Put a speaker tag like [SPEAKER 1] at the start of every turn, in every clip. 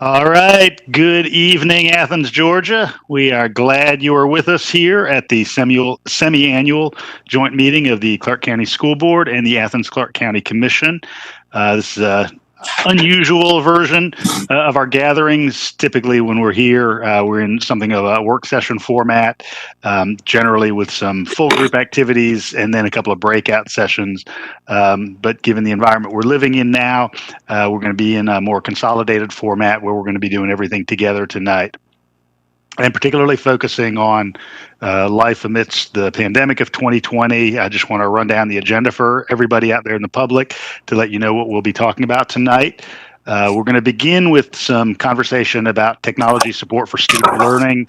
[SPEAKER 1] All right. Good evening, Athens, Georgia. We are glad you are with us here at the semi-annual joint meeting of the Clarke County School Board and the Athens-Clarke County Commission. This is an unusual version of our gatherings. Typically, when we're here, we're in something of a work session format, generally with some full group activities and then a couple of breakout sessions. But given the environment we're living in now, we're going to be in a more consolidated format where we're going to be doing everything together tonight, and particularly focusing on life amidst the pandemic of 2020. I just want to run down the agenda for everybody out there in the public to let you know what we'll be talking about tonight. We're going to begin with some conversation about technology support for student learning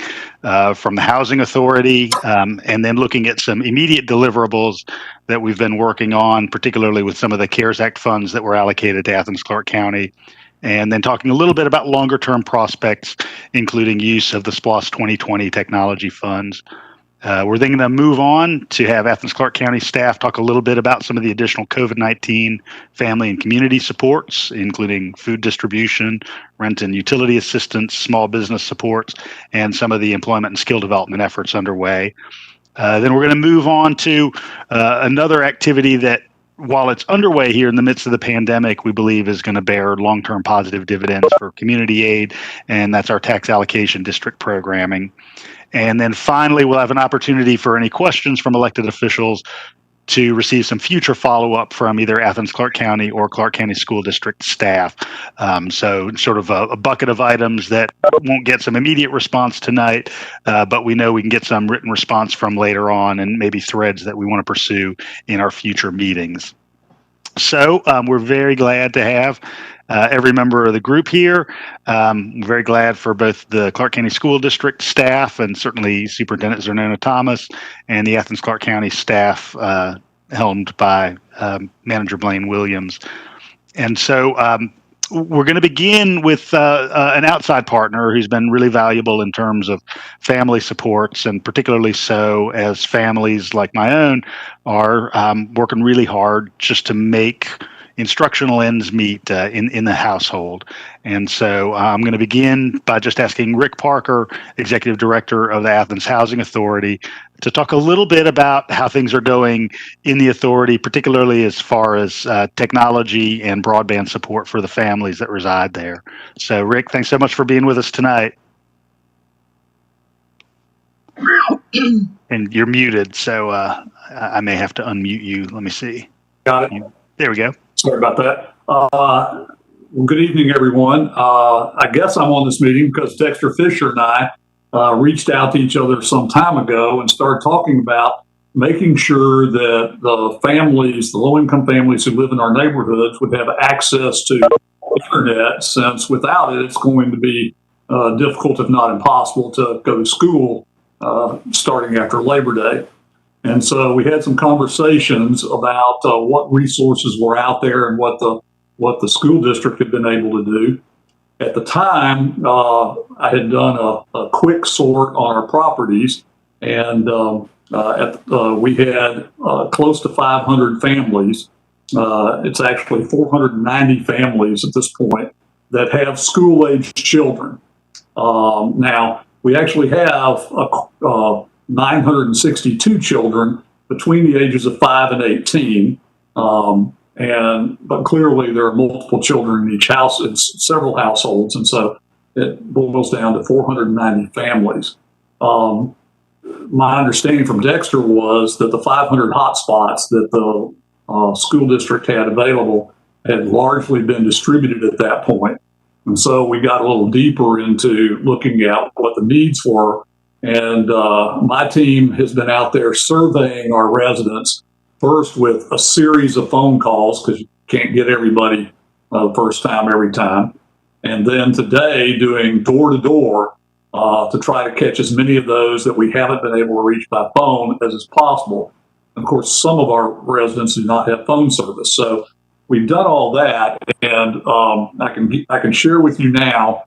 [SPEAKER 1] from the Housing Authority, and then looking at some immediate deliverables that we've been working on, particularly with some of the CARES Act funds that were allocated to Athens-Clarke County. And then talking a little bit about longer-term prospects, including use of the SPLOST 2020 technology funds. We're then going to move on to have Athens-Clarke County staff talk a little bit about some of the additional COVID-19 family and community supports, including food distribution, rent and utility assistance, small business supports, and some of the employment and skill development efforts underway. Then we're going to move on to another activity that, while it's underway here in the midst of the pandemic, we believe is going to bear long-term positive dividends for community aid, and that's our tax allocation district programming. And then finally, we'll have an opportunity for any questions from elected officials to receive some future follow-up from either Athens-Clarke County or Clarke County School District staff. So sort of a bucket of items that won't get some immediate response tonight, but we know we can get some written response from later on, and maybe threads that we want to pursue in our future meetings. So we're very glad to have every member of the group here. Very glad for both the Clarke County School District staff and certainly Superintendent Zernona Thomas and the Athens-Clarke County staff helmed by Manager Blaine Williams. And so we're going to begin with an outside partner who's been really valuable in terms of family supports, and particularly so as families like my own are working really hard just to make instructional ends meet in the household. And so I'm going to begin by just asking Rick Parker, Executive Director of the Athens Housing Authority, to talk a little bit about how things are going in the authority, particularly as far as technology and broadband support for the families that reside there. So Rick, thanks so much for being with us tonight. And you're muted, so I may have to unmute you. Let me see.
[SPEAKER 2] Got it.
[SPEAKER 1] There we go.
[SPEAKER 2] Sorry about that. Well, good evening, everyone. I guess I'm on this meeting because Dexter Fisher and I reached out to each other some time ago and started talking about making sure that the families, the low-income families who live in our neighborhoods, would have access to internet, since without it, it's going to be difficult, if not impossible, to go to school starting after Labor Day. And so we had some conversations about what resources were out there and what the school district had been able to do. At the time, I had done a quick sort on our properties, and we had close to 500 families. It's actually 490 families at this point that have school-aged children. Now, we actually have 962 children between the ages of 5 and 18. But clearly there are multiple children in each house, in several households. And so it boils down to 490 families. My understanding from Dexter was that the 500 hotspots that the school district had available had largely been distributed at that point. And so we got a little deeper into looking at what the needs were. And my team has been out there surveying our residents, first with a series of phone calls, because you can't get everybody the first time every time. And then today doing door-to-door to try to catch as many of those that we haven't been able to reach by phone as is possible. Of course, some of our residents do not have phone service. So we've done all that, and I can share with you now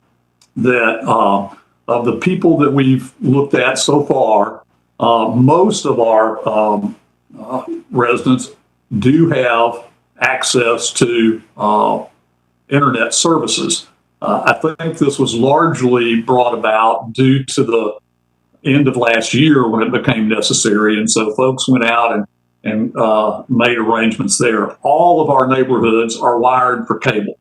[SPEAKER 2] that of the people that we've looked at so far, most of our residents do have access to internet services. I think this was largely brought about due to the end of last year when it became necessary. And so folks went out and made arrangements there. All of our neighborhoods are wired for cable.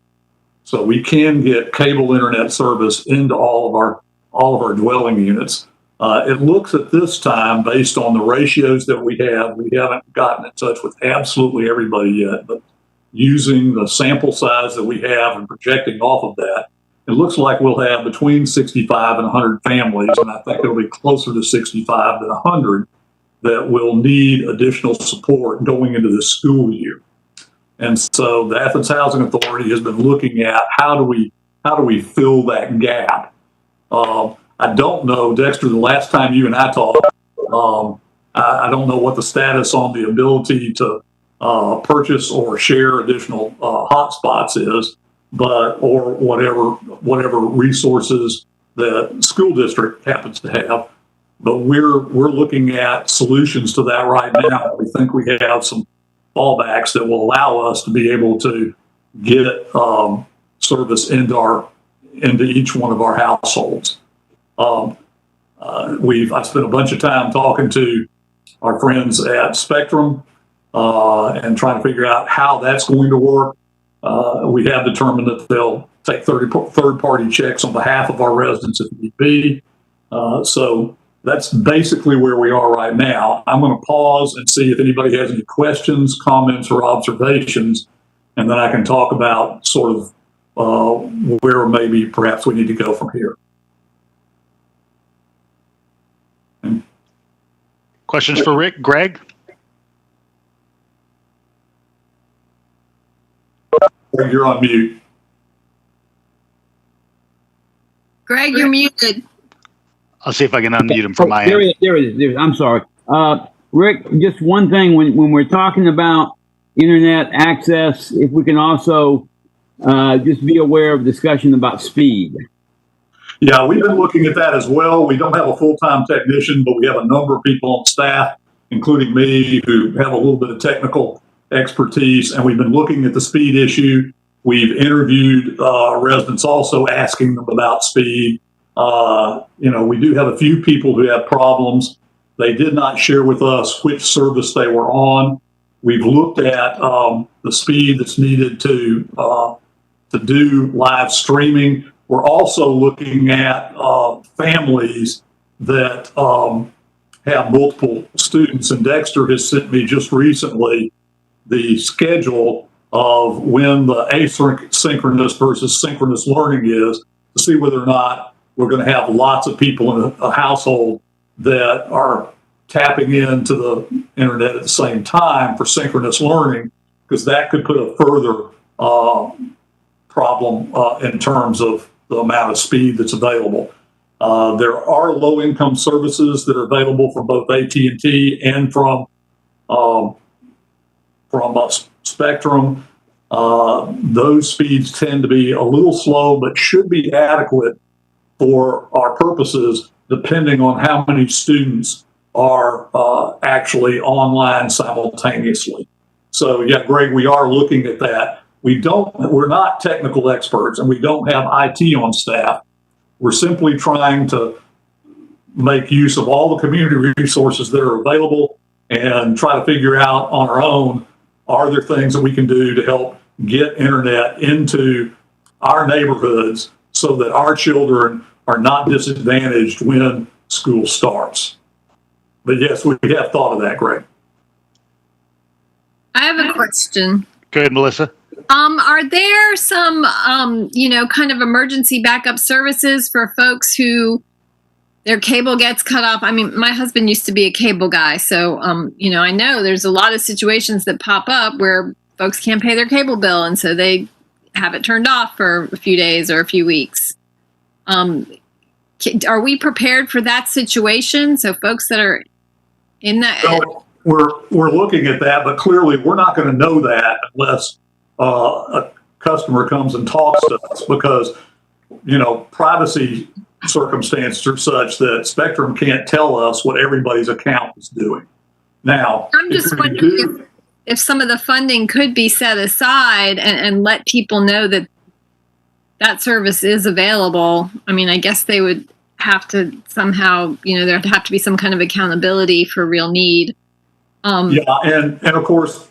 [SPEAKER 2] So we can get cable internet service into all of our dwelling units. It looks at this time, based on the ratios that we haven't gotten in touch with absolutely everybody yet, but using the sample size that we have and projecting off of that, it looks like we'll have between 65 and 100 families, and I think it'll be closer to 65 than 100 that will need additional support going into this school year. And so the Athens Housing Authority has been looking at how do we fill that gap. I don't know, Dexter, the last time you and I talked, I don't know what the status on the ability to purchase or share additional hotspots is, or whatever resources the school district happens to have. But we're looking at solutions to that right now. We think we have some fallbacks that will allow us to be able to get service into each one of our households. I spent a bunch of time talking to our friends at Spectrum and trying to figure out how that's going to work. We have determined that they'll take third-party checks on behalf of our residents if need be. So that's basically where we are right now. I'm going to pause and see if anybody has any questions, comments, or observations, and then I can talk about sort of where maybe perhaps we need to go from here.
[SPEAKER 1] Questions for Rick? Greg?
[SPEAKER 2] You're on mute.
[SPEAKER 3] Greg, you're muted.
[SPEAKER 1] I'll see if I can unmute him from my end.
[SPEAKER 4] There it is. I'm sorry. Rick, just one thing, when we're talking about internet access, if we can also just be aware of discussion about speed.
[SPEAKER 2] Yeah, we've been looking at that as well. We don't have a full-time technician, but we have a number of people on staff, including me, who have a little bit of technical expertise, and we've been looking at the speed issue. We've interviewed residents also asking them about speed. We do have a few people who have problems. They did not share with us which service they were on. We've looked at the speed that's needed to do live streaming. We're also looking at families that have multiple students, and Dexter has sent me just recently the schedule of when the asynchronous versus synchronous learning is, to see whether or not we're going to have lots of people in a household that are tapping into the internet at the same time for synchronous learning, because that could put a further problem in terms of the amount of speed that's available. There are low-income services that are available from both AT&T and from Spectrum. Those speeds tend to be a little slow, but should be adequate for our purposes, depending on how many students are actually online simultaneously. So yeah, Greg, we are looking at that. We're not technical experts, and we don't have IT on staff. We're simply trying to make use of all the community resources that are available and try to figure out on our own, are there things that we can do to help get internet into our neighborhoods so that our children are not disadvantaged when school starts. But yes, we have thought of that, Greg.
[SPEAKER 3] I have a question.
[SPEAKER 1] Go ahead, Melissa.
[SPEAKER 3] Are there some, kind of emergency backup services for folks who their cable gets cut off? I mean, my husband used to be a cable guy, so, I know there's a lot of situations that pop up where folks can't pay their cable bill, and so they have it turned off for a few days or a few weeks. Are we prepared for that situation? So folks that are in that...
[SPEAKER 2] So we're looking at that, but clearly we're not going to know that unless a customer comes and talks to us, because, privacy circumstances are such that Spectrum can't tell us what everybody's account is doing. Now,
[SPEAKER 3] I'm just wondering if some of the funding could be set aside and let people know that that service is available, I mean, I guess they would have to somehow, there'd have to be some kind of accountability for real need.
[SPEAKER 2] Yeah, and of course,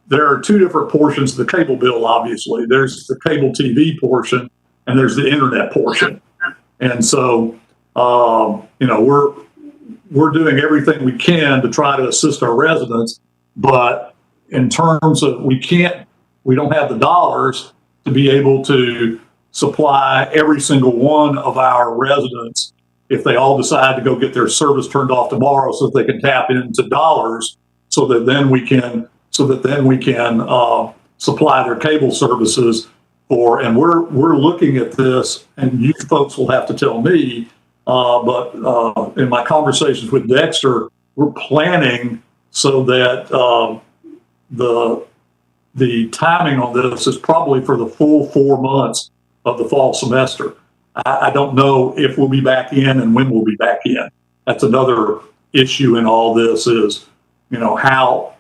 [SPEAKER 2] there are two different portions of the cable bill, obviously. There's the cable TV portion, and there's the internet portion. And so, we're doing everything we can to try to assist our residents, but in terms of we don't have the dollars to be able to supply every single one of our residents if they all decide to go get their service turned off tomorrow so that they can tap into dollars so that then we can supply their cable services and we're looking at this, and you folks will have to tell me, but in my conversations with Dexter, we're planning so that the timing on this is probably for the full 4 months of the fall semester. I don't know if we'll be back in and when we'll be back in. That's another issue in all this is, how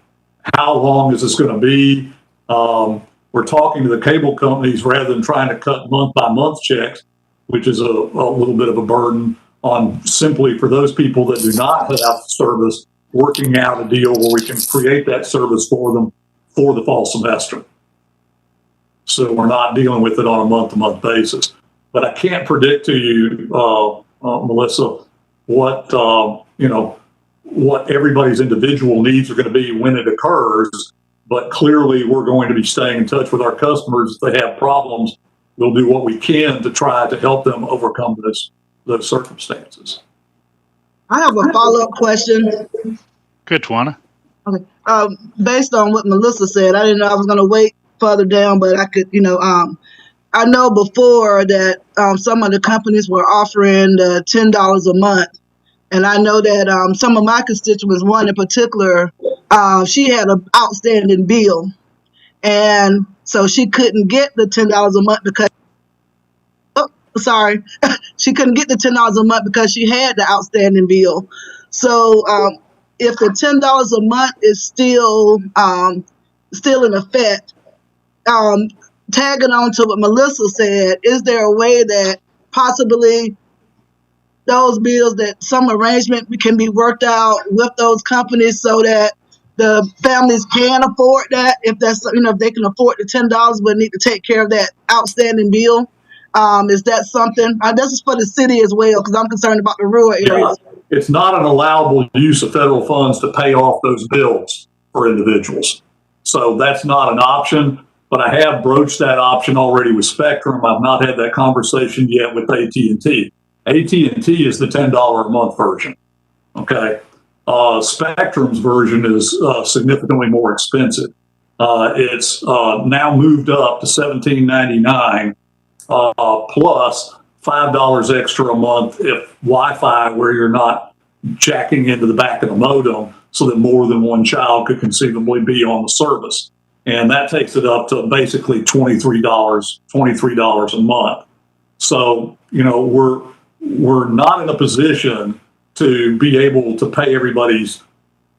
[SPEAKER 2] long is this going to be? We're talking to the cable companies rather than trying to cut month by month checks, which is a little bit of a burden on simply for those people that do not have service, working out a deal where we can create that service for them for the fall semester. So we're not dealing with it on a month-to-month basis. But I can't predict to you, Melissa, what everybody's individual needs are going to be when it occurs. But clearly, we're going to be staying in touch with our customers. If they have problems, we'll do what we can to try to help them overcome those circumstances.
[SPEAKER 5] I have a follow-up question.
[SPEAKER 1] Good, Tawana.
[SPEAKER 5] Okay. Based on what Melissa said, I didn't know I was going to wait further down, but I could, I know before that some of the companies were offering $10 a month. And I know that some of my constituents, one in particular, she had an outstanding bill. And so she couldn't get the $10 a month because, she couldn't get the $10 a month because she had the outstanding bill. So if the $10 a month is still in effect, tagging on to what Melissa said, is there a way that possibly those bills, that some arrangement can be worked out with those companies so that the families can afford that? If that's, if they can afford the $10, but need to take care of that outstanding bill. Is that something? This is for the city as well, because I'm concerned about the rural areas.
[SPEAKER 2] Yeah, it's not an allowable use of federal funds to pay off those bills for individuals. So that's not an option. But I have broached that option already with Spectrum. I've not had that conversation yet with AT&T. AT&T is the $10 a month version. Okay. Spectrum's version is significantly more expensive. It's now moved up to $17.99 plus $5 extra a month if Wi-Fi, where you're not jacking into the back of the modem, so that more than one child could conceivably be on the service. And that takes it up to basically $23 a month. So, we're not in a position to be able to pay everybody's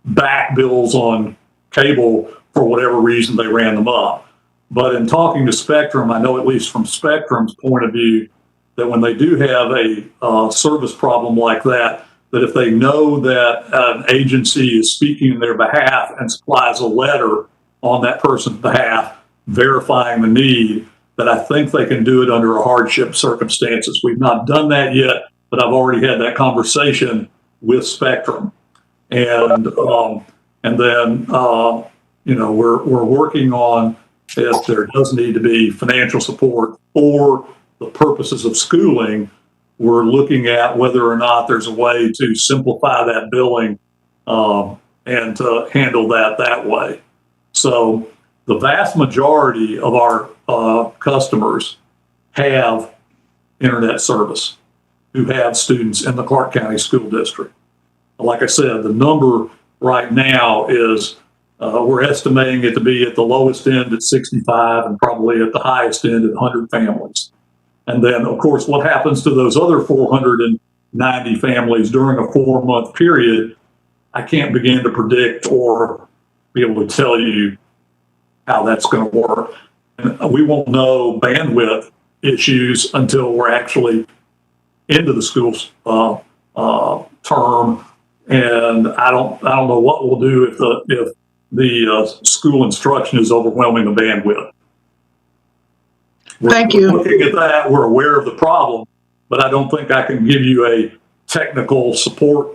[SPEAKER 2] back bills on cable for whatever reason they ran them up. But in talking to Spectrum, I know at least from Spectrum's point of view, that when they do have a service problem like that, that if they know that an agency is speaking in their behalf and supplies a letter on that person's behalf, verifying the need, that I think they can do it under a hardship circumstances. We've not done that yet, but I've already had that conversation with Spectrum. And then we're working on if there does need to be financial support for the purposes of schooling. We're looking at whether or not there's a way to simplify that billing and to handle that way. So the vast majority of our customers have internet service who have students in the Clarke County School District. Like I said, the number right now is we're estimating it to be at the lowest end at 65 and probably at the highest end at 100 families. And then, of course, what happens to those other 490 families during a 4-month period, I can't begin to predict or be able to tell you how that's going to work. And we won't know bandwidth issues until we're actually into the school's term. And I don't know what we'll do if the school instruction is overwhelming the bandwidth.
[SPEAKER 5] Thank
[SPEAKER 2] We're
[SPEAKER 5] you.
[SPEAKER 2] looking at that. We're aware of the problem, but I don't think I can give you a technical support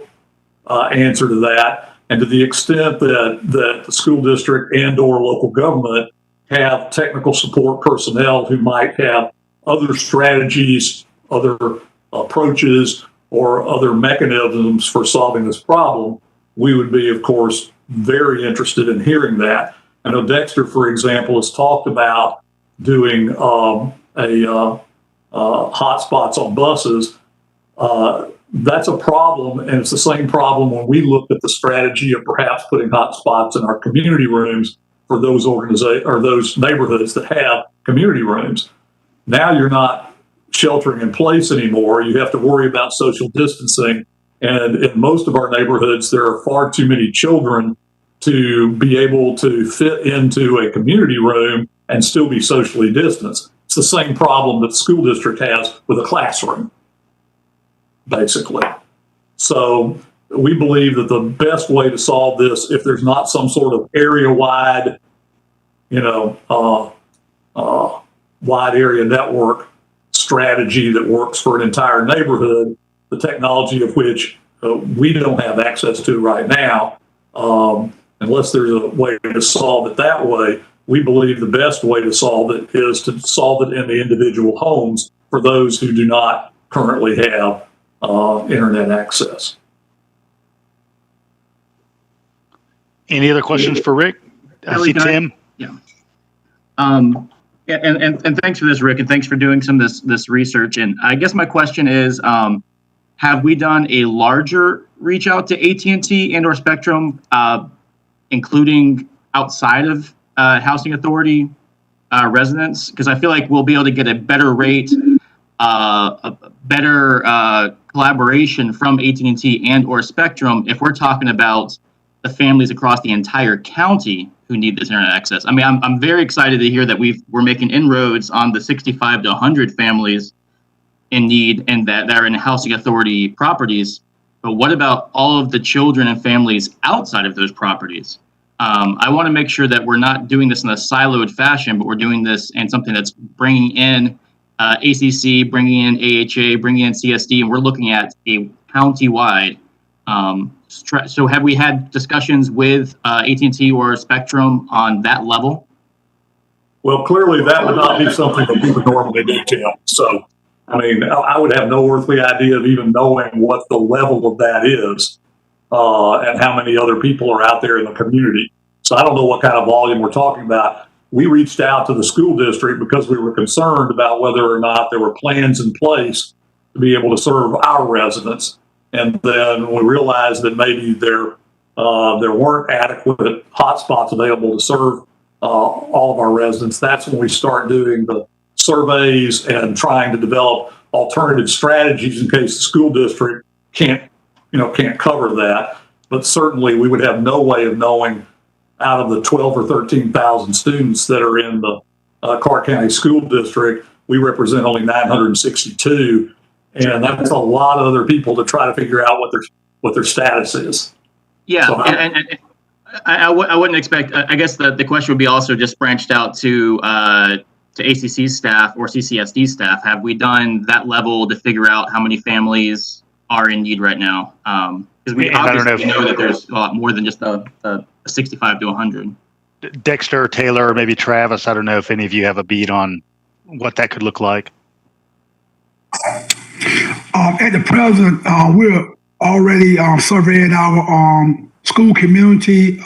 [SPEAKER 2] answer to that. And to the extent that the school district and or local government have technical support personnel who might have other strategies, other approaches, or other mechanisms for solving this problem, we would be, of course, very interested in hearing that. I know Dexter, for example, has talked about doing hotspots on buses. That's a problem, and it's the same problem when we looked at the strategy of perhaps putting hotspots in our community rooms for those or those neighborhoods that have community rooms. Now you're not sheltering in place anymore. You have to worry about social distancing, and in most of our neighborhoods, there are far too many children to be able to fit into a community room and still be socially distanced. It's the same problem that the school district has with a classroom, basically. So we believe that the best way to solve this, if there's not some sort of area-wide, wide area network strategy that works for an entire neighborhood, the technology of which we don't have access to right now, unless there's a way to solve it that way, we believe the best way to solve it is to solve it in the individual homes for those who do not currently have internet access.
[SPEAKER 1] Any other questions for Rick? I see Tim.
[SPEAKER 6] And thanks for this, Rick, and thanks for doing some of this research. And I guess my question is, have we done a larger reach out to AT&T and or Spectrum, including outside of Housing Authority residents? Because I feel like we'll be able to get a better rate, a better collaboration from AT&T and or Spectrum if we're talking about the families across the entire county who need this internet access. I mean, I'm very excited to hear that we're making inroads on the 65 to 100 families in need and that are in Housing Authority properties. But what about all of the children and families outside of those properties? I want to make sure that we're not doing this in a siloed fashion, but we're doing this in something that's bringing in ACC, bringing in AHA, bringing in CSD, and we're looking at a county-wide. So have we had discussions with AT&T or Spectrum on that level?
[SPEAKER 2] Well, clearly that would not be something that we would normally do, Tim. So, I mean, I would have no earthly idea of even knowing what the level of that is and how many other people are out there in the community. So I don't know what kind of volume we're talking about. We reached out to the school district because we were concerned about whether or not there were plans in place to be able to serve our residents. And then we realized that maybe there weren't adequate hotspots available to serve all of our residents. That's when we start doing the surveys and trying to develop alternative strategies in case the school district can't cover that. But certainly we would have no way of knowing out of the 12 or 13,000 students that are in the Clarke County School District, we represent only 962. And that's a lot of other people to try to figure out what their status is.
[SPEAKER 6] Yeah,
[SPEAKER 2] so
[SPEAKER 6] and I wouldn't expect. I guess the question would be also just branched out to ACC staff or CCSD staff. Have we done that level to figure out how many families are in need right now? Because we obviously know that there's a lot more than just a 65 to 100.
[SPEAKER 1] Dexter, Taylor, or maybe Travis. I don't know if any of you have a beat on what that could look like.
[SPEAKER 7] At the present, we're already surveying our school community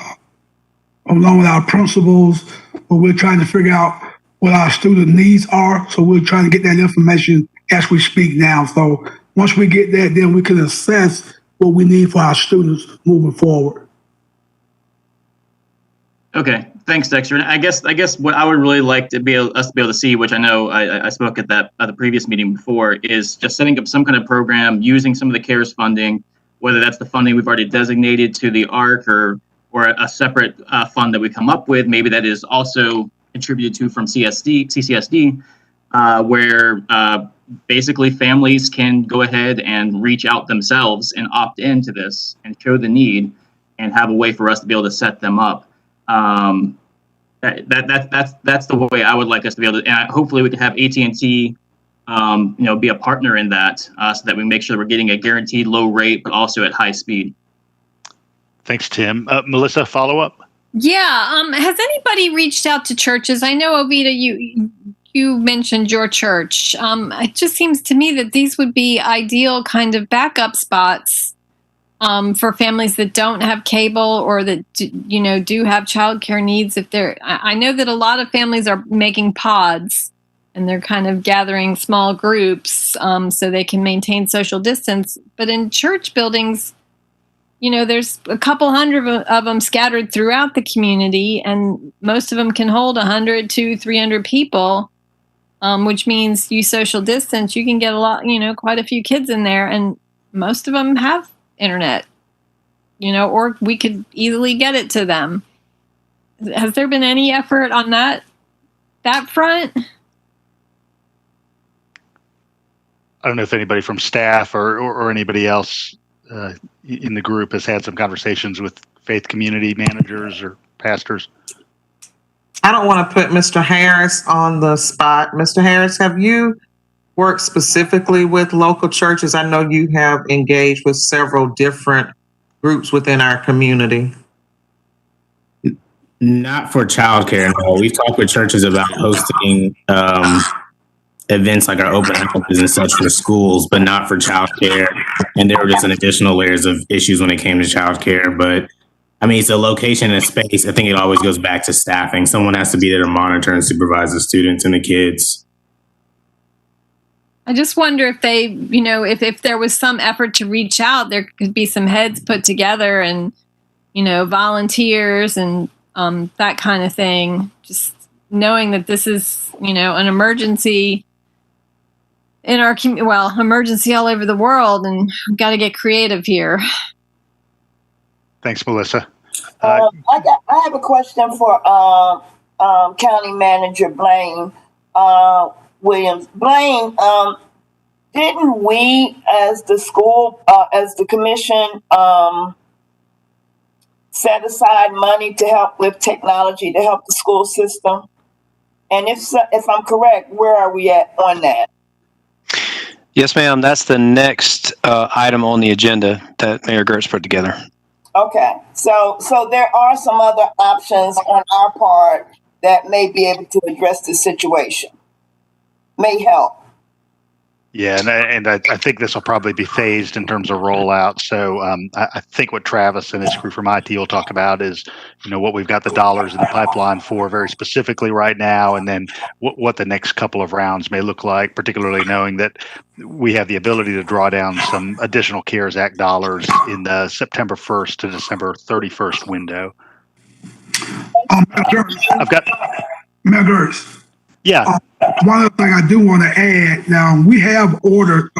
[SPEAKER 7] along with our principals, but we're trying to figure out what our student needs are. So we're trying to get that information as we speak now. So once we get that, then we can assess what we need for our students moving forward.
[SPEAKER 6] Okay, thanks, Dexter. And I guess what I would really like to be able to see, which I know I spoke at the previous meeting before, is just setting up some kind of program using some of the CARES funding, whether that's the funding we've already designated to the ARC or a separate fund that we come up with, maybe that is also contributed to from CCSD, where basically families can go ahead and reach out themselves and opt into this and show the need and have a way for us to be able to set them up. That's the way I would like us to be able to, and hopefully we can have AT&T be a partner in that, so that we make sure we're getting a guaranteed low rate, but also at high speed.
[SPEAKER 1] Thanks, Tim. Melissa, follow up?
[SPEAKER 3] Yeah. Has anybody reached out to churches? I know, Ovita, you mentioned your church. It just seems to me that these would be ideal kind of backup spots for families that don't have cable or that do have childcare needs. I know that a lot of families are making pods and they're kind of gathering small groups so they can maintain social distance. But in church buildings, there's a couple hundred of them scattered throughout the community, and most of them can hold 100 to 300 people, which means you social distance, you can get a lot, quite a few kids in there, and most of them have internet, or we could easily get it to them. Has there been any effort on that front?
[SPEAKER 1] I don't know if anybody from staff or anybody else in the group has had some conversations with faith community managers or pastors.
[SPEAKER 8] I don't want to put Mr. Harris on the spot. Mr. Harris, have you worked specifically with local churches? I know you have engaged with several different groups within our community.
[SPEAKER 9] Not for childcare, no. We've talked with churches about hosting events like our open houses and such for schools, but not for childcare. And there were just an additional layers of issues when it came to childcare. But I mean, it's a location and space. I think it always goes back to staffing. Someone has to be there to monitor and supervise the students and the kids.
[SPEAKER 3] I just wonder if they, if there was some effort to reach out, there could be some heads put together and, volunteers and that kind of thing. Just knowing that this is, an emergency in our community, emergency all over the world, and we've got to get creative here.
[SPEAKER 1] Thanks, Melissa.
[SPEAKER 10] I have a question for County Manager Blaine Williams. Blaine, didn't we, as the school, as the commission, set aside money to help with technology to help the school system? And if I'm correct, where are we at on that?
[SPEAKER 11] Yes, ma'am. That's the next item on the agenda that Mayor Gertz put together.
[SPEAKER 10] Okay, so there are some other options on our part that may be able to address the situation, may help.
[SPEAKER 1] Yeah, and I think this will probably be phased in terms of rollout. So I think what Travis and his crew from IT will talk about is, what we've got the dollars in the pipeline for very specifically right now, and then what the next couple of rounds may look like, particularly knowing that we have the ability to draw down some additional CARES Act dollars in the September 1st to December 31st window. I've got
[SPEAKER 7] Mayor Gertz.
[SPEAKER 1] Yeah.
[SPEAKER 7] One other thing I do want to add, now we have ordered,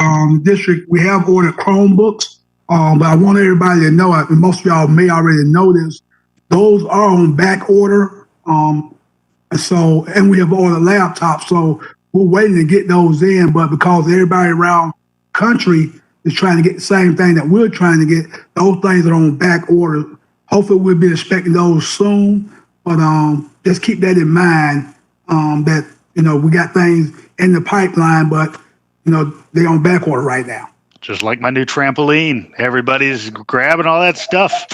[SPEAKER 7] district, we have ordered Chromebooks, but I want everybody to know, and most of y'all may already know this, those are on back order. And we have ordered laptops, so we're waiting to get those in, but because everybody around the country is trying to get the same thing that we're trying to get, those things are on back order. Hopefully we'll be expecting those soon, but just keep that in mind, that we got things in the pipeline, but, they're on back order right now.
[SPEAKER 1] Just like my new trampoline. Everybody's grabbing all that stuff.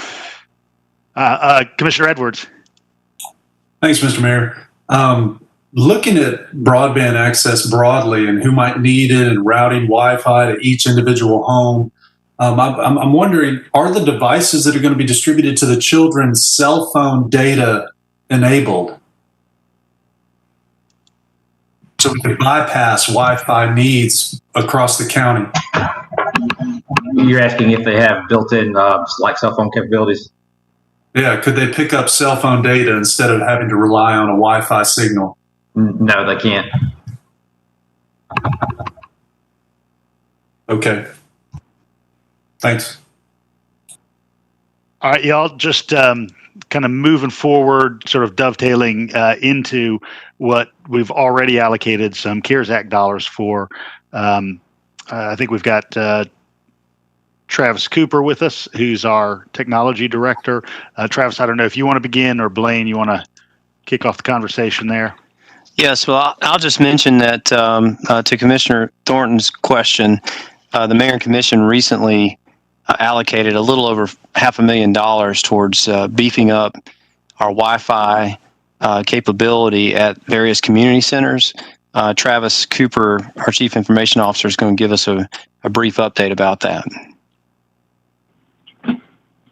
[SPEAKER 1] Commissioner Edwards.
[SPEAKER 2] Thanks, Mr. Mayor. Looking at broadband access broadly and who might need it and routing Wi-Fi to each individual home, I'm wondering, are the devices that are going to be distributed to the children's cell phone data enabled? So we can bypass Wi-Fi needs across the county.
[SPEAKER 12] You're asking if they have built-in like cell phone capabilities?
[SPEAKER 2] Yeah, could they pick up cell phone data instead of having to rely on a Wi-Fi signal?
[SPEAKER 12] No, they can't.
[SPEAKER 2] Okay. Thanks.
[SPEAKER 1] All right, y'all, just kind of moving forward, sort of dovetailing into what we've already allocated some CARES Act dollars for. I think we've got Travis Cooper with us, who's our technology director. Travis, I don't know if you want to begin, or Blaine, you want to kick off the conversation there?
[SPEAKER 11] Yes, well, I'll just mention that to Commissioner Thornton's question, the Mayor and Commission recently allocated a little over $500,000 towards beefing up our Wi-Fi capability at various community centers. Travis Cooper, our Chief Information Officer, is going to give us a brief update about that.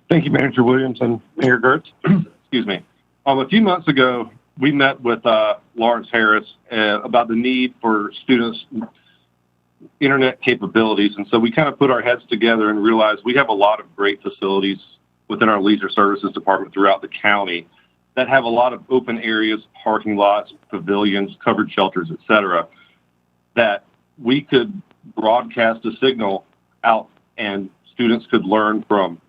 [SPEAKER 13] Thank you, Manager Williams and Mayor Gertz. Excuse me. A few months ago, we met with Lawrence Harris about the need for students' internet capabilities. And so we kind of put our heads together and realized we have a lot of great facilities within our leisure services department throughout the county that have a lot of open areas, parking lots, pavilions, covered shelters, et cetera, that we could broadcast a signal out and students could learn from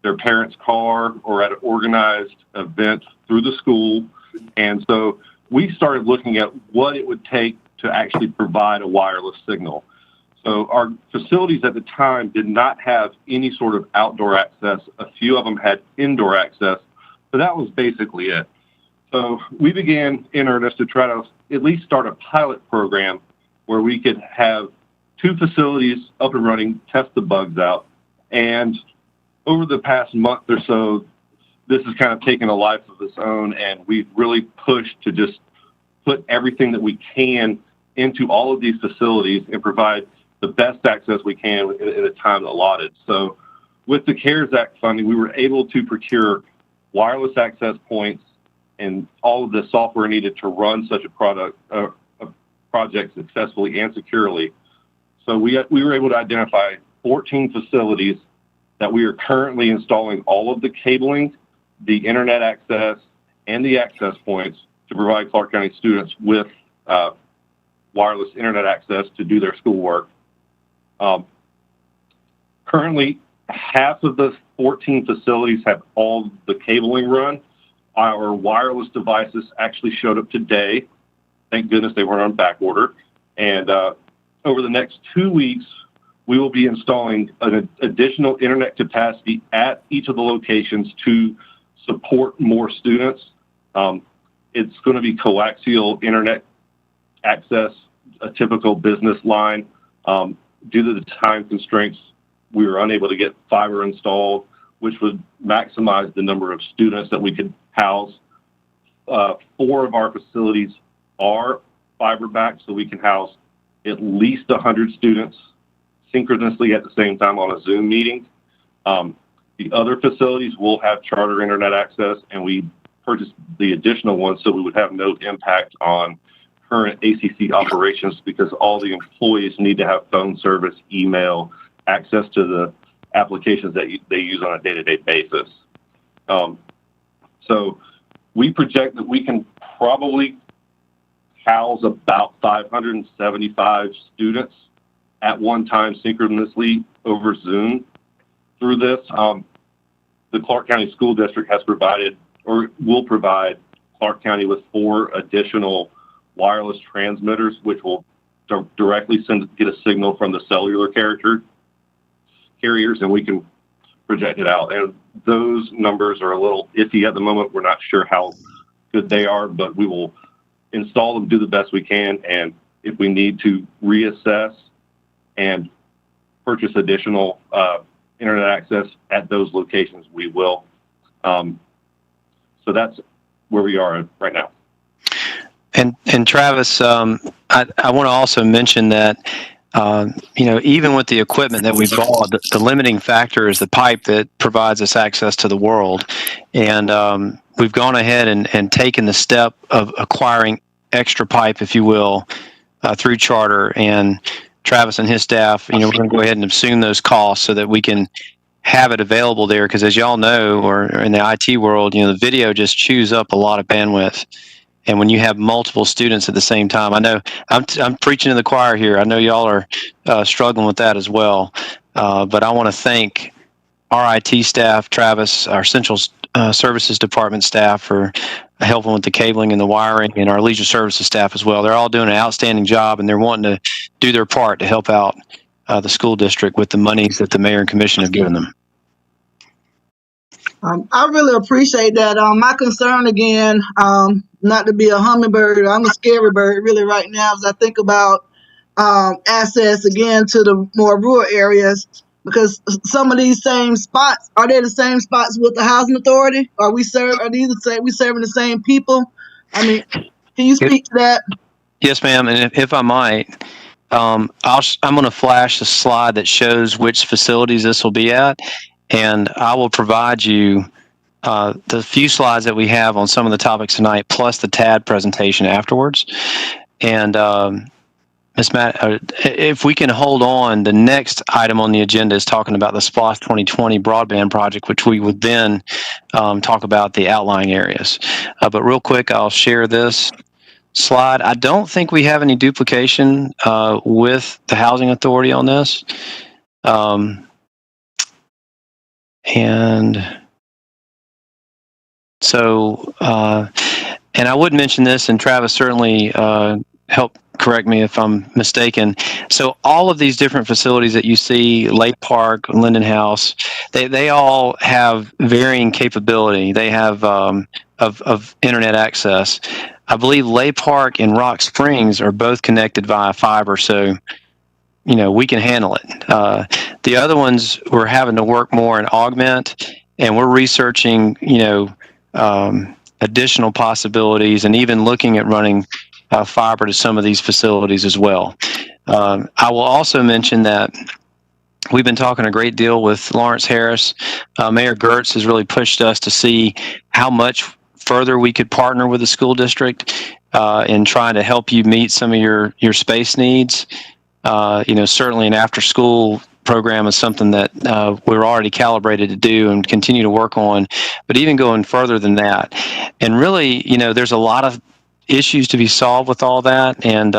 [SPEAKER 13] their parents' car or at an organized event through the school. And so we started looking at what it would take to actually provide a wireless signal. So our facilities at the time did not have any sort of outdoor access. A few of them had indoor access, but that was basically it. So we began in earnest to try to at least start a pilot program where we could have 2 facilities up and running, test the bugs out. And over the past month or so, this has kind of taken a life of its own, and we've really pushed to just put everything that we can into all of these facilities and provide the best access we can in the time allotted. So with the CARES Act funding, we were able to procure wireless access points and all of the software needed to run such a project successfully and securely. So we were able to identify 14 facilities that we are currently installing all of the cabling, the internet access, and the access points to provide Clarke County students with wireless internet access to do their schoolwork. Currently, half of the 14 facilities have all the cabling run. Our wireless devices actually showed up today. Thank goodness they weren't on back order. And over the next 2 weeks, we will be installing an additional internet capacity at each of the locations to support more students. It's going to be coaxial internet access, a typical business line. Due to the time constraints, we were unable to get fiber installed, which would maximize the number of students that we could house. 4 of our facilities are fiber backed, so we can house at least 100 students synchronously at the same time on a Zoom meeting. The other facilities will have charter internet access, and we purchased the additional ones so we would have no impact on current ACC operations, because all the employees need to have phone service, email, access to the applications that they use on a day-to-day basis. So we project that we can probably house about 575 students at one time synchronously over Zoom through this. The Clarke County School District has provided, or will provide, Clarke County with 4 additional wireless transmitters, which will directly get a signal from the cellular carriers, and we can project it out. And those numbers are a little iffy at the moment. We're not sure how good they are, but we will install them, do the best we can, and if we need to reassess and purchase additional internet access at those locations, we will. So that's where we are right now.
[SPEAKER 11] And Travis, I want to also mention that, even with the equipment that we bought, the limiting factor is the pipe that provides us access to the world. And we've gone ahead and taken the step of acquiring extra pipe, if you will, through charter. And Travis and his staff, we're going to go ahead and assume those costs so that we can have it available there. Because as y'all know, or in the IT world, the video just chews up a lot of bandwidth. And when you have multiple students at the same time, I know I'm preaching to the choir here. I know y'all are struggling with that as well. But I want to thank our IT staff, Travis, our central Services Department staff for helping with the cabling and the wiring, and our Leisure Services staff as well. They're all doing an outstanding job, and they're wanting to do their part to help out the school district with the monies that the mayor and commission have given them.
[SPEAKER 5] I really appreciate that. My concern again, not to be a hummingbird, I'm a scary bird really right now as I think about access again to the more rural areas, because some of these same spots, are they the same spots with the housing authority? Are we serving the same people? I mean, can you speak to that?
[SPEAKER 11] Yes, ma'am. And if I might, I'm going to flash a slide that shows which facilities this will be at, and I will provide you the few slides that we have on some of the topics tonight, plus the TAD presentation afterwards. And Ms. Matt, if we can hold on, the next item on the agenda is talking about the SPLOST 2020 broadband project, which we would then talk about the outlying areas. But real quick, I'll share this slide. I don't think we have any duplication with the Housing Authority on this. And so, and I would mention this, and Travis certainly help correct me if I'm mistaken. So all of these different facilities that you see, Lake Park, Linden House, they all have varying capability. They have of internet access. I believe Lake Park and Rock Springs are both connected via fiber, so you know we can handle it. The other ones we're having to work more and augment, and we're researching, additional possibilities, and even looking at running fiber to some of these facilities as well. I will also mention that we've been talking a great deal with Lawrence Harris. Mayor Gertz has really pushed us to see how much further we could partner with the school district in trying to help you meet some of your space needs. Certainly an after-school program is something that we're already calibrated to do and continue to work on, but even going further than that. And really, there's a lot of issues to be solved with all that, and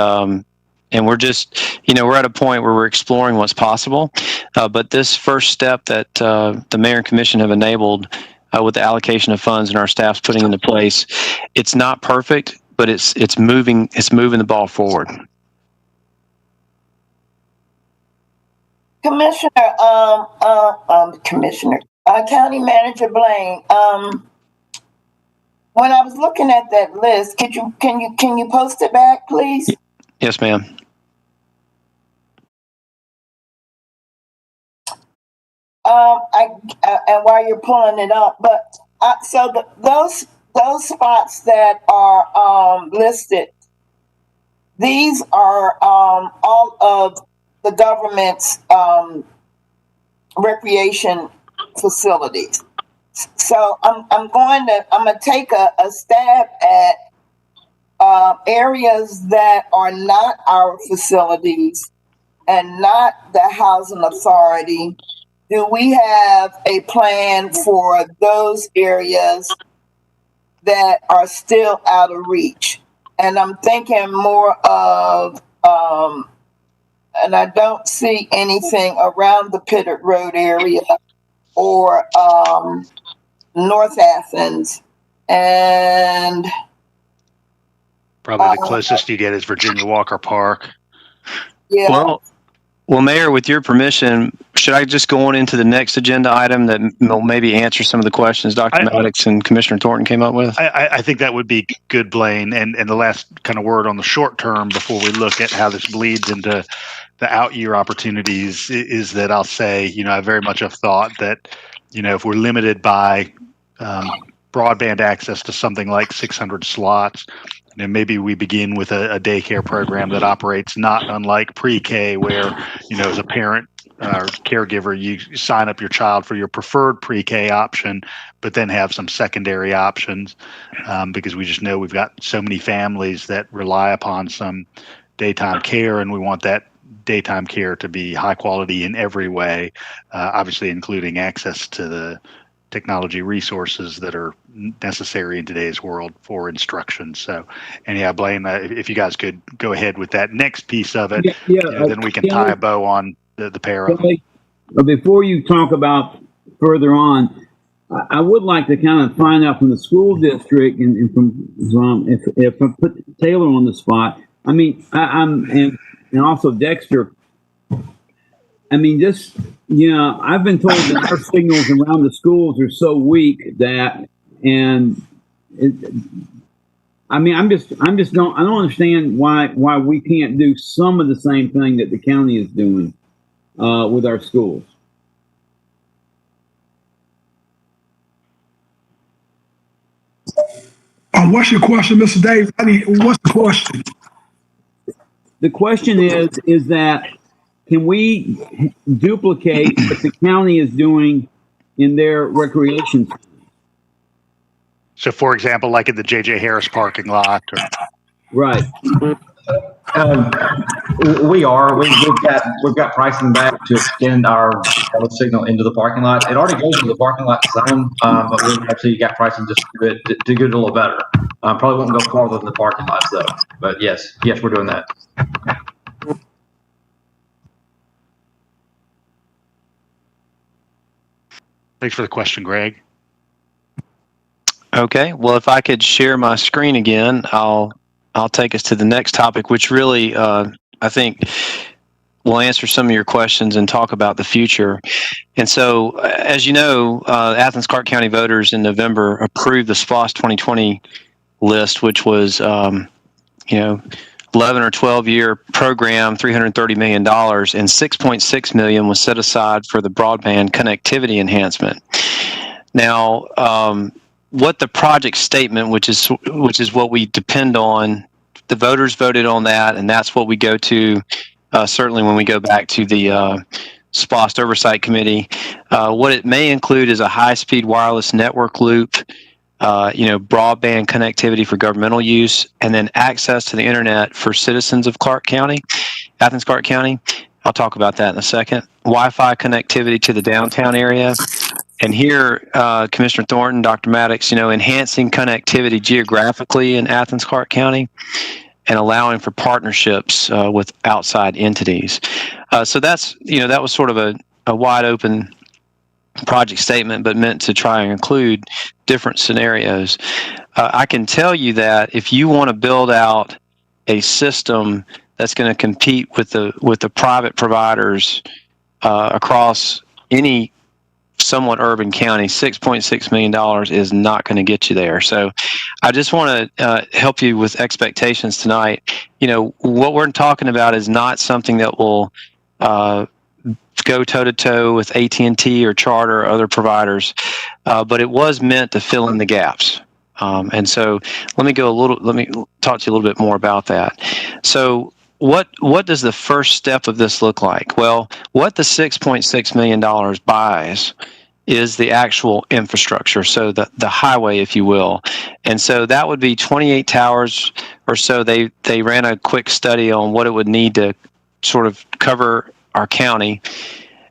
[SPEAKER 11] we're just, we're at a point where we're exploring what's possible. But this first step that the mayor and commission have enabled with the allocation of funds and our staff's putting into place, it's not perfect, but it's moving the ball forward.
[SPEAKER 10] County Manager Blaine, when I was looking at that list, can you post it back, please?
[SPEAKER 11] Yes, ma'am.
[SPEAKER 10] And while you're pulling it up, but those spots that are listed, these are all of the government's recreation facilities. So I'm gonna take a stab at areas that are not our facilities and not the housing authority. Do we have a plan for those areas that are still out of reach? And I'm thinking more of, and I don't see anything around the Pittard Road area or North Athens, and
[SPEAKER 1] probably the closest you get is Virginia Walker Park.
[SPEAKER 10] Yeah.
[SPEAKER 11] Well, Mayor, with your permission, should I just go on into the next agenda item that will maybe answer some of the questions Dr. Maddox and Commissioner Thornton came up with?
[SPEAKER 1] I think that would be good, Blaine. And the last kind of word on the short term before we look at how this bleeds into the out year opportunities is that I'll say, I very much have thought that, if we're limited by broadband access to something like 600 slots, maybe we begin with a daycare program that operates not unlike pre-K, where, as a parent or caregiver, you sign up your child for your preferred pre-K option, but then have some secondary options, because we just know we've got so many families that rely upon some daytime care, and we want that daytime care to be high quality in every way, obviously including access to the technology resources that are necessary in today's world for instruction. So anyhow, Blaine, if you guys could go ahead with that next piece of it, then we can tie a bow on the pair of them.
[SPEAKER 4] Before you talk about further on, I would like to kind of find out from the school district and from if I put Taylor on the spot. I mean, and also Dexter. I mean, just, I've been told that our signals around the schools are so weak that, I don't understand why we can't do some of the same thing that the county is doing with our schools.
[SPEAKER 7] What's your question, Mr. Davis? What's the question?
[SPEAKER 4] The question is that can we duplicate what the county is doing in their recreation?
[SPEAKER 1] So, for example, like in the J.J. Harris parking lot.
[SPEAKER 4] Right.
[SPEAKER 12] We are. We've got pricing back to extend our signal into the parking lot. It already goes to the parking lot zone, but we've actually got pricing just to get it a little better. Probably won't go farther than the parking lots though. But yes, we're doing that.
[SPEAKER 1] Thanks for the question, Greg.
[SPEAKER 11] Okay, well, if I could share my screen again, I'll take us to the next topic, which really I think will answer some of your questions and talk about the future. And so, as you know, Athens-Clarke County voters in November approved the SPLOST 2020 list, which was 11 or 12-year program, $330 million, and $6.6 million was set aside for the broadband connectivity enhancement. Now, what the project statement, which is what we depend on, the voters voted on that, and that's what we go to. Certainly, when we go back to the SPLOST Oversight Committee, what it may include is a high-speed wireless network loop, broadband connectivity for governmental use, and then access to the internet for citizens of Clarke County, Athens-Clarke County. I'll talk about that in a second. Wi-Fi connectivity to the downtown area. And here, Commissioner Thornton, Dr. Maddox, enhancing connectivity geographically in Athens-Clarke County and allowing for partnerships with outside entities. So that was sort of a wide open project statement, but meant to try and include different scenarios. I can tell you that if you want to build out a system that's going to compete with the private providers across any somewhat urban county, $6.6 million is not going to get you there. So I just want to help you with expectations tonight. What we're talking about is not something that will go toe-to-toe with AT&T or Charter or other providers, but it was meant to fill in the gaps. And so let me talk to you a little bit more about that. So what does the first step of this look like? Well, what the $6.6 million buys is the actual infrastructure, so the highway, if you will. And so that would be 28 towers or so. They ran a quick study on what it would need to sort of cover our county.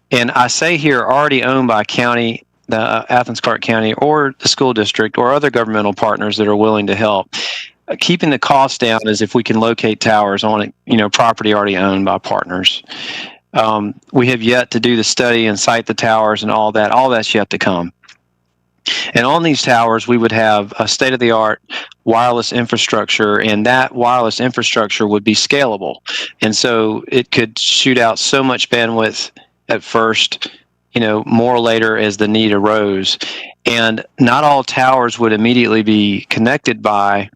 [SPEAKER 11] And I say here, already owned by county, the Athens-Clarke County, or the school district, or other governmental partners that are willing to help. Keeping the cost down is if we can locate towers on it, property already owned by partners. We have yet to do the study and site the towers and all that. All that's yet to come. And on these towers, we would have a state-of-the-art wireless infrastructure, and that wireless infrastructure would be scalable. And so it could shoot out so much bandwidth at first, more later as the need arose. And not all towers would immediately be connected by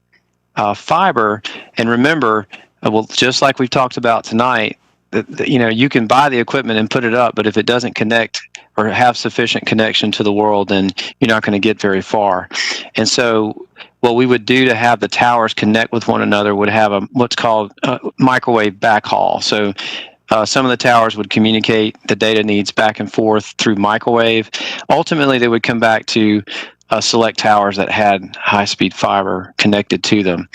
[SPEAKER 11] fiber. And remember, just like we've talked about tonight, you can buy the equipment and put it up, but if it doesn't connect or have sufficient connection to the world, then you're not going to get very far. And so what we would do to have the towers connect with one another would have what's called microwave backhaul. So some of the towers would communicate the data needs back and forth through microwave. Ultimately, they would come back to select towers that had high-speed fiber connected to them.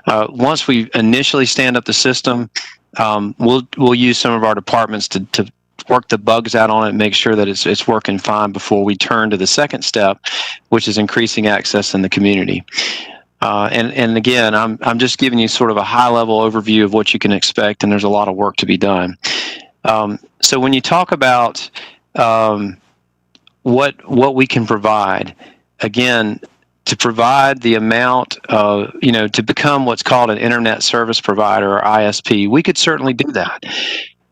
[SPEAKER 11] Once we initially stand up the system, we'll use some of our departments to work the bugs out on it and make sure that it's working fine before we turn to the second step, which is increasing access in the community. And again, I'm just giving you sort of a high-level overview of what you can expect, and there's a lot of work to be done. So when you talk about what we can provide. Again, to provide the amount of, to become what's called an internet service provider or ISP, we could certainly do that.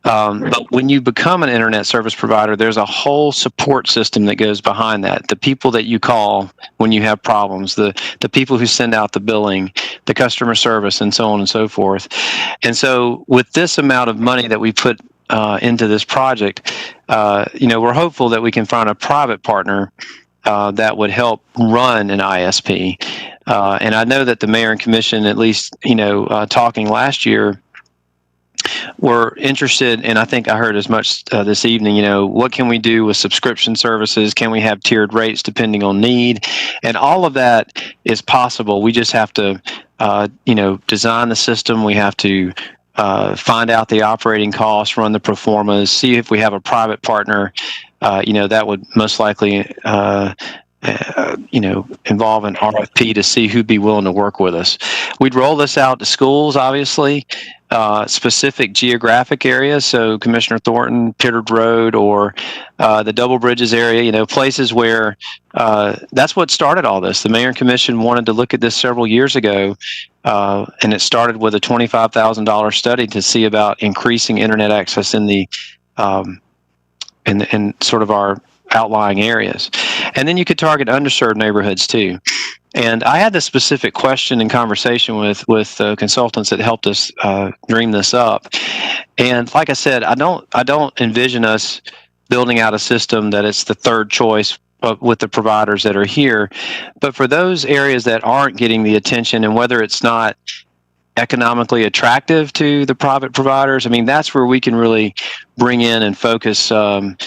[SPEAKER 11] But when you become an internet service provider, there's a whole support system that goes behind that. The people that you call when you have problems, the people who send out the billing, the customer service, and so on and so forth. And so with this amount of money that we put into this project, we're hopeful that we can find a private partner that would help run an ISP. And I know that the mayor and commission, at least, talking last year, were interested, and I think I heard as much this evening, what can we do with subscription services? Can we have tiered rates depending on need? And all of that is possible. We just have to, design the system. We have to find out the operating costs, run the pro formas, see if we have a private partner, that would most likely, involve an RFP to see who'd be willing to work with us. We'd roll this out to schools, obviously, specific geographic areas. So Commissioner Thornton, Pittard Road, or the Double Bridges area, places where that's what started all this. The mayor and commission wanted to look at this several years ago, and it started with a $25,000 study to see about increasing internet access in the in sort of our outlying areas. And then you could target underserved neighborhoods too. And I had this specific question and conversation with consultants that helped us dream this up. And like I said, I don't envision us building out a system that it's the third choice with the providers that are here. But for those areas that aren't getting the attention, and whether it's not economically attractive to the private providers, that's where we can really bring in and focus some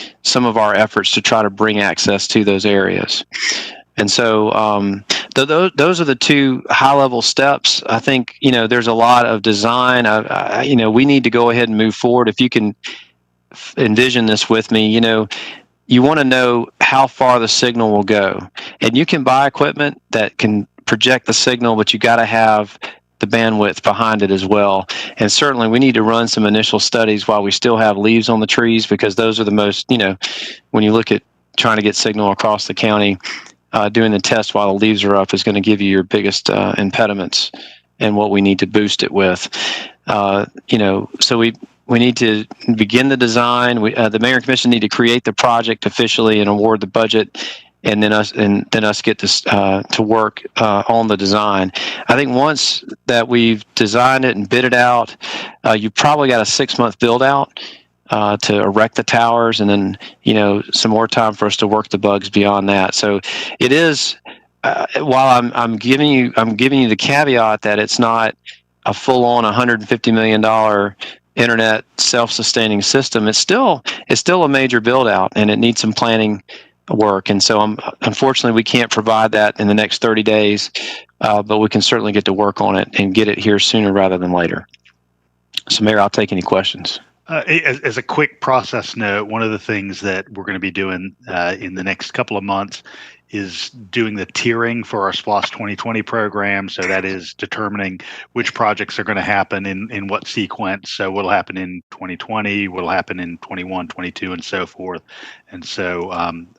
[SPEAKER 11] of our efforts to try to bring access to those areas. And so those are the two high-level steps. I think, there's a lot of design. We need to go ahead and move forward. If you can envision this with me, you want to know how far the signal will go. And you can buy equipment that can project the signal, but you got to have the bandwidth behind it as well. And certainly we need to run some initial studies while we still have leaves on the trees, because those are the most, when you look at trying to get signal across the county, doing the test while the leaves are up is going to give you your biggest impediments and what we need to boost it with. So we need to begin the design. The mayor and commission need to create the project officially and award the budget, and then us get to work on the design. I think once that we've designed it and bid it out, you've probably got a 6-month build out to erect the towers, and then some more time for us to work the bugs beyond that. So it is, while I'm giving you the caveat that it's not a full-on $150 million internet self-sustaining system, it's still a major build out, and it needs some planning work. And so unfortunately we can't provide that in the next 30 days, but we can certainly get to work on it and get it here sooner rather than later. So Mayor, I'll take any questions.
[SPEAKER 1] As a quick process note, one of the things that we're going to be doing in the next couple of months is doing the tiering for our SPLOST 2020 program. So that is determining which projects are going to happen in what sequence. So what'll happen in 2020, what'll happen in 21, 22, and so forth. And so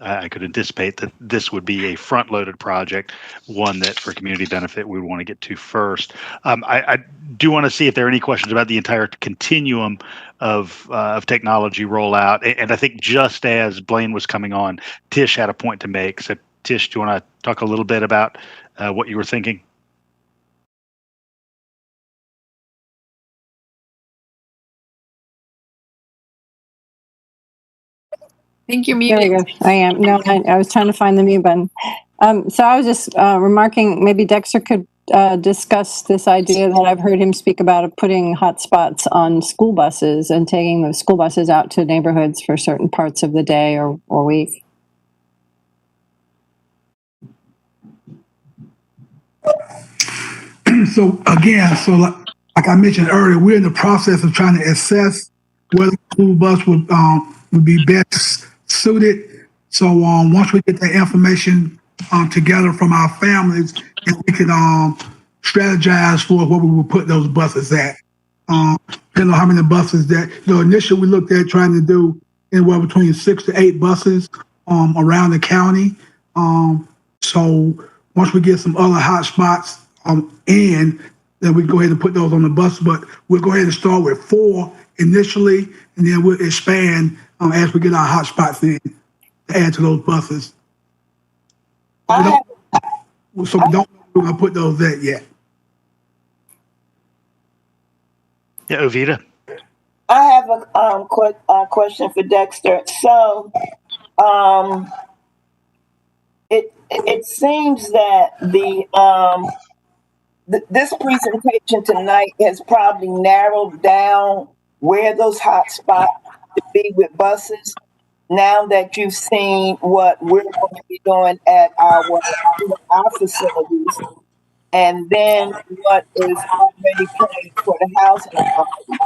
[SPEAKER 1] I could anticipate that this would be a front-loaded project, one that for community benefit we would want to get to first. I do want to see if there are any questions about the entire continuum of technology rollout. And I think just as Blaine was coming on, Tish had a point to make. So Tish, do you want to talk a little bit about what you were thinking?
[SPEAKER 3] I think you're
[SPEAKER 14] There
[SPEAKER 3] muted.
[SPEAKER 14] we go. I am. No, I was trying to find the mute button. So I was just remarking, maybe Dexter could discuss this idea that I've heard him speak about, of putting hotspots on school buses and taking those school buses out to neighborhoods for certain parts of the day or week.
[SPEAKER 7] So again, like I mentioned earlier, we're in the process of trying to assess whether the school bus would be best suited. So once we get that information together from our families, and we can strategize for where we will put those buses at. Depending on how many buses that, initially we looked at trying to do anywhere between 6 to 8 buses. around the county. So once we get some other hot spots in, then we can go ahead and put those on the bus. But we'll go ahead and start with 4 initially, and then we'll expand as we get our hot spots in to add to those buses. So we don't know we're going to put those there yet.
[SPEAKER 1] Yeah, Ovita.
[SPEAKER 10] I have a question for Dexter. So, it seems that this presentation tonight has probably narrowed down where those hot spots should be with buses. Now that you've seen what we're going to be doing at our facilities, and then what is already planned for the housing authority.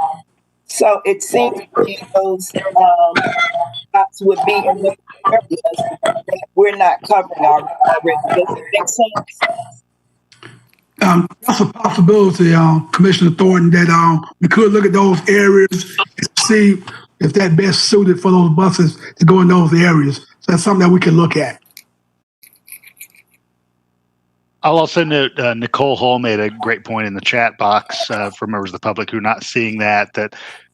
[SPEAKER 10] So it seems to me those spots would be in the areas that we're not covering already. Does it make sense?
[SPEAKER 7] That's a possibility, Commissioner Thornton, that we could look at those areas and see if that best suited for those buses to go in those areas. So that's something that we can look at.
[SPEAKER 1] I'll also note Nicole Hull made a great point in the chat box for members of the public who are not seeing that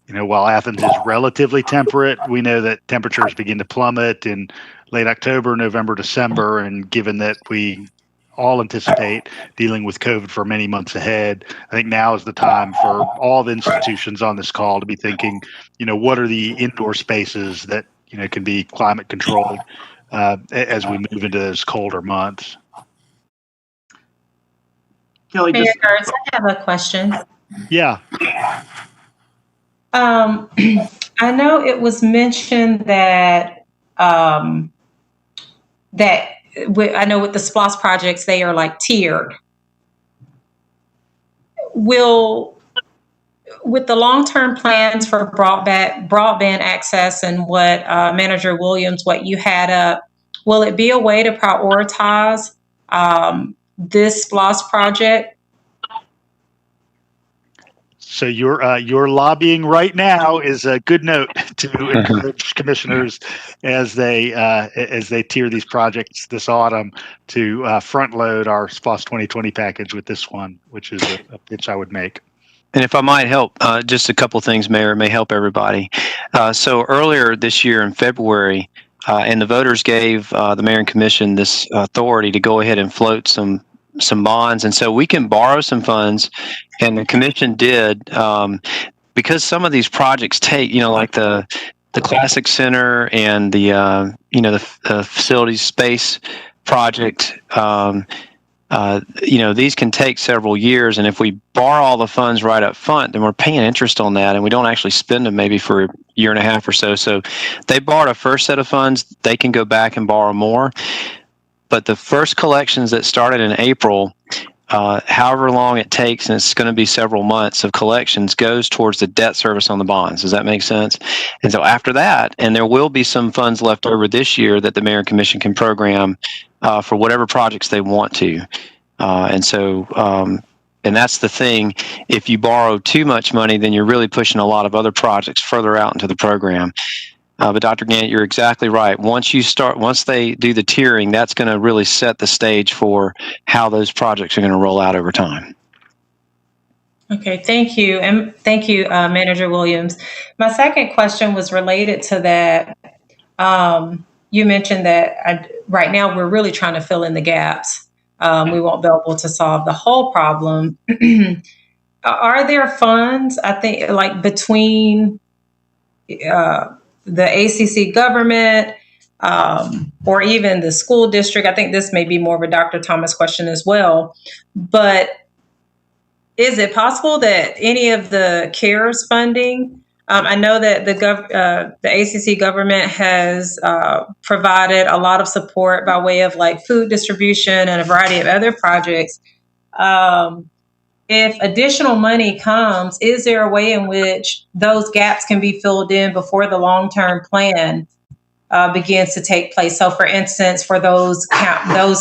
[SPEAKER 1] while Athens is relatively temperate, we know that temperatures begin to plummet in late October, November, December, and given that we all anticipate dealing with COVID for many months ahead, I think now is the time for all the institutions on this call to be thinking, what are the indoor spaces that, can be climate controlled as we move into those colder months.
[SPEAKER 6] Kelly,
[SPEAKER 15] Mayor Gertz, I have a question.
[SPEAKER 1] Yeah.
[SPEAKER 15] I know it was mentioned that I know with the SPLOST projects, they are like tiered. With the long-term plans for broadband access and what Manager Williams, what you had up, will it be a way to prioritize this SPLOST project?
[SPEAKER 1] So your lobbying right now is a good note to encourage commissioners as they tier these projects this autumn to front load our SPLOST 2020 package with this one, which is a pitch I would make.
[SPEAKER 11] And if I might help, just a couple things, Mayor, may help everybody. So earlier this year in February, and the voters gave the Mayor and Commission this authority to go ahead and float some bonds, and so we can borrow some funds, and the Commission did because some of these projects take, like the Classic Center and the facilities space project. These can take several years, and if we borrow all the funds right up front, then we're paying interest on that, and we don't actually spend them maybe for a year and a half or so. So they borrowed a first set of funds, they can go back and borrow more. But the first collections that started in April, however long it takes, and it's going to be several months of collections, goes towards the debt service on the bonds. Does that make sense? And so after that, and there will be some funds left over this year that the Mayor and Commission can program for whatever projects they want to. And that's the thing. If you borrow too much money, then you're really pushing a lot of other projects further out into the program. But Dr. Gant, you're exactly right. Once they do the tiering, that's going to really set the stage for how those projects are going to roll out over time.
[SPEAKER 15] Okay, thank you. And thank you, Manager Williams. My second question was related to that. You mentioned that right now we're really trying to fill in the gaps. We won't be able to solve the whole problem. Are there funds, I think, like between the ACC government or even the school district? I think this may be more of a Dr. Thomas question as well. But is it possible that any of the CARES funding, I know that the ACC government has provided a lot of support by way of like food distribution and a variety of other projects. If additional money comes, is there a way in which those gaps can be filled in before the long-term plan begins to take place? So, for instance, for those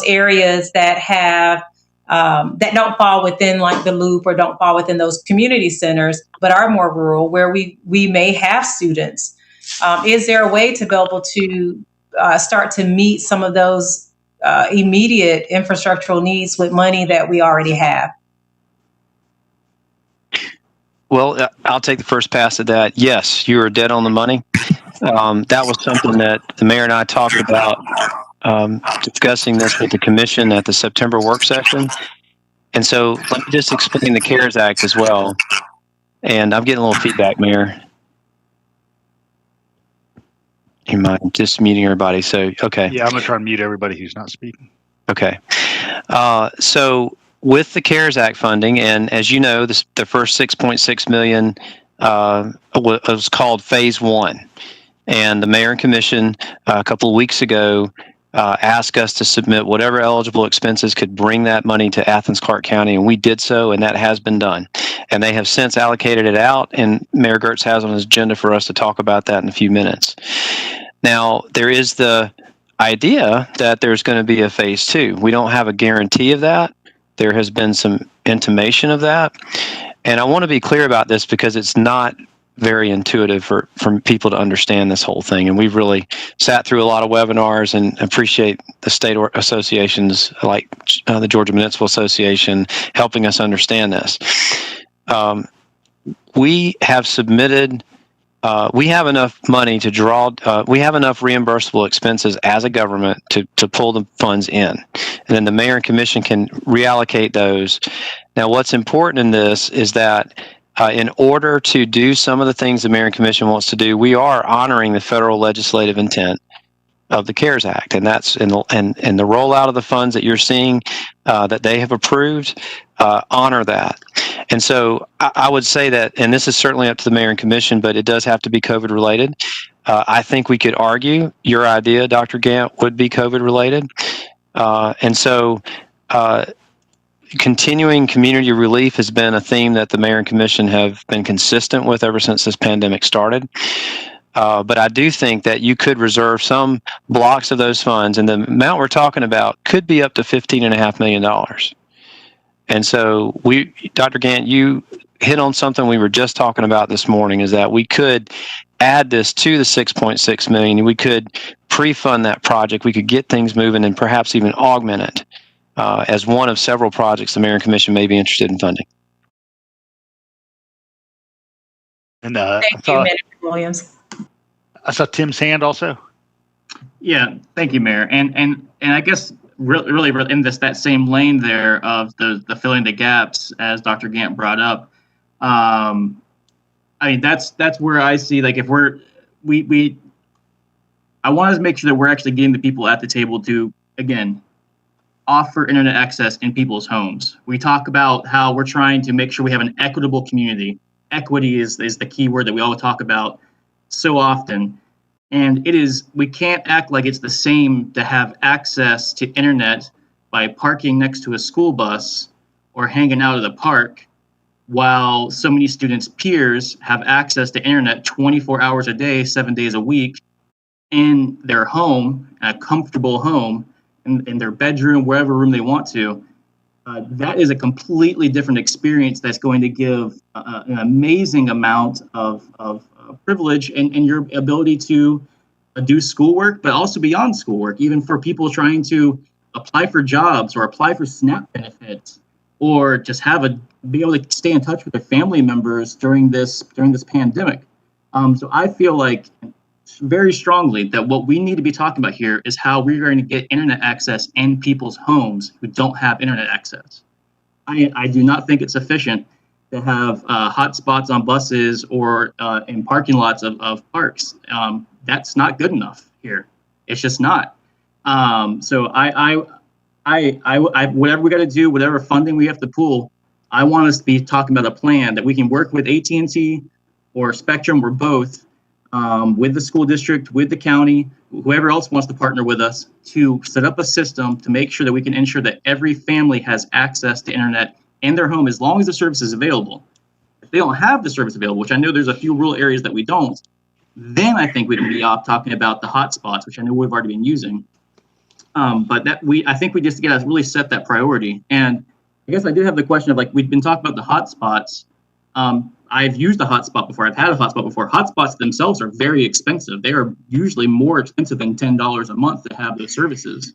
[SPEAKER 15] areas that have that don't fall within like the loop or don't fall within those community centers, but are more rural, where we may have students, is there a way to be able to start to meet some of those immediate infrastructural needs with money that we already have?
[SPEAKER 11] Well, I'll take the first pass at that. Yes, you are dead on the money. That was something that the mayor and I talked about, discussing this with the commission at the September work session. And so let me just explain the CARES Act as well. And I'm getting a little feedback, Mayor. You mind just muting everybody? So, okay.
[SPEAKER 1] Yeah, I'm going to try and mute everybody who's not speaking.
[SPEAKER 11] Okay. So with the CARES Act funding, and as you know, the first 6.6 million was called Phase 1. And the mayor and commission a couple of weeks ago asked us to submit whatever eligible expenses could bring that money to Athens-Clarke County, and we did so, and that has been done. And they have since allocated it out, and Mayor Gertz has on his agenda for us to talk about that in a few minutes. Now, there is the idea that there's going to be a Phase 2. We don't have a guarantee of that. There has been some intimation of that. And I want to be clear about this because it's not very intuitive for people to understand this whole thing. And we've really sat through a lot of webinars and appreciate the state associations like the Georgia Municipal Association helping us understand this. We have submitted, we have enough money to draw, we have enough reimbursable expenses as a government to pull the funds in. And then the mayor and commission can reallocate those. Now, what's important in this is that in order to do some of the things the mayor and commission wants to do, we are honoring the federal legislative intent of the CARES Act, and that's and the rollout of the funds that you're seeing that they have approved honor that. And so I would say that, and this is certainly up to the mayor and commission, but it does have to be COVID related. I think we could argue your idea, Dr. Gant, would be COVID related, and so. Continuing community relief has been a theme that the mayor and commission have been consistent with ever since this pandemic started. But I do think that you could reserve some blocks of those funds, and the amount we're talking about could be up to $15.5 million. And so Dr. Gant, you hit on something we were just talking about this morning, is that we could add this to the 6.6 million. We could pre-fund that project. We could get things moving and perhaps even augment it. As one of several projects the mayor and commission may be interested in funding.
[SPEAKER 1] And
[SPEAKER 15] Thank you, Manager Williams.
[SPEAKER 1] I saw Tim's hand also.
[SPEAKER 6] Yeah, thank you, Mayor. And I guess really in that same lane there of the filling the gaps, as Dr. Gant brought up. I mean, that's where I see, like, if I want to make sure that we're actually getting the people at the table to, again, offer internet access in people's homes. We talk about how we're trying to make sure we have an equitable community. Equity is the key word that we all talk about so often. And we can't act like it's the same to have access to internet by parking next to a school bus or hanging out at a park, while so many students' peers have access to internet 24 hours a day, 7 days a week in their home, a comfortable home, in their bedroom, wherever room they want to. That is a completely different experience that's going to give an amazing amount of privilege and your ability to do schoolwork, but also beyond schoolwork, even for people trying to apply for jobs or apply for SNAP benefits, or just be able to stay in touch with their family members during this pandemic. So I feel like very strongly that what we need to be talking about here is how we're going to get internet access in people's homes who don't have internet access. I do not think it's sufficient to have hotspots on buses or in parking lots of parks. That's not good enough here. It's just not. So whatever we got to do, whatever funding we have to pull, I want us to be talking about a plan that we can work with AT&T or Spectrum or both, with the school district, with the county, whoever else wants to partner with us, to set up a system to make sure that we can ensure that every family has access to internet in their home as long as the service is available. If they don't have the service available, which I know there's a few rural areas that we don't, then I think we can be off talking about the hotspots, which I know we've already been using. But I think we just got to really set that priority. And I guess I did have the question of, like, we've been talking about the hotspots. I've used a hotspot before. I've had a hotspot before. Hotspots themselves are very expensive. They are usually more expensive than $10 a month to have those services.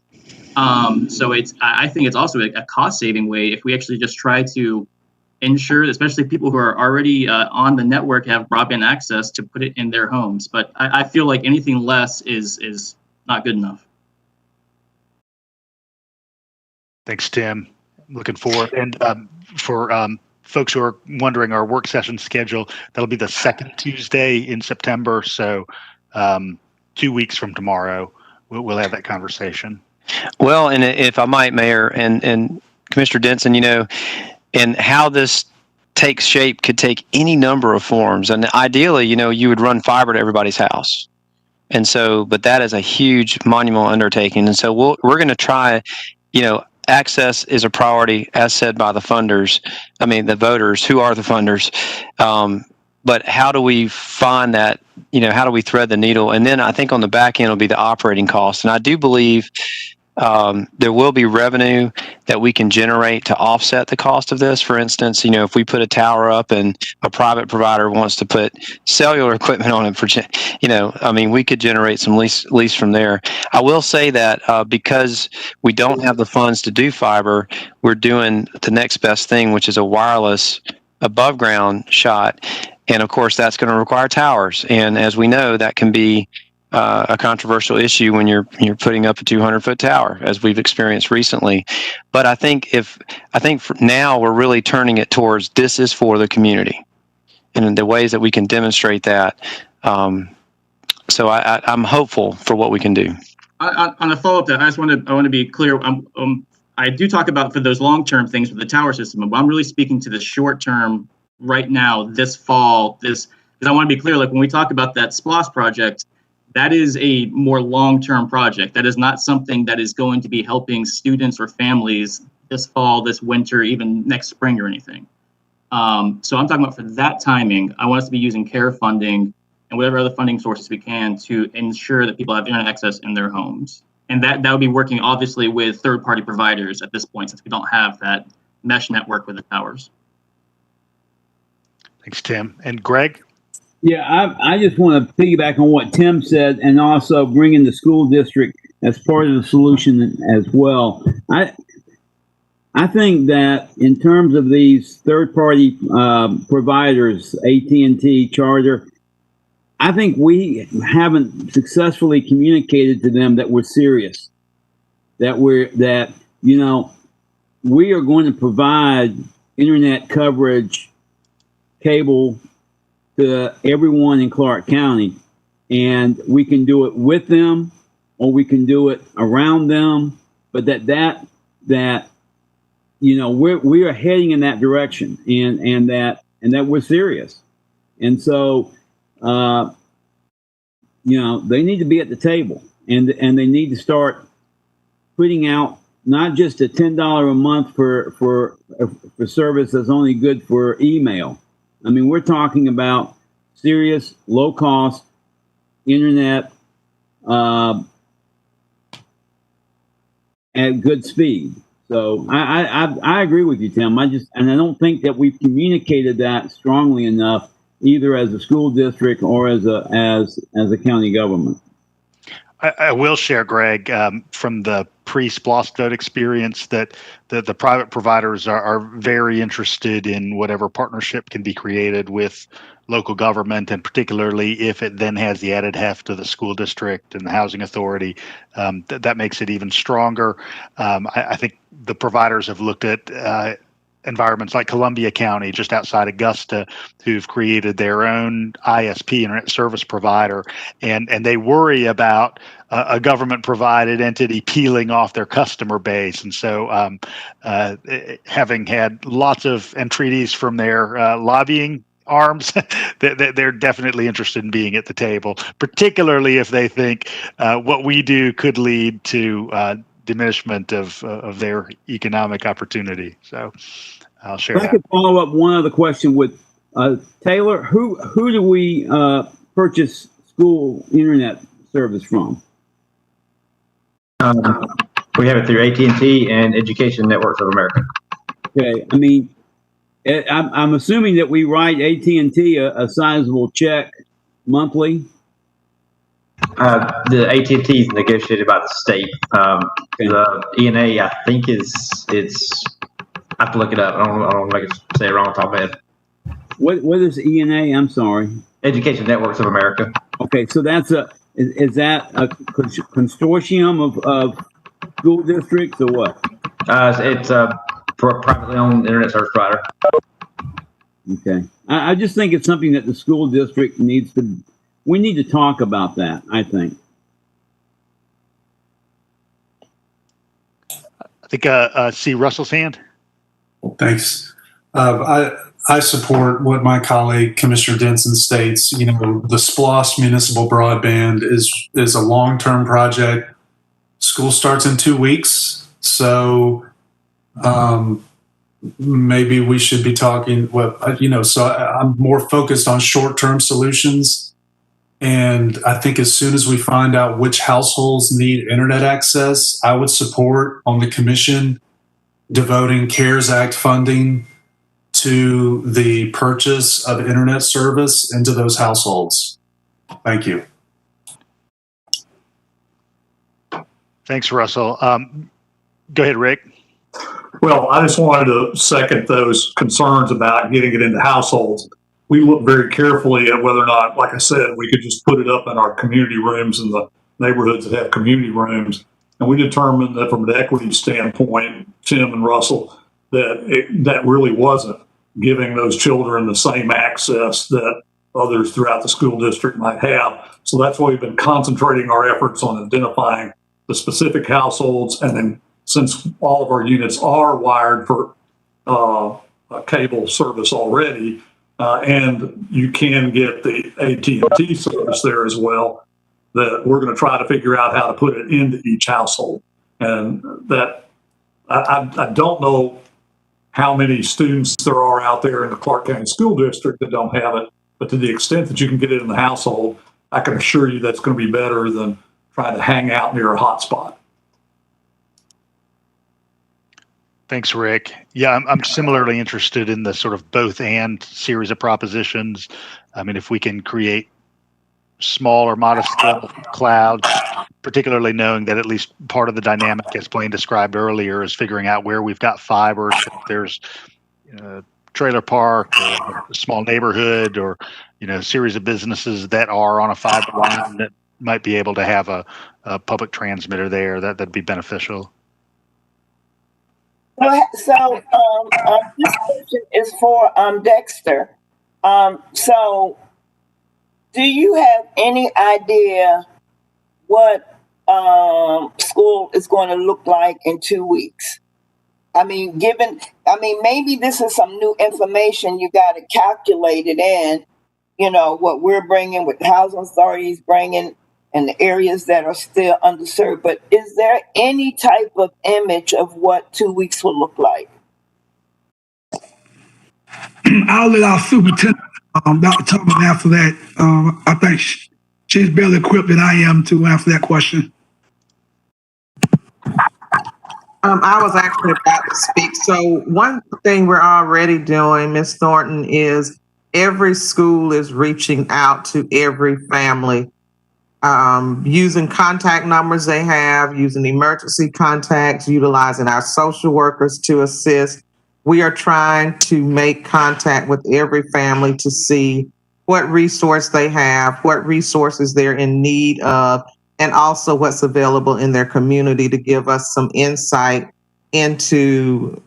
[SPEAKER 6] So I think it's also a cost-saving way if we actually just try to ensure, especially people who are already on the network have broadband access, to put it in their homes. But I feel like anything less is not good enough.
[SPEAKER 1] Thanks, Tim. Looking forward. And for folks who are wondering, our work session schedule, that'll be the second Tuesday in September. So 2 weeks from tomorrow, we'll have that conversation.
[SPEAKER 11] Well, and if I might, Mayor and Commissioner Denson, and how this takes shape could take any number of forms. And ideally, you would run fiber to everybody's house. And so, but that is a huge monumental undertaking. And so we're going to try, access is a priority, as said by the funders. I mean, the voters, who are the funders. But how do we find that, how do we thread the needle? And then I think on the back end will be the operating costs. And I do believe there will be revenue that we can generate to offset the cost of this. For instance, if we put a tower up and a private provider wants to put cellular equipment on it we could generate some lease from there. I will say that because we don't have the funds to do fiber, we're doing the next best thing, which is a wireless above ground shot. And of course, that's going to require towers. And as we know, that can be a controversial issue when you're putting up a 200-foot tower, as we've experienced recently. But I think for now we're really turning it towards this is for the community, and the ways that we can demonstrate that. So I'm hopeful for what we can do.
[SPEAKER 6] On a follow-up, that I want to be clear. I do talk about for those long-term things with the tower system, but I'm really speaking to the short-term right now, this fall. Because I want to be clear, like when we talk about that SPLOST project, that is a more long-term project. That is not something that is going to be helping students or families this fall, this winter, even next spring or anything. So I'm talking about for that timing, I want us to be using CARE funding and whatever other funding sources we can to ensure that people have internet access in their homes. And that would be working obviously with third-party providers at this point, since we don't have that mesh network with the towers.
[SPEAKER 1] Thanks, Tim. And Greg?
[SPEAKER 4] Yeah, I just want to piggyback on what Tim said, and also bring in the school district as part of the solution as well. I think that in terms of these third-party providers, AT&T, Charter, I think we haven't successfully communicated to them that we're serious, that we are going to provide internet coverage, cable, to everyone in Clarke County, and we can do it with them, or we can do it around them. But that we are heading in that direction, and that we're serious. And so, they need to be at the table, and they need to start putting out not just a $10 a month for service that's only good for email. I mean, we're talking about serious, low-cost internet at good speed. So I agree with you, Tim. I don't think that we've communicated that strongly enough, either as a school district or as a county government.
[SPEAKER 1] I will share, Greg, from the pre-SPLOST vote experience, that the private providers are very interested in whatever partnership can be created with local government, and particularly if it then has the added heft of the school district and the housing authority, that makes it even stronger. I think the providers have looked at environments like Columbia County, just outside Augusta, who've created their own ISP, internet service provider, and they worry about a government-provided entity peeling off their customer base. And so, having had lots of entreaties from their lobbying arms, they're definitely interested in being at the table, particularly if they think what we do could lead to diminishment of their economic opportunity. So I'll share
[SPEAKER 4] If I
[SPEAKER 1] that.
[SPEAKER 4] could follow up one other question with Taylor, who do we purchase school internet service from?
[SPEAKER 12] We have it through AT&T and Education Networks of America.
[SPEAKER 4] Okay, I mean, I'm assuming that we write AT&T a sizable check monthly.
[SPEAKER 12] The AT&T is negotiated by the state. The ENA, I think, I have to look it up. I don't want to say it wrong off the top of my head.
[SPEAKER 4] What is ENA? I'm sorry.
[SPEAKER 12] Education Networks of America.
[SPEAKER 4] Okay, so that's is that a consortium of school districts or what?
[SPEAKER 12] It's a privately owned internet service provider.
[SPEAKER 4] Okay, I just think it's something that the school district we need to talk about that, I think.
[SPEAKER 1] I think see Russell's hand.
[SPEAKER 16] Thanks. I support what my colleague Commissioner Denson states. You know, the SPLOST municipal broadband is a long-term project. School starts in 2 weeks, so maybe we should be talking. So I'm more focused on short-term solutions. And I think as soon as we find out which households need internet access, I would support on the commission devoting CARES Act funding to the purchase of internet service into those households. Thank you.
[SPEAKER 1] Thanks, Russell. Go ahead, Rick.
[SPEAKER 2] Well, I just wanted to second those concerns about getting it into households. We looked very carefully at whether or not, like I said, we could just put it up in our community rooms in the neighborhoods that have community rooms. And we determined that from an equity standpoint, Tim and Russell, that really wasn't giving those children the same access that others throughout the school district might have. So that's why we've been concentrating our efforts on identifying the specific households. And then since all of our units are wired for cable service already, and you can get the AT&T service there as well, that we're going to try to figure out how to put it into each household. And that I don't know how many students there are out there in the Clarke County School District that don't have it, but to the extent that you can get it in the household, I can assure you that's going to be better than trying to hang out near a hotspot.
[SPEAKER 1] Thanks, Rick. Yeah, I'm similarly interested in the sort of both and series of propositions. I mean, if we can create small or modest clouds, particularly knowing that at least part of the dynamic, as Blaine described earlier, is figuring out where we've got fiber. So if there's a trailer park or a small neighborhood or, a series of businesses that are on a fiber line that might be able to have a public transmitter there, that'd be beneficial.
[SPEAKER 10] So this question is for Dexter. So do you have any idea what school is going to look like in 2 weeks? I mean, maybe this is some new information you got to calculate it in, what we're bringing, what the housing authority is bringing, and the areas that are still underserved. But is there any type of image of what 2 weeks will look like?
[SPEAKER 7] I'll let our superintendent, Dr. Thomas, answer that. I think she's better equipped than I am to answer that question.
[SPEAKER 8] I was actually about to speak. So one thing we're already doing, Ms. Thornton, is every school is reaching out to every family, using contact numbers they have, using emergency contacts, utilizing our social workers to assist. We are trying to make contact with every family to see what resource they have, what resources they're in need of, and also what's available in their community to give us some insight into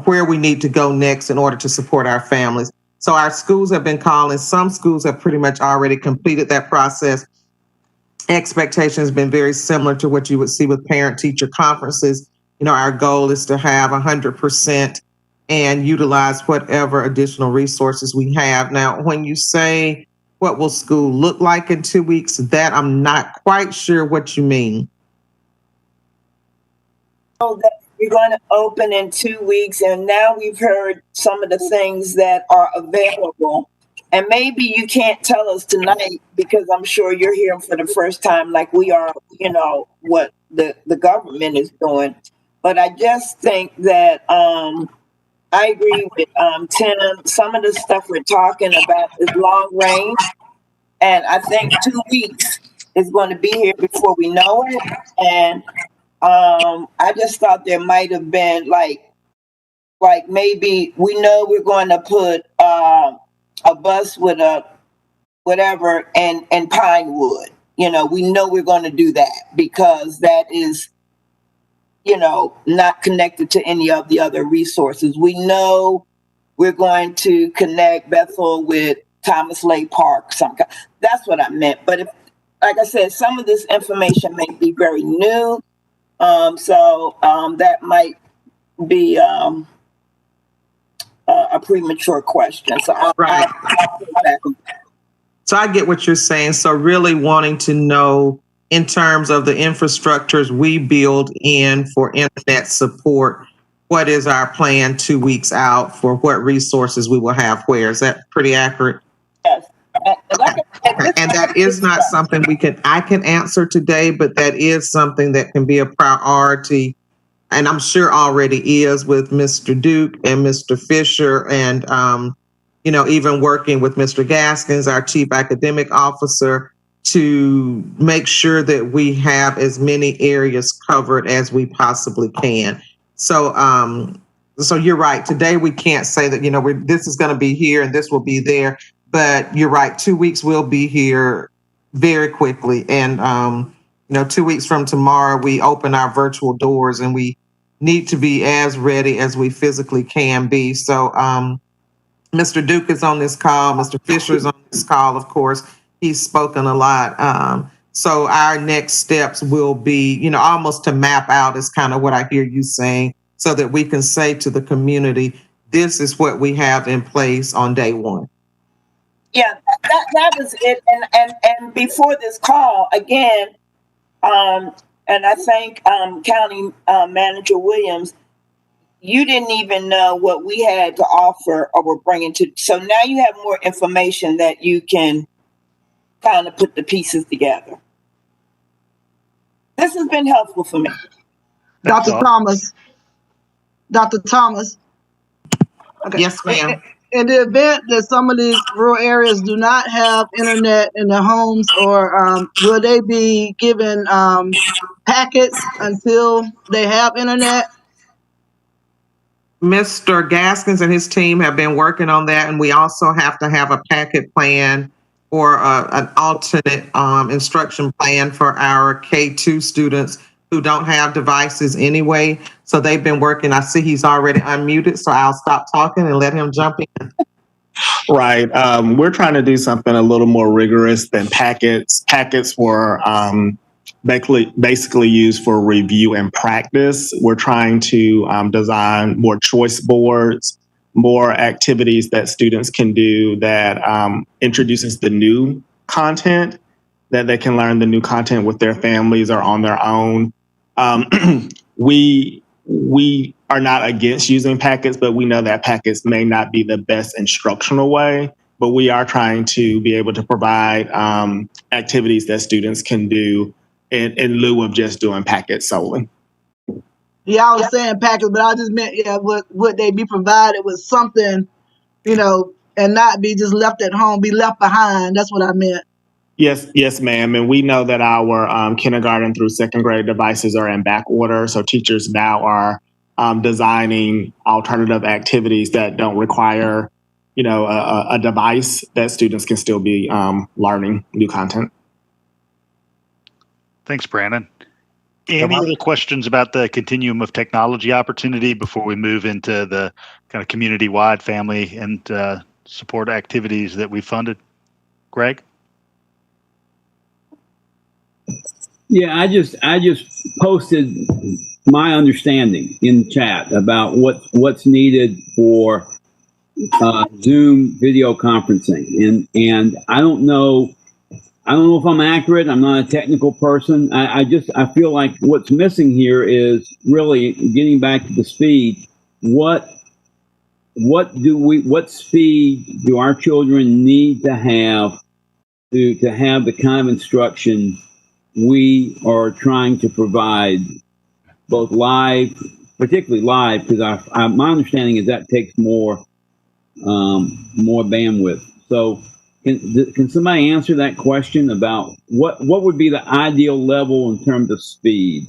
[SPEAKER 8] where we need to go next in order to support our families. So our schools have been calling. Some schools have pretty much already completed that process. Expectation has been very similar to what you would see with parent-teacher conferences. Our goal is to have 100% and utilize whatever additional resources we have. Now, when you say what will school look like in 2 weeks, that I'm not quite sure what you mean.
[SPEAKER 10] Oh, that you're going to open in 2 weeks, and now we've heard some of the things that are available. And maybe you can't tell us tonight because I'm sure you're hearing for the first time like we are, what the government is doing. But I just think that I agree with Tim. Some of the stuff we're talking about is long range, and I think 2 weeks is going to be here before we know it. And I just thought there might have been like maybe we know we're going to put a bus with a whatever and Pinewood. You know, we know we're going to do that because that is, you know, not connected to any of the other resources. We know we're going to connect Bethel with Thomas Lay Park. That's what I meant. But if, like I said, some of this information may be very new, so that might be a premature question. So I'll back on that.
[SPEAKER 8] So I get what you're saying. So really wanting to know in terms of the infrastructures we build in for internet support, what is our plan 2 weeks out for what resources we will have where? Is that pretty accurate?
[SPEAKER 10] Yes.
[SPEAKER 8] And that is not something I can answer today, but that is something that can be a priority. And I'm sure already is with Mr. Duke and Mr. Fisher and, you know, even working with Mr. Gaskins, our Chief Academic Officer, to make sure that we have as many areas covered as we possibly can. So, so you're right. Today we can't say that, you know, this is going to be here and this will be there. But you're right. 2 weeks will be here very quickly. And, you know, 2 weeks from tomorrow, we open our virtual doors and we need to be as ready as we physically can be. So Mr. Duke is on this call. Mr. Fisher is on this call, of course. He's spoken a lot. So our next steps will be, you know, almost to map out is kind of what I hear you saying, so that we can say to the community, this is what we have in place on day one.
[SPEAKER 10] Yeah, that was it. And before this call, again, and I thank County Manager Williams, you didn't even know what we had to offer or were bringing to. So now you have more information that you can kind of put the pieces together. This has been helpful for me.
[SPEAKER 5] Dr. Thomas. Okay.
[SPEAKER 8] Yes, ma'am.
[SPEAKER 5] In the event that some of these rural areas do not have internet in their homes, or will they be given packets until they have internet?
[SPEAKER 8] Mr. Gaskins and his team have been working on that, and we also have to have a packet plan or an alternate instruction plan for our K2 students who don't have devices anyway. So they've been working. I see he's already unmuted, so I'll stop talking and let him jump in.
[SPEAKER 9] Right. We're trying to do something a little more rigorous than packets. Packets were basically used for review and practice. We're trying to design more choice boards, more activities that students can do that introduces the new content, that they can learn the new content with their families or on their own. We are not against using packets, but we know that packets may not be the best instructional way, but we are trying to be able to provide activities that students can do in lieu of just doing packets solely.
[SPEAKER 5] Yeah, I was saying packets, but I just meant, yeah, would they be provided with something, you know, and not be just left at home, be left behind? That's what I meant.
[SPEAKER 9] Yes, ma'am. And we know that our kindergarten through second grade devices are in back order. So teachers now are designing alternative activities that don't require, you know, a device, that students can still be learning new content.
[SPEAKER 1] Thanks, Brandon. Any other questions about the continuum of technology opportunity before we move into the kind of community-wide family and support activities that we funded? Greg?
[SPEAKER 4] Yeah, I just posted my understanding in the chat about what's needed for Zoom video conferencing, and I don't know if I'm accurate. I'm not a technical person. I feel like what's missing here is really getting back to the speed. What speed do our children need to have the kind of instruction we are trying to provide, both live particularly live, because my understanding is that takes more bandwidth. So can somebody answer that question about what would be the ideal level in terms of speed?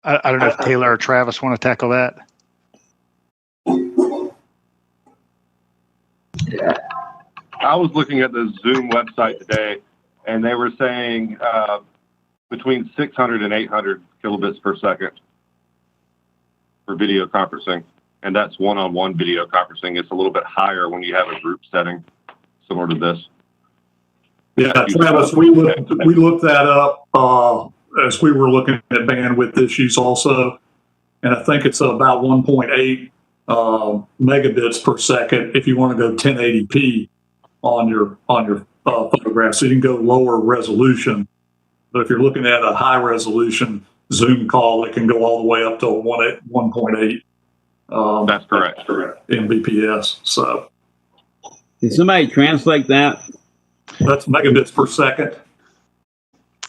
[SPEAKER 1] I don't know if Taylor or Travis want to tackle that.
[SPEAKER 13] I was looking at the Zoom website today, and they were saying between 600 and 800 kilobits per second for video conferencing, and that's one-on-one video conferencing. It's a little bit higher when you have a group setting, similar to this.
[SPEAKER 2] Yeah, Travis, we looked that up as we were looking at bandwidth issues also, and I think it's about 1.8 megabits per second if you want to go 1080p on your photograph. So you can go lower resolution, but if you're looking at a high resolution Zoom call, it can go all the way up to 1.8.
[SPEAKER 13] That's correct.
[SPEAKER 2] Mbps. So
[SPEAKER 4] can somebody translate that?
[SPEAKER 2] That's megabits per second.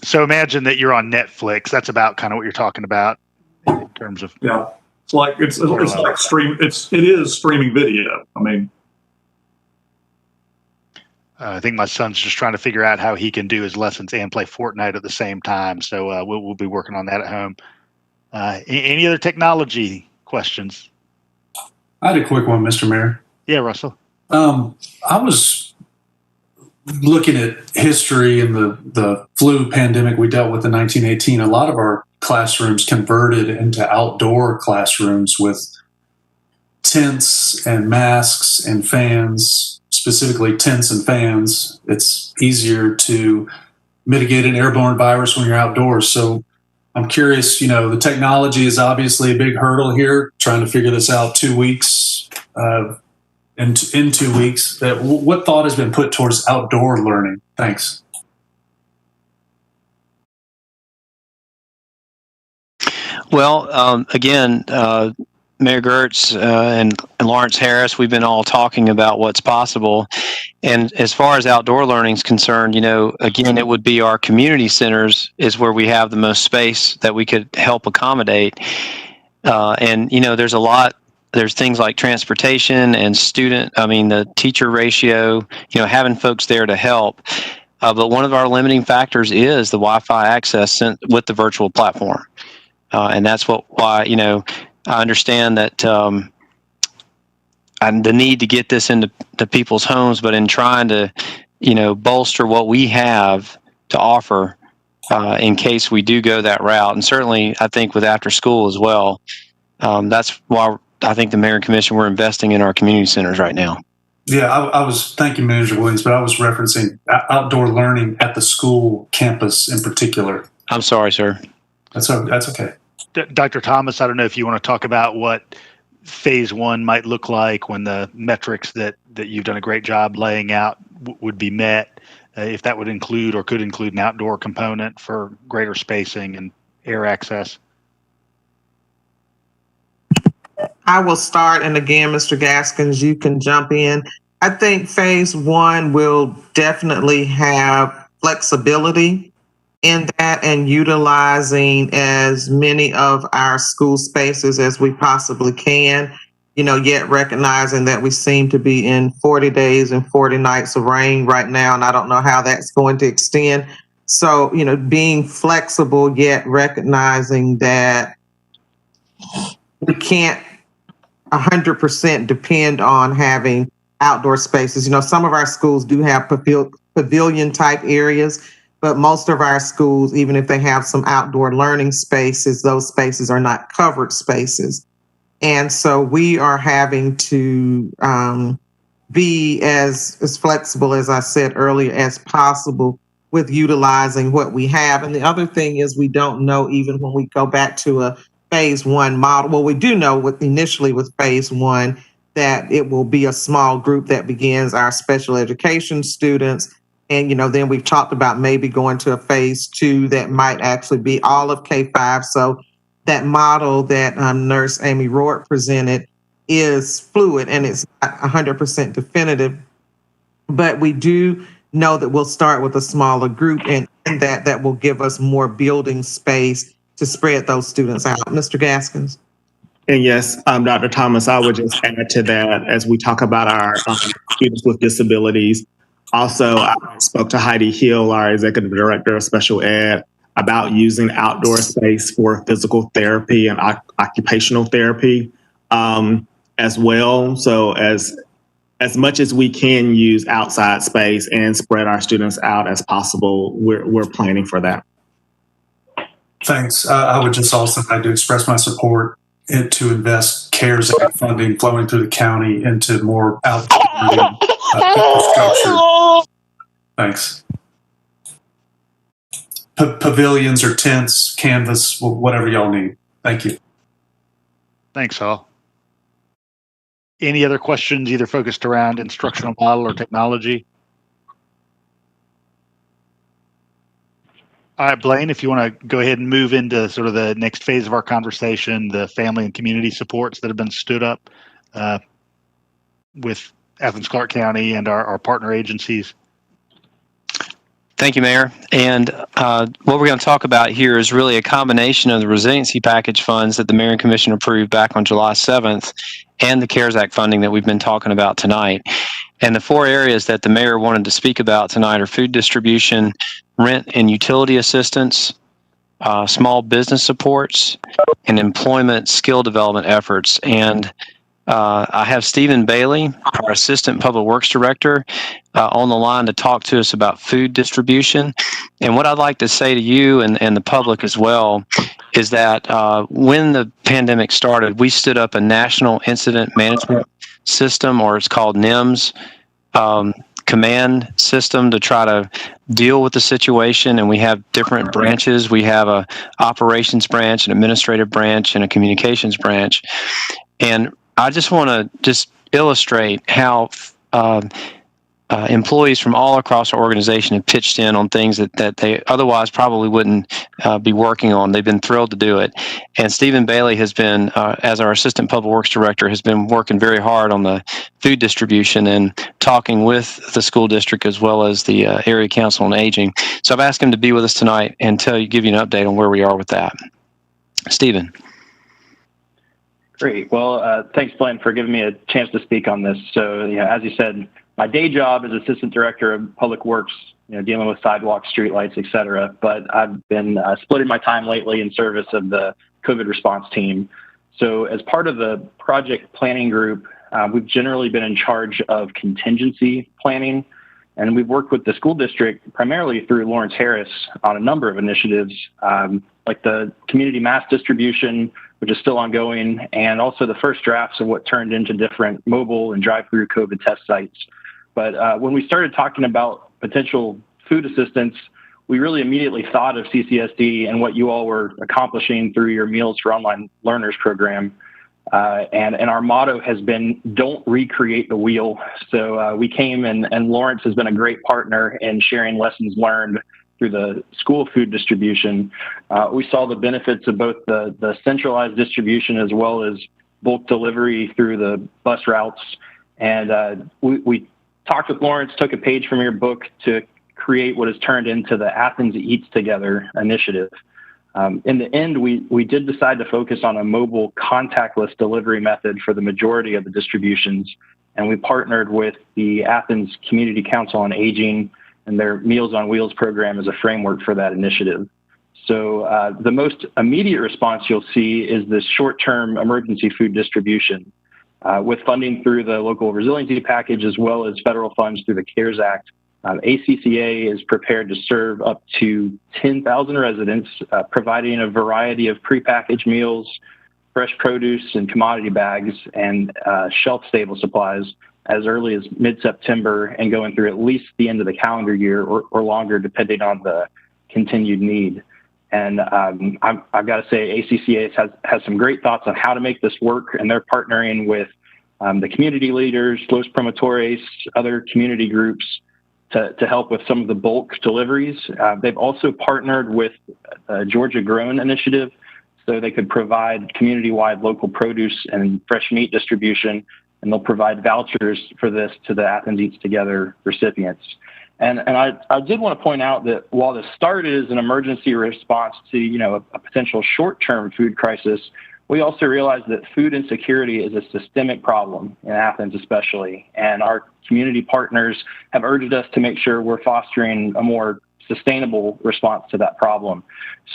[SPEAKER 1] So imagine that you're on Netflix. That's about kind of what you're talking about in terms of.
[SPEAKER 2] Yeah, it's like it is streaming video. I mean,
[SPEAKER 1] I think my son's just trying to figure out how he can do his lessons and play Fortnite at the same time. So we'll be working on that at home. Any other technology questions?
[SPEAKER 16] I had a quick one, Mr. Mayor.
[SPEAKER 1] Yeah, Russell.
[SPEAKER 16] I was looking at history and the flu pandemic we dealt with in 1918. A lot of our classrooms converted into outdoor classrooms with tents and masks and fans, specifically tents and fans. It's easier to mitigate an airborne virus when you're outdoors. So I'm curious, the technology is obviously a big hurdle here, trying to figure this out 2 weeks, in 2 weeks. What thought has been put towards outdoor learning? Thanks.
[SPEAKER 11] Well, again, Mayor Gertz and Lawrence Harris, we've been all talking about what's possible. And as far as outdoor learning is concerned, again, it would be our community centers is where we have the most space that we could help accommodate. And there's things like transportation and the teacher ratio, having folks there to help. But one of our limiting factors is the Wi-Fi access with the virtual platform. And that's why I understand that and the need to get this into people's homes, but in trying to, bolster what we have to offer in case we do go that route. And certainly, I think with after school as well, that's why I think the Mayor and Commission, we're investing in our community centers right now.
[SPEAKER 16] Yeah, thank you, Manager Williams, but I was referencing outdoor learning at the school campus in particular.
[SPEAKER 11] I'm sorry, sir.
[SPEAKER 16] That's okay.
[SPEAKER 1] Dr. Thomas, I don't know if you want to talk about what phase one might look like when the metrics that you've done a great job laying out would be met, if that would include or could include an outdoor component for greater spacing and air access.
[SPEAKER 8] I will start, and again, Mr. Gaskins, you can jump in. I think phase one will definitely have flexibility in that and utilizing as many of our school spaces as we possibly can, yet recognizing that we seem to be in 40 days and 40 nights of rain right now, and I don't know how that's going to extend. So, being flexible, yet recognizing that we can't 100% depend on having outdoor spaces. Some of our schools do have pavilion type areas, but most of our schools, even if they have some outdoor learning spaces, those spaces are not covered spaces. And so we are having to be as flexible, as I said earlier, as possible with utilizing what we have. And the other thing is we don't know, even when we go back to a phase one model. Well, we do know initially with phase one that it will be a small group that begins our special education students. And, then we've talked about maybe going to a phase two that might actually be all of K-5. So that model that Nurse Amy Roark presented is fluid and it's not 100% definitive. But we do know that we'll start with a smaller group and that will give us more building space to spread those students out. Mr. Gaskins?
[SPEAKER 17] And yes, Dr. Thomas, I would just add to that as we talk about our students with disabilities. Also, I spoke to Heidi Hill, our Executive Director of Special Ed, about using outdoor space for physical therapy and occupational therapy as well. So as much as we can use outside space and spread our students out as possible, we're planning for that.
[SPEAKER 16] Thanks. I would just also like to express my support to invest CARES Act funding flowing through the county into more outdoor infrastructure. Thanks. Pavilions or tents, canvas, whatever y'all need. Thank you.
[SPEAKER 1] Thanks, Hall. Any other questions, either focused around instructional model or technology? All right, Blaine, if you want to go ahead and move into sort of the next phase of our conversation, the family and community supports that have been stood up with Athens-Clarke County and our partner agencies.
[SPEAKER 11] Thank you, Mayor. And what we're going to talk about here is really a combination of the resiliency package funds that the Mayor and Commission approved back on July 7th and the CARES Act funding that we've been talking about tonight. And the four areas that the Mayor wanted to speak about tonight are food distribution, rent and utility assistance, small business supports, and employment skill development efforts. And I have Stephen Bailey, our Assistant Public Works Director, on the line to talk to us about food distribution. And what I'd like to say to you and the public as well is that when the pandemic started, we stood up a National Incident Management System, or it's called NIMS, command system to try to deal with the situation. And we have different branches. We have a operations branch, an administrative branch, and a communications branch. And I just want to illustrate how employees from all across our organization have pitched in on things that they otherwise probably wouldn't be working on. They've been thrilled to do it. And Stephen Bailey has been, as our Assistant Public Works Director, has been working very hard on the food distribution and talking with the school district as well as the Area Council on Aging. So I've asked him to be with us tonight and give you an update on where we are with that. Stephen.
[SPEAKER 18] Great. Well, thanks, Blaine, for giving me a chance to speak on this. So, as you said, my day job is Assistant Director of Public Works, dealing with sidewalks, streetlights, et cetera. But I've been splitting my time lately in service of the COVID response team. So as part of the project planning group, we've generally been in charge of contingency planning. And we've worked with the school district primarily through Lawrence Harris on a number of initiatives, like the community mass distribution, which is still ongoing, and also the first drafts of what turned into different mobile and drive-through COVID test sites. But when we started talking about potential food assistance, we really immediately thought of CCSD and what you all were accomplishing through your Meals for Online Learners program. And our motto has been, don't recreate the wheel. So we came and Lawrence has been a great partner in sharing lessons learned through the school food distribution. We saw the benefits of both the centralized distribution as well as bulk delivery through the bus routes. And we talked with Lawrence, took a page from your book to create what has turned into the Athens Eats Together initiative. In the end, we did decide to focus on a mobile contactless delivery method for the majority of the distributions. And we partnered with the Athens Community Council on Aging and their Meals on Wheels program as a framework for that initiative. So the most immediate response you'll see is this short-term emergency food distribution with funding through the local resiliency package as well as federal funds through the CARES Act. ACCA is prepared to serve up to 10,000 residents, providing a variety of prepackaged meals, fresh produce and commodity bags, and shelf-stable supplies as early as mid-September and going through at least the end of the calendar year or longer, depending on the continued need. And I've got to say, ACCA has some great thoughts on how to make this work, and they're partnering with the community leaders, Los Promotores, other community groups to help with some of the bulk deliveries. They've also partnered with a Georgia Grown initiative so they could provide community-wide local produce and fresh meat distribution, and they'll provide vouchers for this to the Athens Eats Together recipients. And I did want to point out that while this started as an emergency response to, a potential short-term food crisis, we also realize that food insecurity is a systemic problem in Athens especially, and our community partners have urged us to make sure we're fostering a more sustainable response to that problem.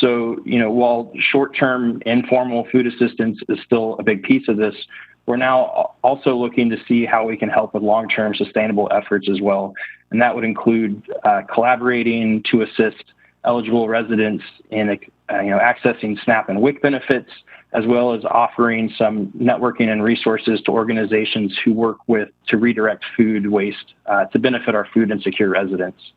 [SPEAKER 18] So, while short-term informal food assistance is still a big piece of this, we're now also looking to see how we can help with long-term sustainable efforts as well. And that would include collaborating to assist eligible residents in accessing SNAP and WIC benefits, as well as offering some networking and resources to organizations who work to redirect food waste to benefit our food insecure residents.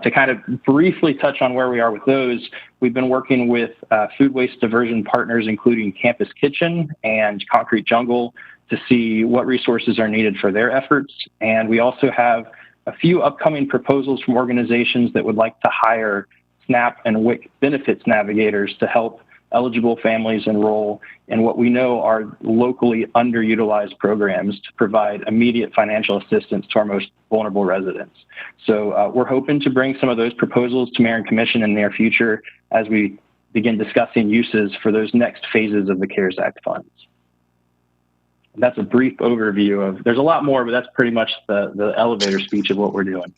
[SPEAKER 18] To kind of briefly touch on where we are with those, we've been working with food waste diversion partners, including Campus Kitchen and Concrete Jungle, to see what resources are needed for their efforts. And we also have a few upcoming proposals from organizations that would like to hire SNAP and WIC benefits navigators to help eligible families enroll in what we know are locally underutilized programs to provide immediate financial assistance to our most vulnerable residents. So we're hoping to bring some of those proposals to Mayor and Commission in the near future as we begin discussing uses for those next phases of the CARES Act funds. And that's a brief overview of, there's a lot more, but that's pretty much the elevator speech of what we're doing.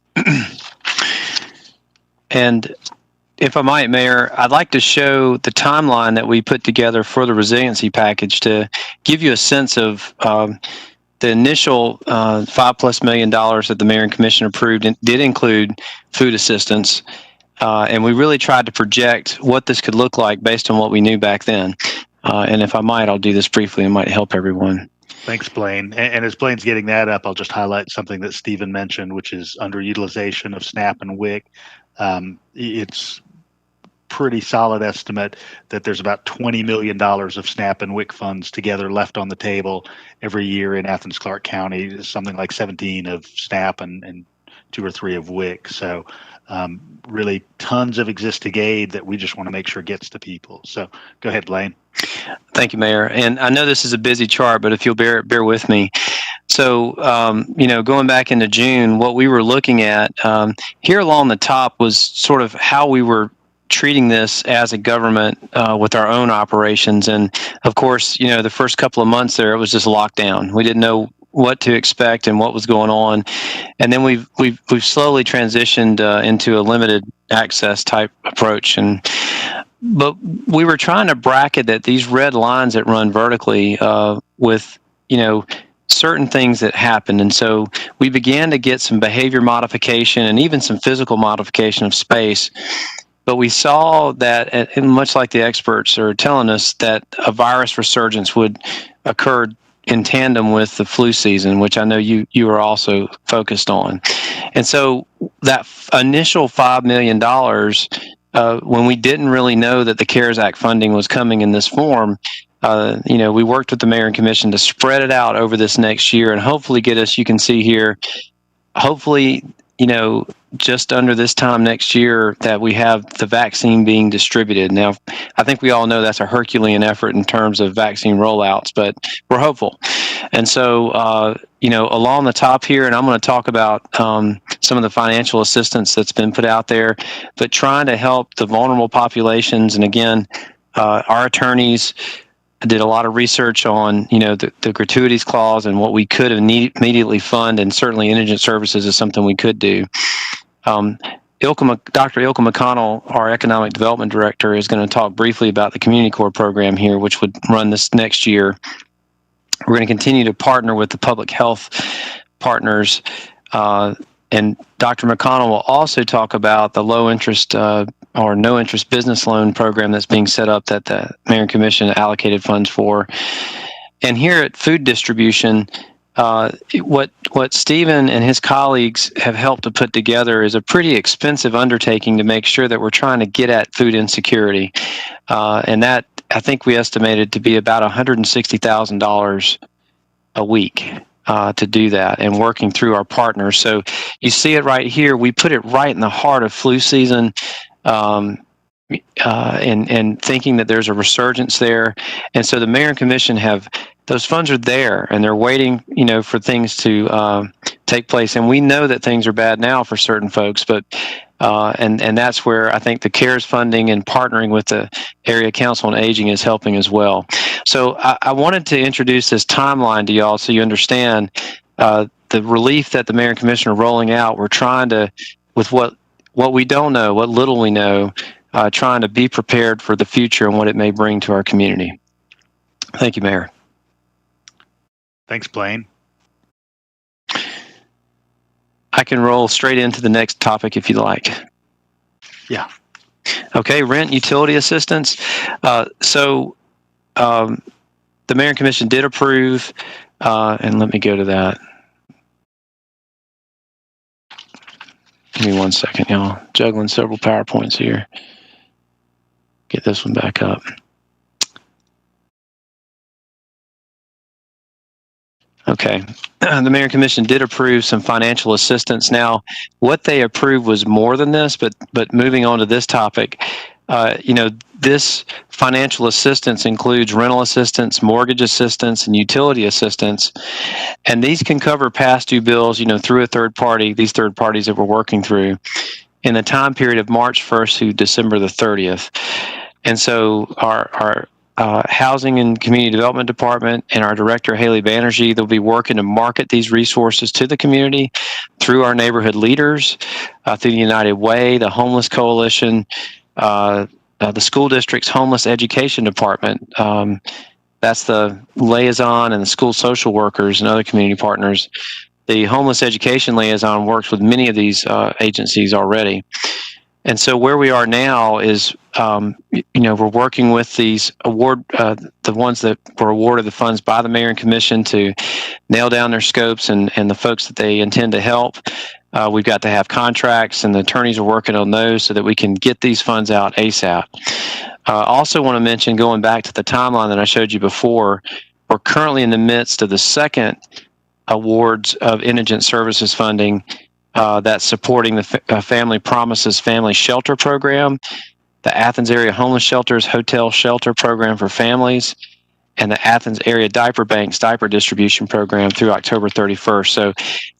[SPEAKER 11] And if I might, Mayor, I'd like to show the timeline that we put together for the resiliency package to give you a sense of the initial $5+ million that the Mayor and Commission approved and did include food assistance. And we really tried to project what this could look like based on what we knew back then. And if I might, I'll do this briefly. It might help everyone.
[SPEAKER 1] Thanks, Blaine. And as Blaine's getting that up, I'll just highlight something that Stephen mentioned, which is underutilization of SNAP and WIC. It's pretty solid estimate that there's about $20 million of SNAP and WIC funds together left on the table every year in Athens-Clarke County, something like 17 of SNAP and 2 or 3 of WIC. So really tons of existing aid that we just want to make sure gets to people. So go ahead, Blaine.
[SPEAKER 11] Thank you, Mayor. And I know this is a busy chart, but if you'll bear with me. So, going back into June, what we were looking at here along the top was sort of how we were treating this as a government with our own operations. And of course, the first couple of months there, it was just lockdown. We didn't know what to expect and what was going on. And then we've slowly transitioned into a limited access type approach. But we were trying to bracket that these red lines that run vertically with, certain things that happened. And so we began to get some behavior modification and even some physical modification of space. But we saw that, and much like the experts are telling us, that a virus resurgence would occur in tandem with the flu season, which I know you are also focused on. And so that initial $5 million, when we didn't really know that the CARES Act funding was coming in this form, we worked with the Mayor and Commission to spread it out over this next year and hopefully get us, you can see here, hopefully, just under this time next year that we have the vaccine being distributed. Now, I think we all know that's a Herculean effort in terms of vaccine rollouts, but we're hopeful. And so, along the top here, and I'm going to talk about some of the financial assistance that's been put out there, but trying to help the vulnerable populations. And again, our attorneys did a lot of research on, the gratuities clause and what we could immediately fund, and certainly indigent services is something we could do. Dr. Ilka McConnell, our economic development director, is going to talk briefly about the Community Corps program here, which would run this next year. We're going to continue to partner with the public health partners, and Dr. McConnell will also talk about the low interest or no interest business loan program that's being set up that the Mayor and Commission allocated funds for. And here at Food Distribution, what Stephen and his colleagues have helped to put together is a pretty expensive undertaking to make sure that we're trying to get at food insecurity. And that, I think we estimated to be about $160,000 a week to do that, and working through our partners. So you see it right here. We put it right in the heart of flu season, and thinking that there's a resurgence there. And so the Mayor and Commission those funds are there, and they're waiting, for things to take place. And we know that things are bad now for certain folks, but And that's where I think the CARES funding and partnering with the Area Council on Aging is helping as well. So I wanted to introduce this timeline to y'all so you understand the relief that the Mayor and Commissioner are rolling out. We're trying to, with what we don't know, what little we know, trying to be prepared for the future and what it may bring to our community. Thank you, Mayor.
[SPEAKER 1] Thanks, Blaine.
[SPEAKER 11] I can roll straight into the next topic if you like.
[SPEAKER 1] Yeah.
[SPEAKER 11] Okay, rent utility assistance. So the Mayor and Commission did approve, and let me go to that. Give me 1 second, y'all. Juggling several PowerPoints here. Get this one back up. Okay. The Mayor and Commission did approve some financial assistance. Now, what they approved was more than this, but moving on to this topic, this financial assistance includes rental assistance, mortgage assistance, and utility assistance. And these can cover past due bills, through a third party, these third parties that we're working through, in the time period of March 1st to December the 30th. And so our Housing and Community Development Department and our Director, Haley Banerjee, they'll be working to market these resources to the community through our neighborhood leaders, through the United Way, the Homeless Coalition, the school district's Homeless Education Department. That's the liaison, and the school social workers and other community partners. The Homeless Education Liaison works with many of these agencies already. And so where we are now is, we're working with these the ones that were awarded the funds by the Mayor and Commission to nail down their scopes and the folks that they intend to help. We've got to have contracts, and the attorneys are working on those so that we can get these funds out ASAP. Also want to mention, going back to the timeline that I showed you before, we're currently in the midst of the second awards of indigent services funding that's supporting the Family Promises Family Shelter Program, the Athens Area Homeless Shelters Hotel Shelter Program for Families, and the Athens Area Diaper Banks Diaper Distribution Program through October 31st. So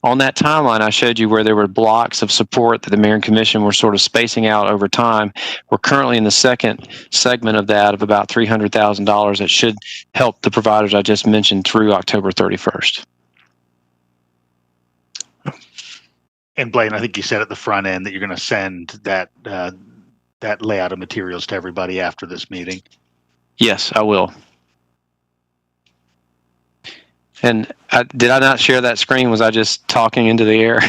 [SPEAKER 11] on that timeline, I showed you where there were blocks of support that the Mayor and Commission were sort of spacing out over time. We're currently in the second segment of that of about $300,000 that should help the providers I just mentioned through October 31st.
[SPEAKER 1] And Blaine, I think you said at the front end that you're going to send that layout of materials to everybody after this meeting.
[SPEAKER 11] Yes, I will. And did I not share that screen? Was I just talking into the air?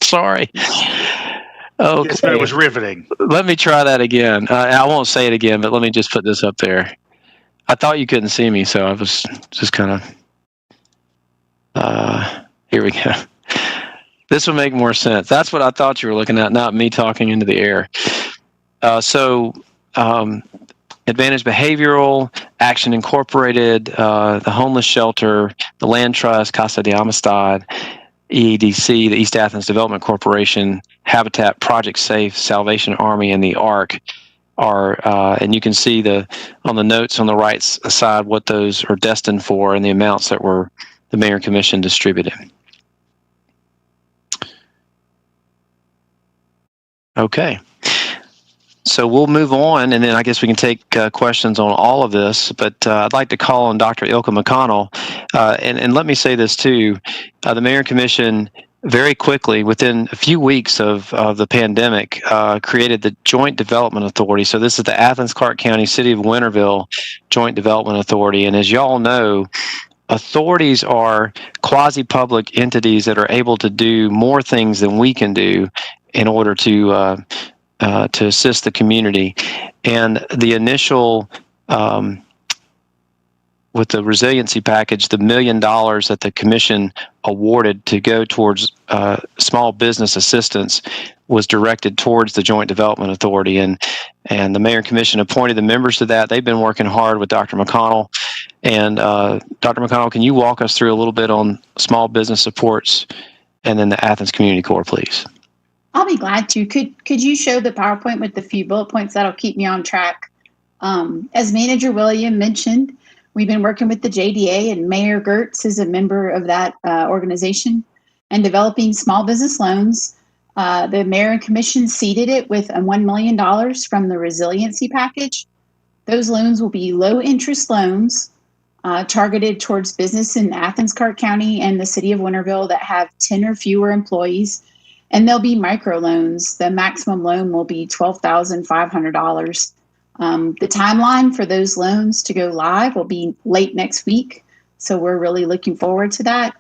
[SPEAKER 11] Sorry. Okay.
[SPEAKER 1] Yes, it was riveting.
[SPEAKER 11] Let me try that again. I won't say it again, but let me just put this up there. I thought you couldn't see me, so I was just kind of... here we go. This will make more sense. That's what I thought you were looking at, not me talking into the air. Advantage Behavioral, Action Incorporated, the Homeless Shelter, the Land Trust, Casa de Amistad, EADC, the East Athens Development Corporation, Habitat, Project Safe, Salvation Army, and the ARC are, and you can see on the notes on the right side what those are destined for and the amounts that were the Mayor and Commission distributed. Okay, so we'll move on, and then I guess we can take questions on all of this, but I'd like to call on Dr. Ilka McConnell, and let me say this too, the Mayor and Commission very quickly, within a few weeks of the pandemic, created the Joint Development Authority. So this is the Athens-Clarke County City of Winterville Joint Development Authority, and as y'all know, authorities are quasi-public entities that are able to do more things than we can do in order to assist the community. And the initial, with the resiliency package, the $1 million that the commission awarded to go towards small business assistance was directed towards the Joint Development Authority. And the Mayor and Commission appointed the members to that. They've been working hard with Dr. McConnell. And Dr. McConnell, can you walk us through a little bit on small business supports and then the Athens Community Corps, please?
[SPEAKER 19] I'll be glad to. Could you show the PowerPoint with the few bullet points that'll keep me on track? As Manager William mentioned, we've been working with the JDA, and Mayor Gertz is a member of that organization, and developing small business loans The mayor and commission seeded it with $1 million from the resiliency package. Those loans will be low interest loans targeted towards business in Athens-Clarke County and the city of Winterville that have 10 or fewer employees. And they'll be microloans. The maximum loan will be $12,500. The timeline for those loans to go live will be late next week. So we're really looking forward to that.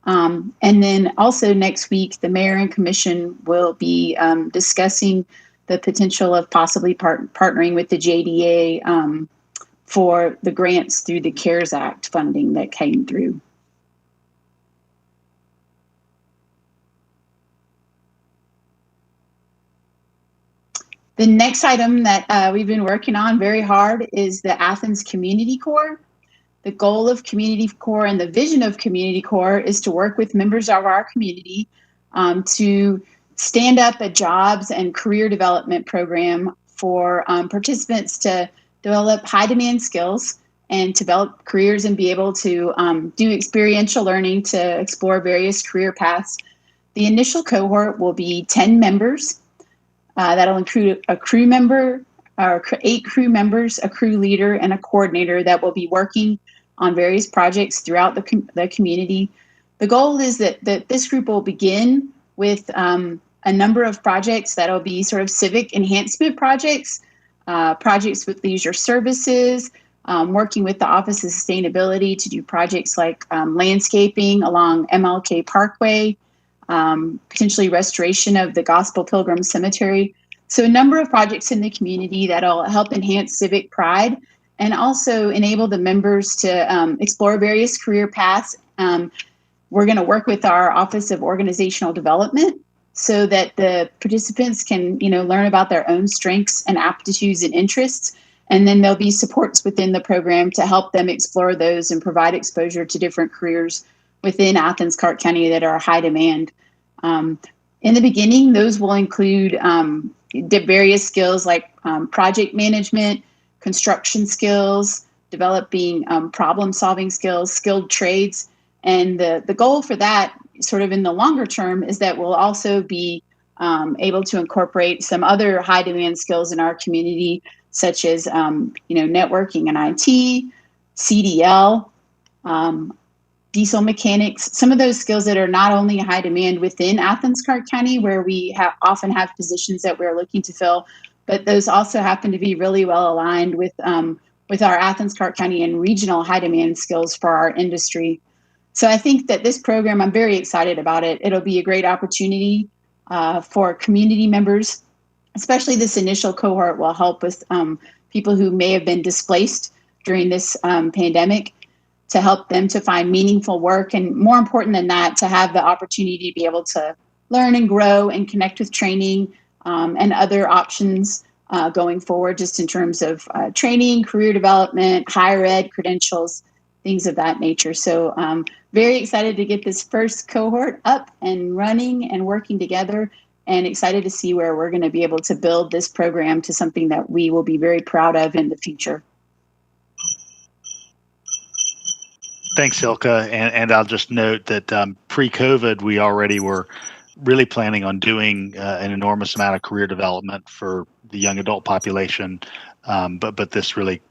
[SPEAKER 19] And then also next week, the mayor and commission will be discussing the potential of possibly partnering with the JDA for the grants through the CARES Act funding that came through. The next item that we've been working on very hard is the Athens Community Corps. The goal of Community Corps and the vision of Community Corps is to work with members of our community to stand up a jobs and career development program for participants to develop high demand skills and develop careers and be able to do experiential learning to explore various career paths. The initial cohort will be 10 members. That'll include a crew member, or 8 crew members, a crew leader, and a coordinator that will be working on various projects throughout the community. The goal is that this group will begin with a number of projects that'll be sort of civic enhancement projects, projects with leisure services, working with the Office of Sustainability to do projects like landscaping along MLK Parkway, potentially restoration of the Gospel Pilgrim Cemetery. So a number of projects in the community that'll help enhance civic pride and also enable the members to explore various career paths. We're going to work with our Office of Organizational Development so that the participants can, learn about their own strengths and aptitudes and interests. And then there'll be supports within the program to help them explore those and provide exposure to different careers within Athens-Clarke County that are high demand. In the beginning, those will include various skills like project management, construction skills, developing problem-solving skills, skilled trades. And the goal for that, sort of in the longer term, is that we'll also be able to incorporate some other high-demand skills in our community, such as networking and IT, CDL, diesel mechanics, some of those skills that are not only high demand within Athens-Clarke County, where we often have positions that we're looking to fill, but those also happen to be really well aligned with our Athens-Clarke County and regional high demand skills for our industry. So I think that this program, I'm very excited about it. It'll be a great opportunity for community members, especially this initial cohort will help with people who may have been displaced during this pandemic, to help them to find meaningful work, and more important than that, to have the opportunity to be able to learn and grow and connect with training and other options going forward, just in terms of training, career development, higher ed credentials, things of that nature. So very excited to get this first cohort up and running and working together, and excited to see where we're going to be able to build this program to something that we will be very proud of in the future.
[SPEAKER 1] Thanks, Ilka. And I'll just note that pre-COVID, we already were really planning on doing an enormous amount of career development for the young adult population, but this really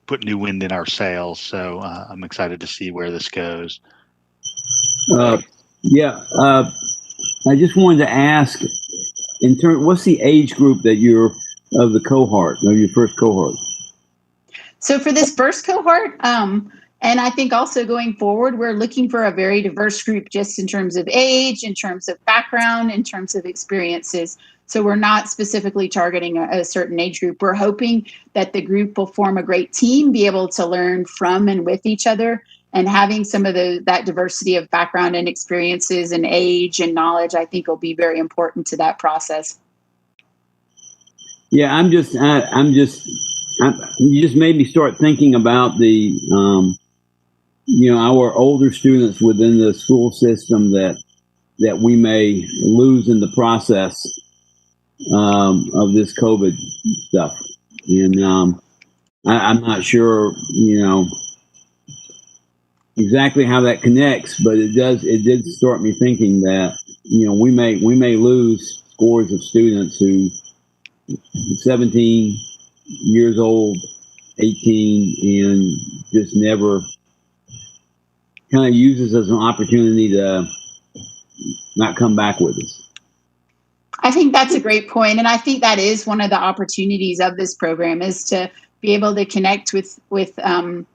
[SPEAKER 1] put new wind in our sails. So I'm excited to see where this goes.
[SPEAKER 4] I just wanted to ask, what's the age group that you're of the cohort, of your first cohort?
[SPEAKER 19] So for this first cohort, and I think also going forward, we're looking for a very diverse group, just in terms of age, in terms of background, in terms of experiences. So we're not specifically targeting a certain age group. We're hoping that the group will form a great team, be able to learn from and with each other, and having some of that diversity of background and experiences and age and knowledge, I think will be very important to that process.
[SPEAKER 4] Yeah, you just made me start thinking about the, our older students within the school system that we may lose in the process of this COVID stuff. And I'm not sure, exactly how that connects, but it did start me thinking that we may lose scores of students who 17 years old, 18, and just never kind of uses as an opportunity to not come back with us.
[SPEAKER 19] I think that's a great point, and I think that is one of the opportunities of this program, is to be able to connect with the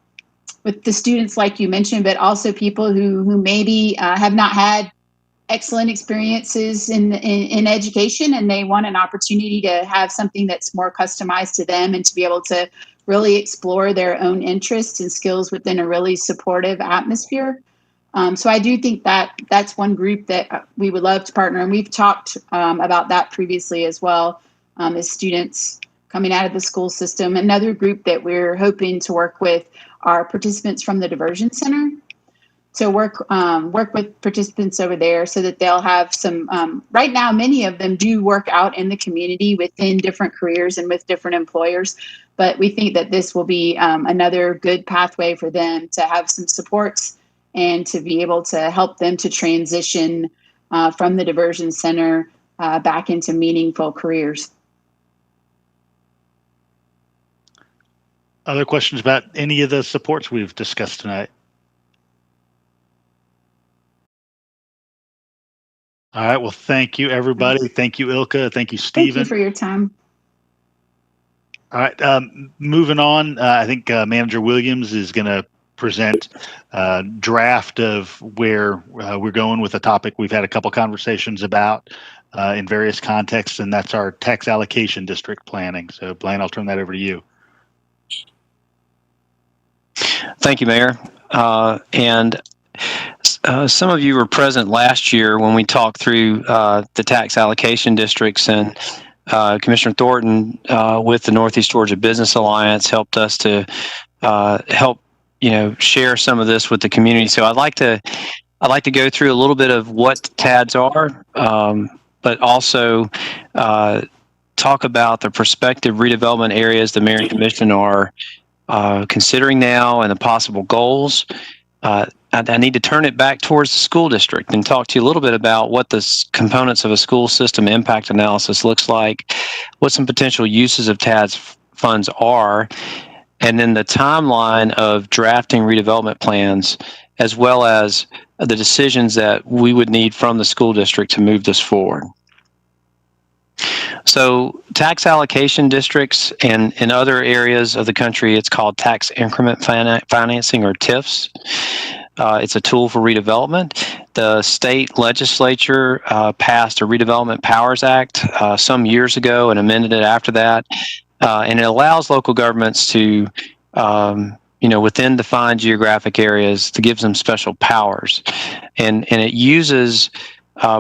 [SPEAKER 19] students like you mentioned, but also people who maybe have not had excellent experiences in education, and they want an opportunity to have something that's more customized to them and to be able to really explore their own interests and skills within a really supportive atmosphere. So I do think that that's one group that we would love to partner, and we've talked about that previously as well, as students coming out of the school system. Another group that we're hoping to work with are participants from the Diversion Center. So work with participants over there so that they'll have some, right now, many of them do work out in the community within different careers and with different employers. But we think that this will be another good pathway for them to have some supports and to be able to help them to transition from the Diversion Center back into meaningful careers.
[SPEAKER 1] Other questions about any of the supports we've discussed tonight? All right. Well, thank you, everybody. Thank you, Ilka. Thank you, Stephen.
[SPEAKER 19] Thank you for your time.
[SPEAKER 1] All right. Moving on, I think Manager Williams is going to present a draft of where we're going with a topic we've had a couple conversations about in various contexts, and that's our tax allocation district planning. So, Blaine, I'll turn that over to you.
[SPEAKER 11] Thank you, Mayor. Some of you were present last year when we talked through the tax allocation districts, and Commissioner Thornton with the Northeast Georgia Business Alliance helped us to help share some of this with the community. So I'd like to go through a little bit of what TADs are, but also talk about the prospective redevelopment areas the Mayor and Commission are considering now and the possible goals. I need to turn it back towards the school district and talk to you a little bit about what the components of a school system impact analysis looks like, what some potential uses of TADS funds are, and then the timeline of drafting redevelopment plans, as well as the decisions that we would need from the school district to move this forward. So tax allocation districts, and in other areas of the country, it's called tax increment financing, or TIFs. It's a tool for redevelopment. The state legislature passed a Redevelopment Powers Act some years ago and amended it after that. And it allows local governments to, within defined geographic areas, to give them special powers. And it uses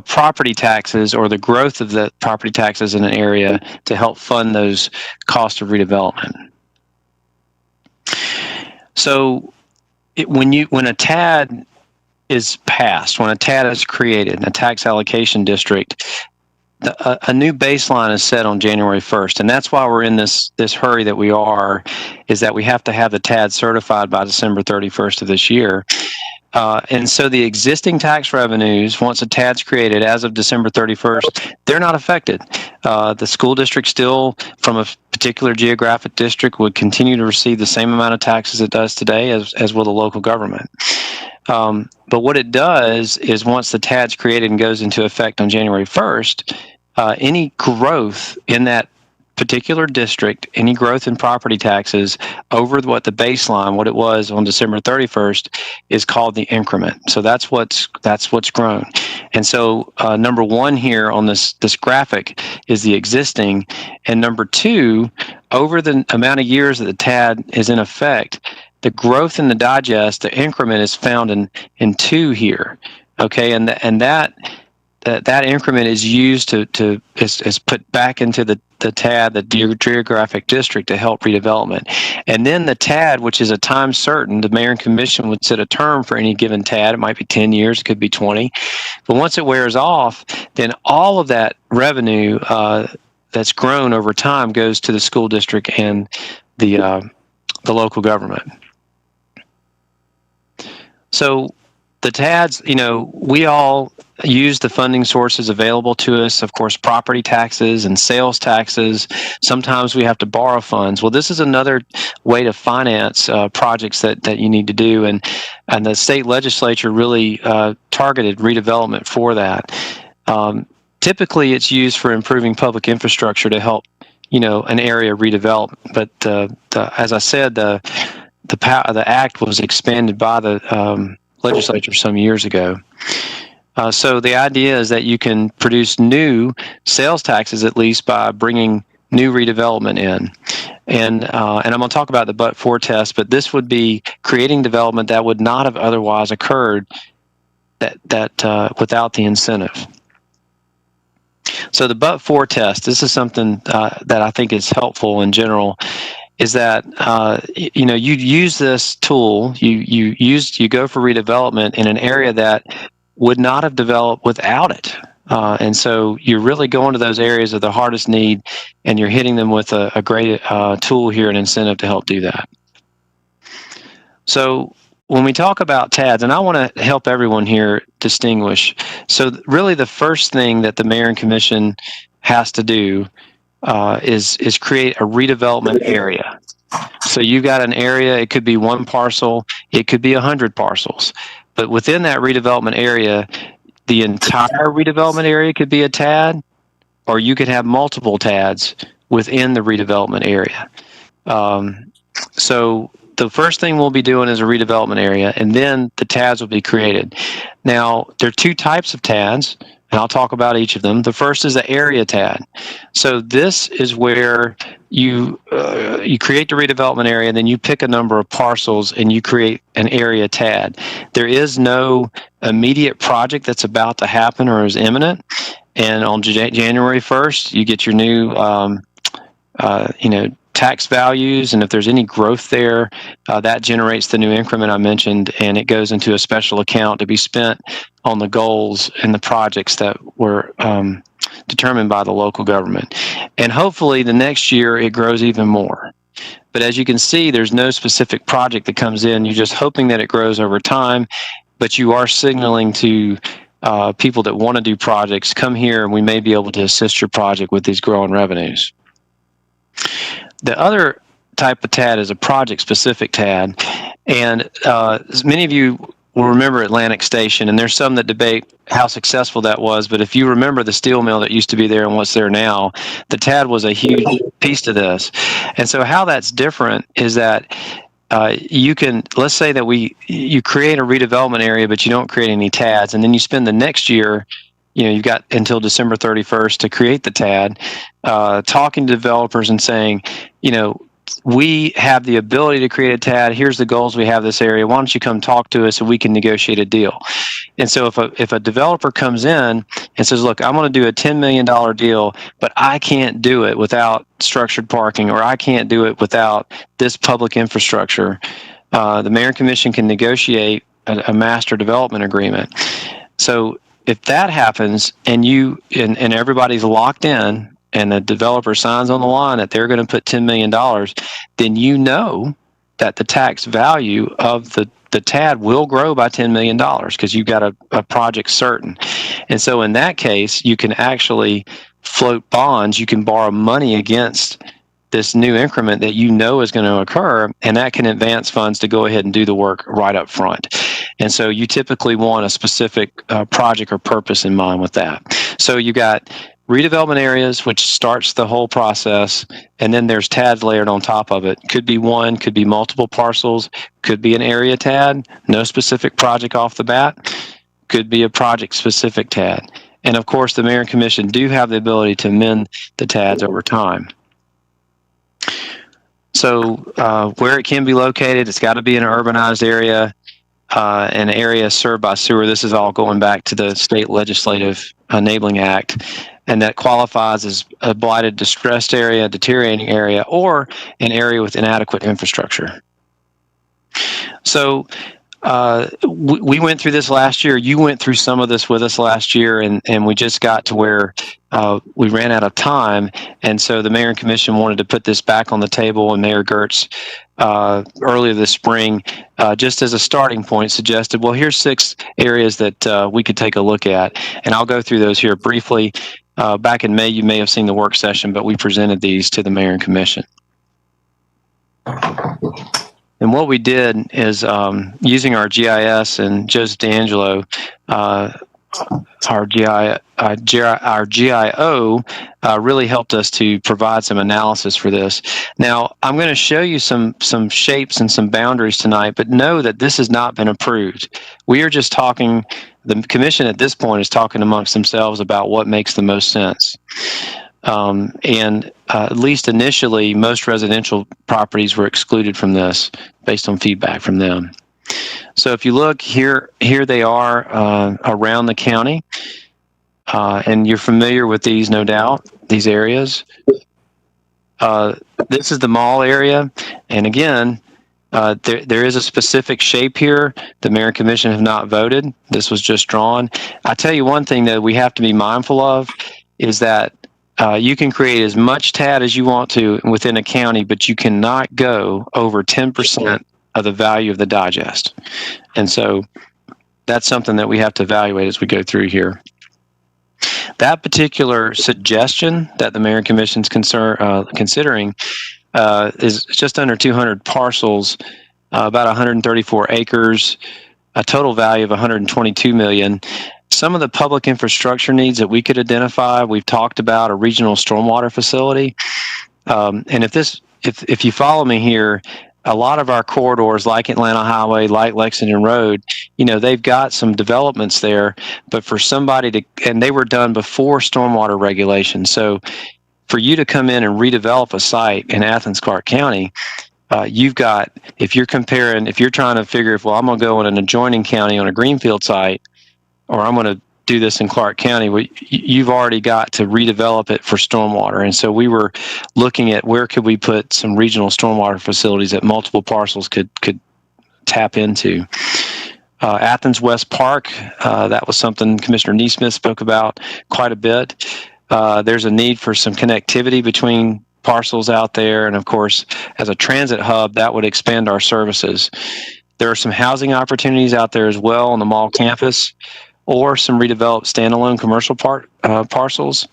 [SPEAKER 11] property taxes, or the growth of the property taxes in an area, to help fund those costs of redevelopment. So when a TAD is passed, when a TAD is created, a tax allocation district, a new baseline is set on January 1st, and that's why we're in this hurry that we are, is that we have to have the TAD certified by December 31st of this year. And so the existing tax revenues, once a TAD's created as of December 31st, they're not affected. The school district still, from a particular geographic district, would continue to receive the same amount of taxes it does today as will the local government. But what it does is, once the TAD's created and goes into effect on January 1st, any growth in that particular district, any growth in property taxes over what the baseline, what it was on December 31st, is called the increment. So that's what's grown. And so number one here on this graphic is the existing, and number two, over the amount of years that the TAD is in effect, the growth in the digest, the increment, is found in two here. Okay, and that increment is used is put back into the TAD, the geographic district, to help redevelopment. And then the TAD, which is a time certain, the Mayor and Commission would set a term for any given TAD. It might be 10 years, it could be 20. But once it wears off, then all of that revenue that's grown over time goes to the school district and the local government. So the TADs, we all use the funding sources available to us, of course, property taxes and sales taxes. Sometimes we have to borrow funds. Well, this is another way to finance projects that you need to do, and the state legislature really targeted redevelopment for that. Typically, it's used for improving public infrastructure to help, an area redevelop. But as I said, the act was expanded by the legislature some years ago. So the idea is that you can produce new sales taxes, at least by bringing new redevelopment in. And I'm going to talk about the but-for test, but this would be creating development that would not have otherwise occurred that without the incentive. So the but-for test, this is something that I think is helpful in general, is that you use this tool, you go for redevelopment in an area that would not have developed without it. And so you're really going to those areas of the hardest need, and you're hitting them with a great tool here, an incentive to help do that. So when we talk about TADs, and I want to help everyone here distinguish. So really the first thing that the mayor and commission has to do is create a redevelopment area. So you've got an area, it could be one parcel, it could be 100 parcels. But within that redevelopment area, the entire redevelopment area could be a TAD, or you could have multiple TADs within the redevelopment area. So the first thing we'll be doing is a redevelopment area, and then the TADs will be created. Now, there are two types of TADs, and I'll talk about each of them. The first is the area TAD. So this is where you create the redevelopment area, and then you pick a number of parcels and you create an area TAD. There is no immediate project that's about to happen or is imminent. And on January 1st, you get your new tax values, and if there's any growth there, that generates the new increment I mentioned, and it goes into a special account to be spent on the goals and the projects that were determined by the local government. And hopefully the next year it grows even more. But as you can see, there's no specific project that comes in. You're just hoping that it grows over time, but you are signaling to people that want to do projects, come here and we may be able to assist your project with these growing revenues. The other type of TAD is a project-specific TAD, and many of you will remember Atlantic Station, and there's some that debate how successful that was, but if you remember the steel mill that used to be there and what's there now, the TAD was a huge piece to this. And so how that's different is that you can, let's say that you create a redevelopment area, but you don't create any TADs, and then you spend the next year, you've got until December 31st to create the TAD, talking to developers and saying, we have the ability to create a TAD. Here's the goals we have this area. Why don't you come talk to us and we can negotiate a deal? And so if a developer comes in and says, look, I'm going to do a $10 million deal, but I can't do it without structured parking, or I can't do it without this public infrastructure, the mayor and commission can negotiate a master development agreement. So if that happens and and everybody's locked in, and the developer signs on the line that they're going to put $10 million, then you know that the tax value of the TAD will grow by $10 million because you've got a project certain. And so in that case, you can actually float bonds. You can borrow money against this new increment that you know is going to occur, and that can advance funds to go ahead and do the work right up front. And so you typically want a specific project or purpose in mind with that. So you got redevelopment areas, which starts the whole process, and then there's TADs layered on top of it. Could be one, could be multiple parcels, could be an area TAD, no specific project off the bat, could be a project-specific TAD. And of course, the mayor and commission do have the ability to amend the TADs over time. So where it can be located, it's got to be in an urbanized area, an area served by sewer. This is all going back to the State Legislative Enabling Act, and that qualifies as a blighted, distressed area, deteriorating area, or an area with inadequate infrastructure. So we went through this last year. You went through some of this with us last year, and we just got to where we ran out of time. And so the mayor and commission wanted to put this back on the table, and Mayor Gertz earlier this spring, just as a starting point, suggested, well, here's 6 areas that we could take a look at. And I'll go through those here briefly. Back in May, you may have seen the work session, but we presented these to the mayor and commission. And what we did is using our GIS, and Joseph D'Angelo, our GIO, really helped us to provide some analysis for this. Now, I'm going to show you some shapes and some boundaries tonight, but know that this has not been approved. We are just talking, the commission at this point is talking amongst themselves about what makes the most sense. And at least initially, most residential properties were excluded from this based on feedback from them. So if you look here, they are around the county, and you're familiar with these, no doubt, these areas. This is the mall area, and again, there is a specific shape here. The mayor and commission have not voted. This was just drawn. I tell you one thing that we have to be mindful of is that you can create as much TAD as you want to within a county, but you cannot go over 10% of the value of the digest. And so that's something that we have to evaluate as we go through here. That particular suggestion that the mayor and commission is considering is just under 200 parcels, about 134 acres, a total value of 122 million. Some of the public infrastructure needs that we could identify, we've talked about a regional stormwater facility. And if you follow me here, a lot of our corridors like Atlanta Highway, like Lexington Road, they've got some developments there, but for somebody to, and they were done before stormwater regulation. So for you to come in and redevelop a site in Athens-Clarke County, you've got, if you're trying to figure if, well, I'm going to go in an adjoining county on a greenfield site, or I'm going to do this in Clarke County, you've already got to redevelop it for stormwater. And so we were looking at where could we put some regional stormwater facilities that multiple parcels could tap into. Athens West Park, that was something Commissioner Neesmith spoke about quite a bit. There's a need for some connectivity between parcels out there. And of course, as a transit hub, that would expand our services. There are some housing opportunities out there as well on the mall campus, or some redeveloped standalone commercial parcels.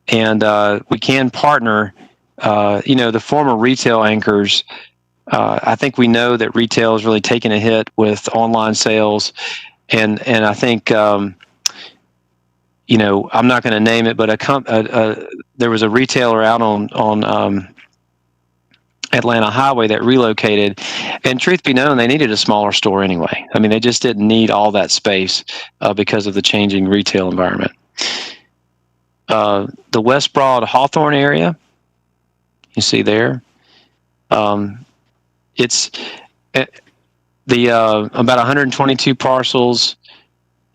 [SPEAKER 11] And we can partner, the former retail anchors. I think we know that retail is really taking a hit with online sales. And I think, I'm not going to name it, but there was a retailer out on Atlanta Highway that relocated, and truth be known, they needed a smaller store anyway. I mean, they just didn't need all that space because of the changing retail environment. The West Broad Hawthorne area, you see there, it's the about 122 parcels,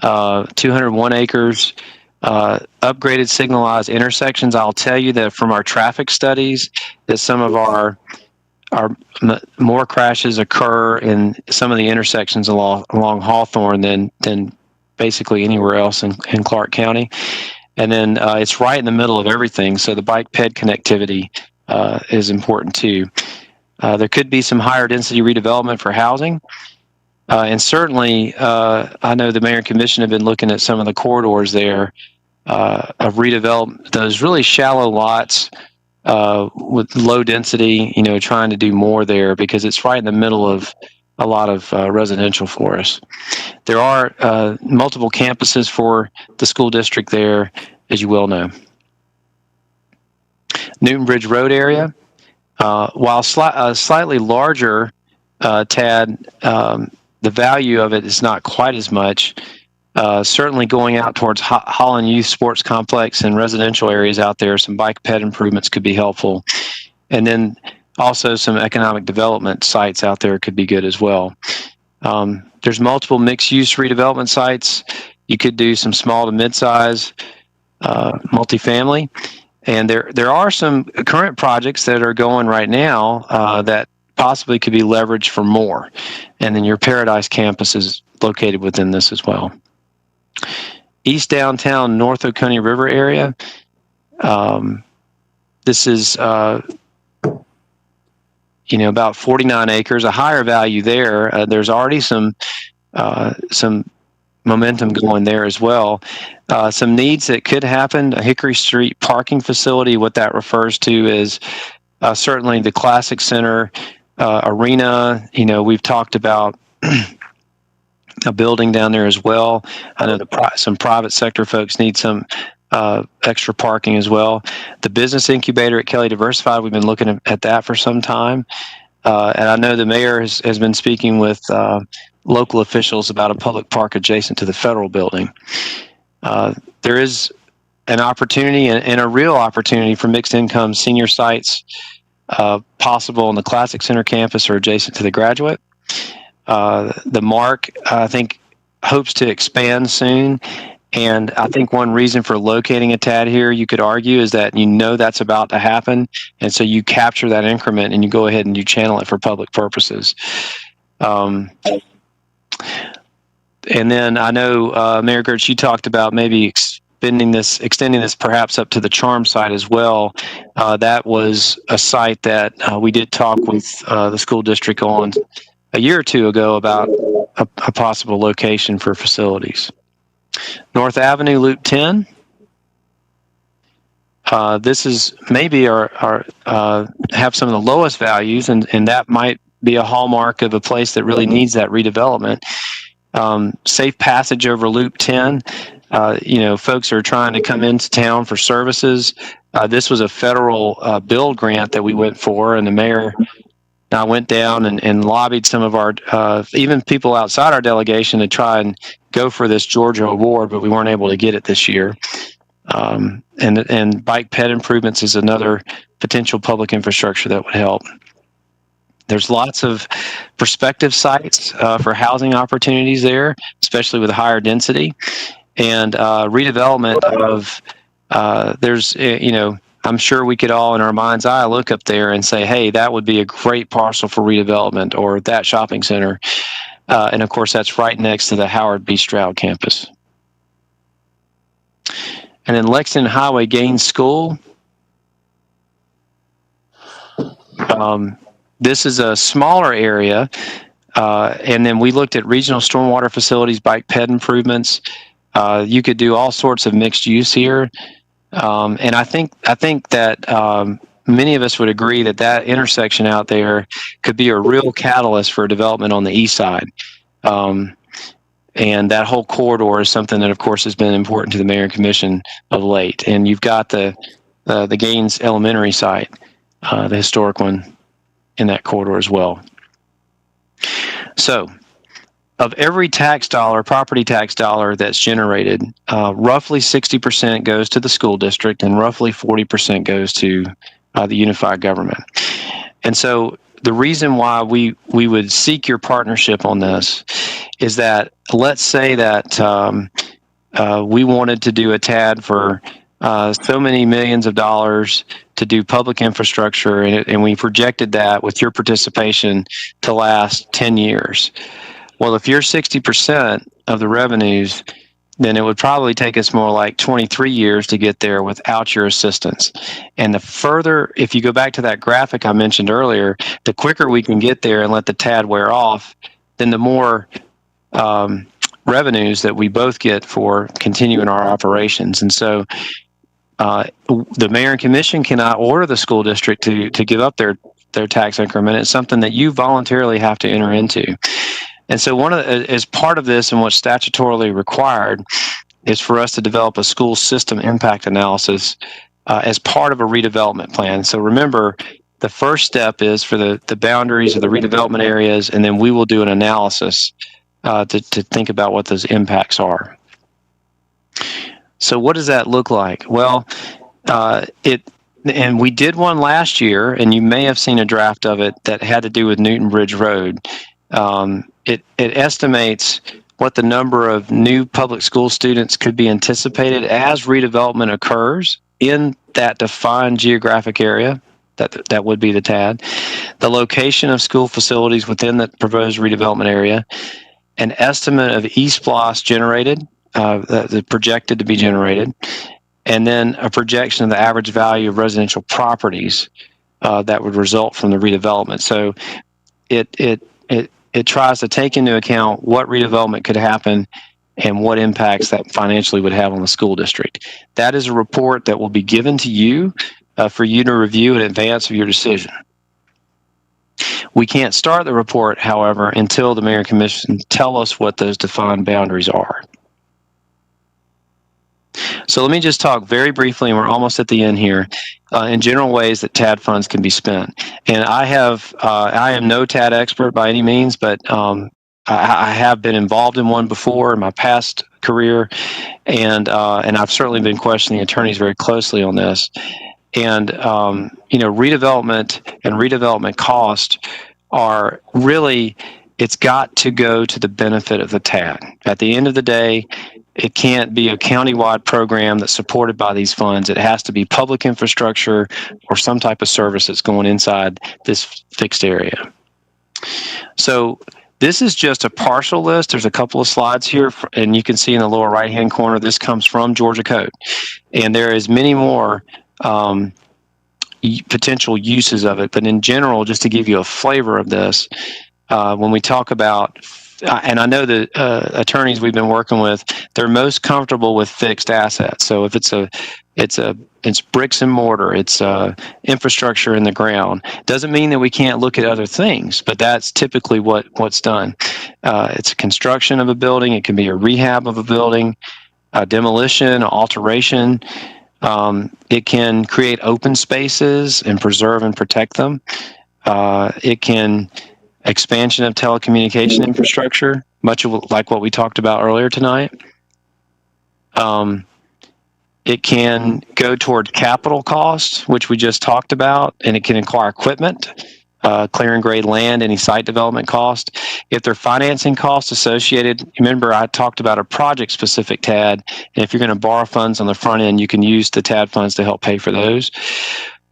[SPEAKER 11] 201 acres, upgraded signalized intersections. I'll tell you that from our traffic studies, that some of our more crashes occur in some of the intersections along Hawthorne than basically anywhere else in Clarke County. And then it's right in the middle of everything, so the bike ped connectivity is important too. There could be some higher density redevelopment for housing. And certainly, I know the mayor and commission have been looking at some of the corridors there of redevelopment, those really shallow lots with low density, trying to do more there because it's right in the middle of a lot of residential for us. There are multiple campuses for the school district there, as you well know. Newton Bridge Road area, while slightly larger TAD, the value of it is not quite as much. Certainly going out towards Holland Youth Sports Complex and residential areas out there, some bike ped improvements could be helpful. And then also some economic development sites out there could be good as well. There's multiple mixed-use redevelopment sites. You could do some small to mid-size multifamily. And there are some current projects that are going right now that possibly could be leveraged for more. And then your Paradise campus is located within this as well. East downtown North Oconee River area. This is, about 49 acres, a higher value there. There's already some momentum going there as well. Some needs that could happen: a Hickory Street parking facility. What that refers to is certainly the Classic Center arena. We've talked about a building down there as well. I know some private sector folks need some extra parking as well. The business incubator at Kelly Diversified, we've been looking at that for some time. And I know the mayor has been speaking with local officials about a public park adjacent to the federal building. There is an opportunity and a real opportunity for mixed income senior sites possible on the Classic Center campus or adjacent to the Graduate. The Mark, I think, hopes to expand soon. And I think one reason for locating a TAD here, you could argue, is that that's about to happen. And so you capture that increment and you go ahead and you channel it for public purposes. And then I know, Mayor Gertz, you talked about maybe extending this perhaps up to the Charm site as well. That was a site that we did talk with the school district on a year or two ago about a possible location for facilities. North Avenue, Loop 10. This is maybe have some of the lowest values, and that might be a hallmark of a place that really needs that redevelopment. Safe passage over Loop 10. Folks are trying to come into town for services. This was a federal build grant that we went for, and the mayor and I went down and lobbied some of our, even people outside our delegation, to try and go for this Georgia award, but we weren't able to get it this year. And bike ped improvements is another potential public infrastructure that would help. There's lots of prospective sites for housing opportunities there, especially with higher density, and redevelopment of, I'm sure we could all in our mind's eye look up there and say, hey, that would be a great parcel for redevelopment, or that shopping center. And of course, that's right next to the Howard B. Stroud campus. And then Lexington Highway Gaines School. This is a smaller area. And then we looked at regional stormwater facilities, bike ped improvements. You could do all sorts of mixed use here. And I think that many of us would agree that intersection out there could be a real catalyst for development on the east side. And that whole corridor is something that, of course, has been important to the mayor and commission of late. And you've got the Gaines Elementary site, the historic one, in that corridor as well. So, of every property tax dollar that's generated, roughly 60% goes to the school district and roughly 40% goes to the unified government. And so the reason why we would seek your partnership on this is that, let's say that we wanted to do a TAD for so many millions of dollars to do public infrastructure, and we projected that with your participation to last 10 years. Well, if you're 60% of the revenues, then it would probably take us more like 23 years to get there without your assistance. And the further, if you go back to that graphic I mentioned earlier, the quicker we can get there and let the TAD wear off, then the more revenues that we both get for continuing our operations. And so the mayor and commission cannot order the school district to give up their tax increment. It's something that you voluntarily have to enter into. And so as part of this, and what's statutorily required, is for us to develop a school system impact analysis as part of a redevelopment plan. So remember, the first step is for the boundaries of the redevelopment areas, and then we will do an analysis to think about what those impacts are. So what does that look like? Well, and we did one last year, and you may have seen a draft of it that had to do with Newton Bridge Road. It estimates what the number of new public school students could be anticipated as redevelopment occurs in that defined geographic area. That would be the TAD. The location of school facilities within the proposed redevelopment area. An estimate of SPLOST generated, the projected to be generated. And then a projection of the average value of residential properties that would result from the redevelopment. So it tries to take into account what redevelopment could happen and what impacts that financially would have on the school district. That is a report that will be given to you for you to review in advance of your decision. We can't start the report, however, until the Mayor and Commission tell us what those defined boundaries are. So let me just talk very briefly, and we're almost at the end here, in general ways that TAD funds can be spent. And I am no TAD expert by any means, but I have been involved in one before in my past career, and I've certainly been questioning attorneys very closely on this. And redevelopment and redevelopment cost are really, it's got to go to the benefit of the TAD. At the end of the day, it can't be a countywide program that's supported by these funds. It has to be public infrastructure or some type of service that's going inside this fixed area. So this is just a partial list. There's a couple of slides here, and you can see in the lower right-hand corner, this comes from Georgia Code. And there is many more potential uses of it. But in general, just to give you a flavor of this, when we talk about, and I know the attorneys we've been working with, they're most comfortable with fixed assets. So if it's bricks and mortar, it's infrastructure in the ground. Doesn't mean that we can't look at other things, but that's typically what's done. It's a construction of a building. It can be a rehab of a building, a demolition, alteration. It can create open spaces and preserve and protect them. It can expansion of telecommunication infrastructure, much of like what we talked about earlier tonight. It can go toward capital costs, which we just talked about, and it can acquire equipment, clear and grade land, any site development cost. If there are financing costs associated, remember I talked about a project-specific TAD, and if you're going to borrow funds on the front end, you can use the TAD funds to help pay for those.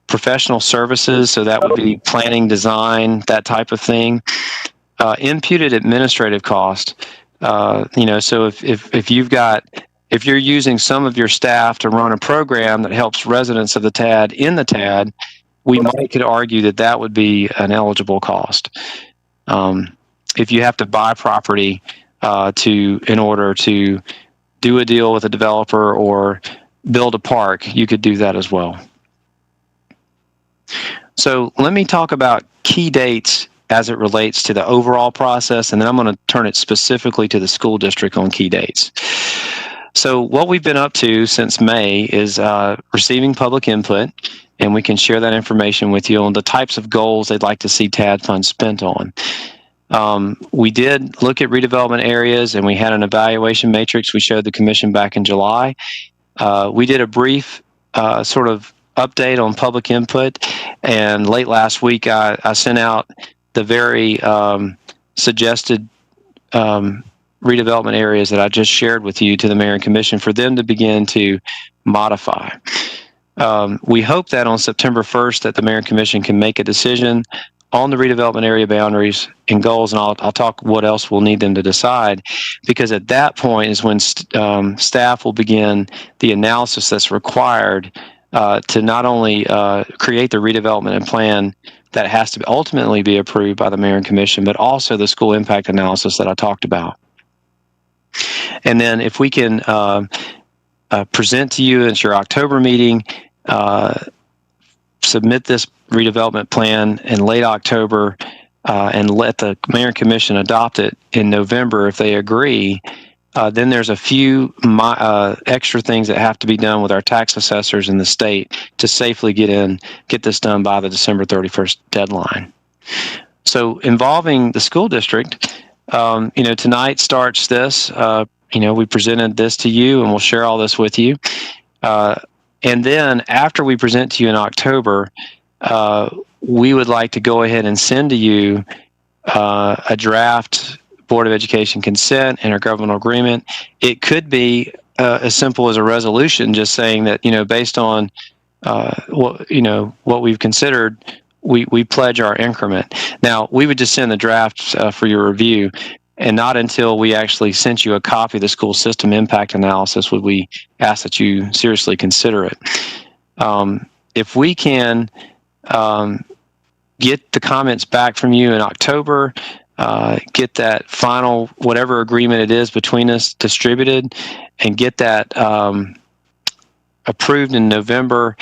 [SPEAKER 11] Professional services, so that would be planning, design, that type of thing. Imputed administrative cost, so if you're using some of your staff to run a program that helps residents of the TAD in the TAD, we could argue that would be an eligible cost. If you have to buy property in order to do a deal with a developer or build a park, you could do that as well. So let me talk about key dates as it relates to the overall process, and then I'm going to turn it specifically to the school district on key dates. So what we've been up to since May is receiving public input, and we can share that information with you on the types of goals they'd like to see TAD funds spent on. We did look at redevelopment areas, and we had an evaluation matrix we showed the commission back in July. We did a brief sort of update on public input, and late last week I sent out the very suggested redevelopment areas that I just shared with you to the Mayor and Commission for them to begin to modify. We hope that on September 1st that the Mayor and Commission can make a decision on the redevelopment area boundaries and goals, and I'll talk what else we'll need them to decide, because at that point is when staff will begin the analysis that's required to not only create the redevelopment and plan that has to ultimately be approved by the Mayor and Commission, but also the school impact analysis that I talked about. And then if we can present to you at your October meeting, submit this redevelopment plan in late October, and let the Mayor and Commission adopt it in November if they agree, then there's a few extra things that have to be done with our tax assessors in the state to safely get this done by the December 31st deadline. So involving the school district, tonight starts this. We presented this to you, and we'll share all this with you. And then after we present to you in October, we would like to go ahead and send to you a draft Board of Education consent, intergovernmental agreement. It could be as simple as a resolution, just saying that, based on what we've considered, we pledge our increment. Now, we would just send the draft for your review, and not until we actually sent you a copy of the school system impact analysis would we ask that you seriously consider it. If we can get the comments back from you in October, get that final, whatever agreement it is between us, distributed, and get that approved in November.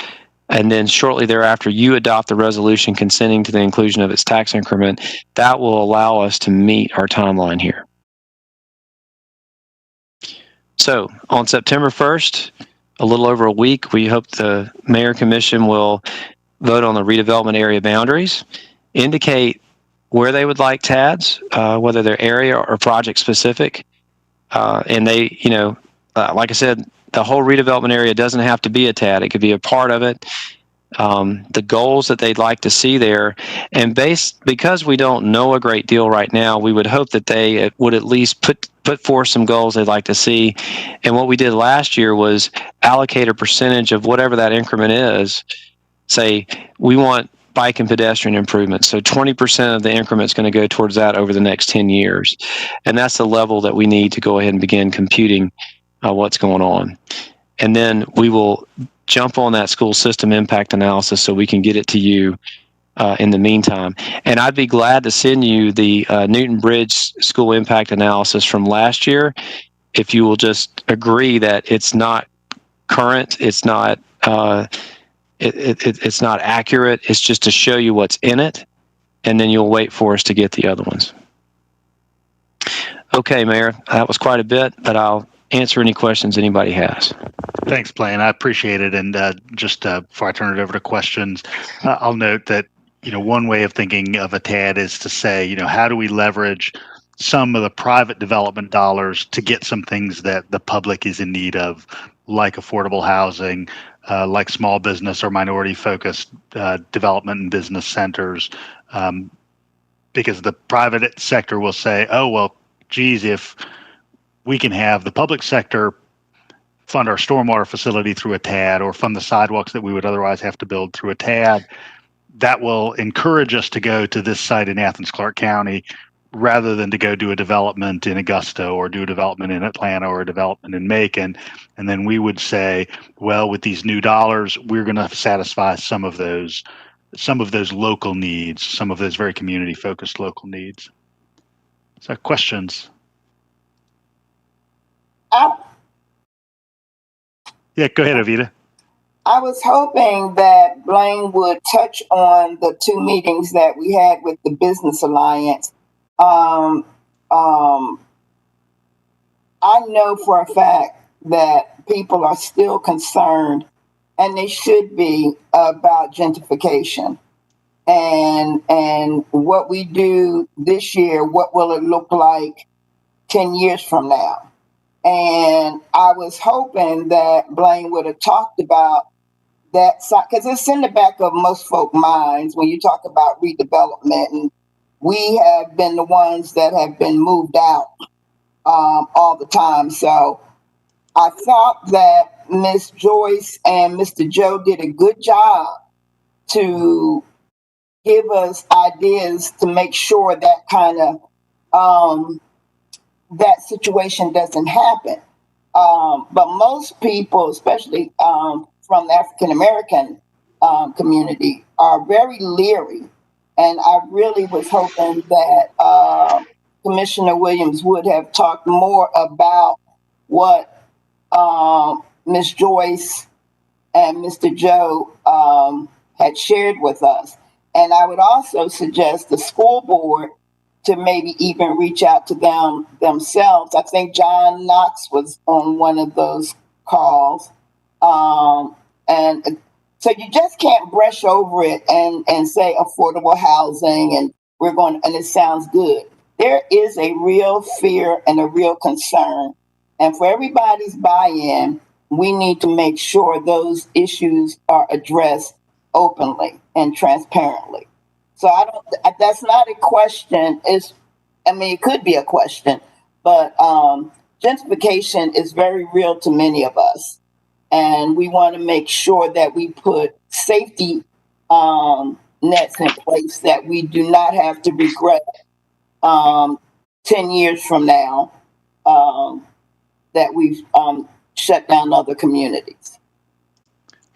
[SPEAKER 11] And then shortly thereafter, you adopt the resolution consenting to the inclusion of its tax increment. That will allow us to meet our timeline here. So on September 1st, a little over a week, we hope the Mayor Commission will vote on the redevelopment area boundaries, indicate where they would like TADs, whether they're area or project specific. And they, like I said, the whole redevelopment area doesn't have to be a TAD. It could be a part of it. The goals that they'd like to see there, and because we don't know a great deal right now, we would hope that they would at least put forth some goals they'd like to see. And what we did last year was allocate a percentage of whatever that increment is. Say we want bike and pedestrian improvements, so 20% of the increment is going to go towards that over the next 10 years, and that's the level that we need to go ahead and begin computing what's going on. And then we will jump on that school system impact analysis so we can get it to you in the meantime. And I'd be glad to send you the Newton Bridge school impact analysis from last year if you will just agree that it's not current, it's not it's not accurate, it's just to show you what's in it, and then you'll wait for us to get the other ones. Okay, Mayor, that was quite a bit, but I'll answer any questions anybody has.
[SPEAKER 1] Thanks, Blaine. I appreciate it. And just before I turn it over to questions, I'll note that, one way of thinking of a TAD is to say, how do we leverage some of the private development dollars to get some things that the public is in need of, like affordable housing, like small business or minority-focused development and business centers, because the private sector will say, oh, well, geez, if we can have the public sector fund our stormwater facility through a TAD or fund the sidewalks that we would otherwise have to build through a TAD, that will encourage us to go to this site in Athens-Clarke County rather than to go do a development in Augusta or do a development in Atlanta or a development in Macon. And then we would say, well, with these new dollars, we're going to satisfy some of those local needs, some of those very community-focused local needs. So questions? Yeah, go ahead, Avita.
[SPEAKER 10] I was hoping that Blaine would touch on the two meetings that we had with the Business Alliance. I know for a fact that people are still concerned, and they should be, about gentrification. And what we do this year, what will it look like 10 years from now? And I was hoping that Blaine would have talked about that, because it's in the back of most folk minds when you talk about redevelopment. And we have been the ones that have been moved out all the time. So I thought that Ms. Joyce and Mr. Joe did a good job to give us ideas to make sure that kind of that situation doesn't happen. But most people, especially from the African American community, are very leery. And I really was hoping that Commissioner Williams would have talked more about what Ms. Joyce and Mr. Joe had shared with us. And I would also suggest the school board to maybe even reach out to them themselves. I think John Knox was on one of those calls. And so you just can't brush over it and say affordable housing and and it sounds good. There is a real fear and a real concern. And for everybody's buy-in, we need to make sure those issues are addressed openly and transparently. So that's not a question. It could be a question, but gentrification is very real to many of us. And we want to make sure that we put safety nets in place that we do not have to regret 10 years from now that we've shut down other communities.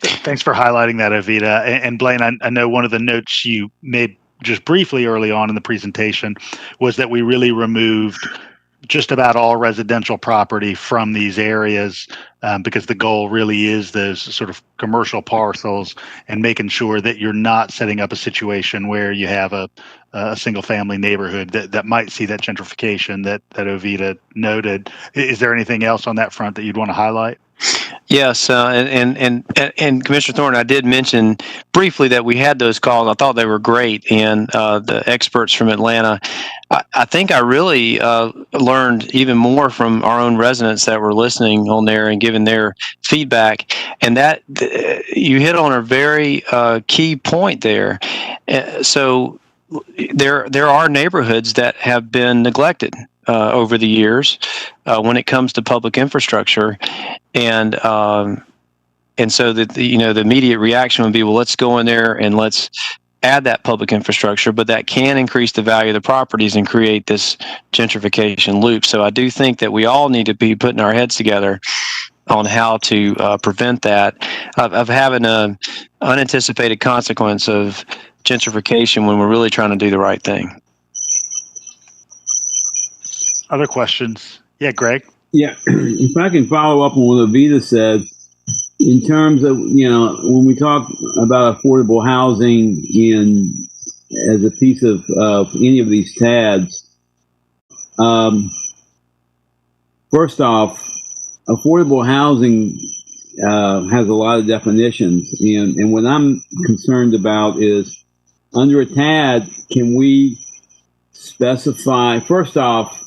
[SPEAKER 1] Thanks for highlighting that, Ovita. And Blaine, I know one of the notes you made just briefly early on in the presentation was that we really removed just about all residential property from these areas because the goal really is those sort of commercial parcels and making sure that you're not setting up a situation where you have a single family neighborhood that might see that gentrification that Ovita noted. Is there anything else on that front that you'd want to highlight?
[SPEAKER 11] Yes, and Commissioner Thornton, I did mention briefly that we had those calls. I thought they were great, and the experts from Atlanta. I think I really learned even more from our own residents that were listening on there and giving their feedback. And that you hit on a very key point there. So there are neighborhoods that have been neglected over the years when it comes to public infrastructure, and so that the immediate reaction would be, well, let's go in there and let's add that public infrastructure, but that can increase the value of the properties and create this gentrification loop. So I do think that we all need to be putting our heads together on how to prevent that of having an unanticipated consequence of gentrification when we're really trying to do the right thing.
[SPEAKER 1] Other questions? Yeah, Greg?
[SPEAKER 4] Yeah, if I can follow up on what Ovita said, in terms of, when we talk about affordable housing as a piece of any of these TADs, first off, affordable housing has a lot of definitions. And what I'm concerned about is, under a TAD, can we specify, first off,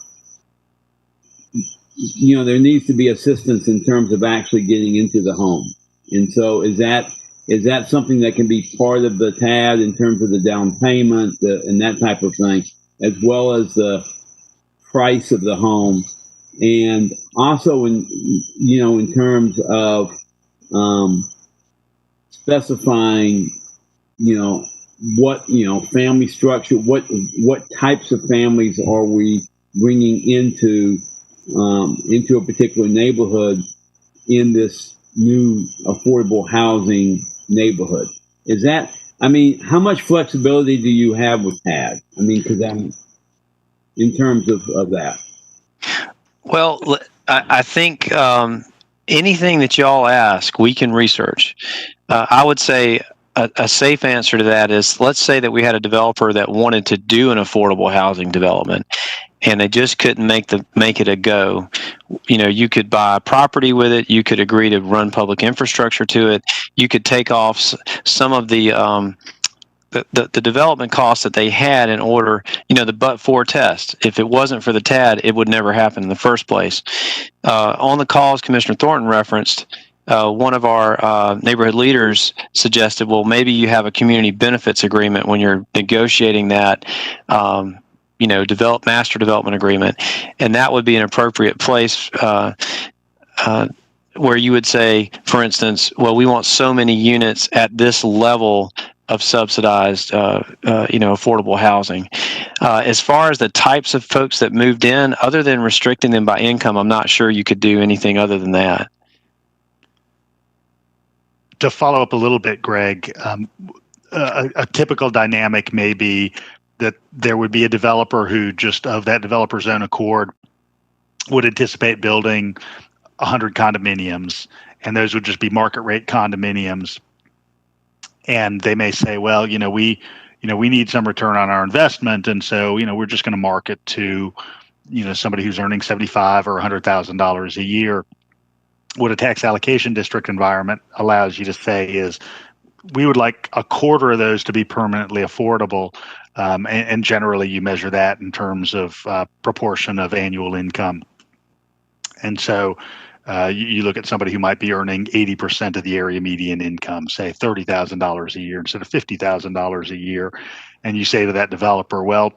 [SPEAKER 4] there needs to be assistance in terms of actually getting into the home. And so is that something that can be part of the TAD in terms of the down payment and that type of thing, as well as the price of the home? And also in terms of specifying, what, family structure, what types of families are we bringing into a particular neighborhood in this new affordable housing neighborhood? How much flexibility do you have with TAD? Because in terms of that.
[SPEAKER 11] Well, I think anything that y'all ask, we can research. I would say a safe answer to that is, let's say that we had a developer that wanted to do an affordable housing development, and they just couldn't make it a go. You could buy a property with it. You could agree to run public infrastructure to it. You could take off some of the development costs that they had in order, the but-for test. If it wasn't for the TAD, it would never happen in the first place. On the calls Commissioner Thornton referenced, one of our neighborhood leaders suggested, well, maybe you have a community benefits agreement when you're negotiating that master development agreement, and that would be an appropriate place where you would say, for instance, well, we want so many units at this level of subsidized, affordable housing. As far as the types of folks that moved in, other than restricting them by income, I'm not sure you could do anything other than that.
[SPEAKER 1] To follow up a little bit, Greg, a typical dynamic may be that there would be a developer who, just of that developer's own accord, would anticipate building 100 condominiums, and those would just be market rate condominiums. And they may say, well, we need some return on our investment, and so we're just going to market to somebody who's earning $75,000 or $100,000 a year. What a tax allocation district environment allows you to say is, we would like a quarter of those to be permanently affordable, and generally you measure that in terms of proportion of annual income. And so you look at somebody who might be earning 80% of the area median income, say $30,000 a year instead of $50,000 a year, and you say to that developer, well,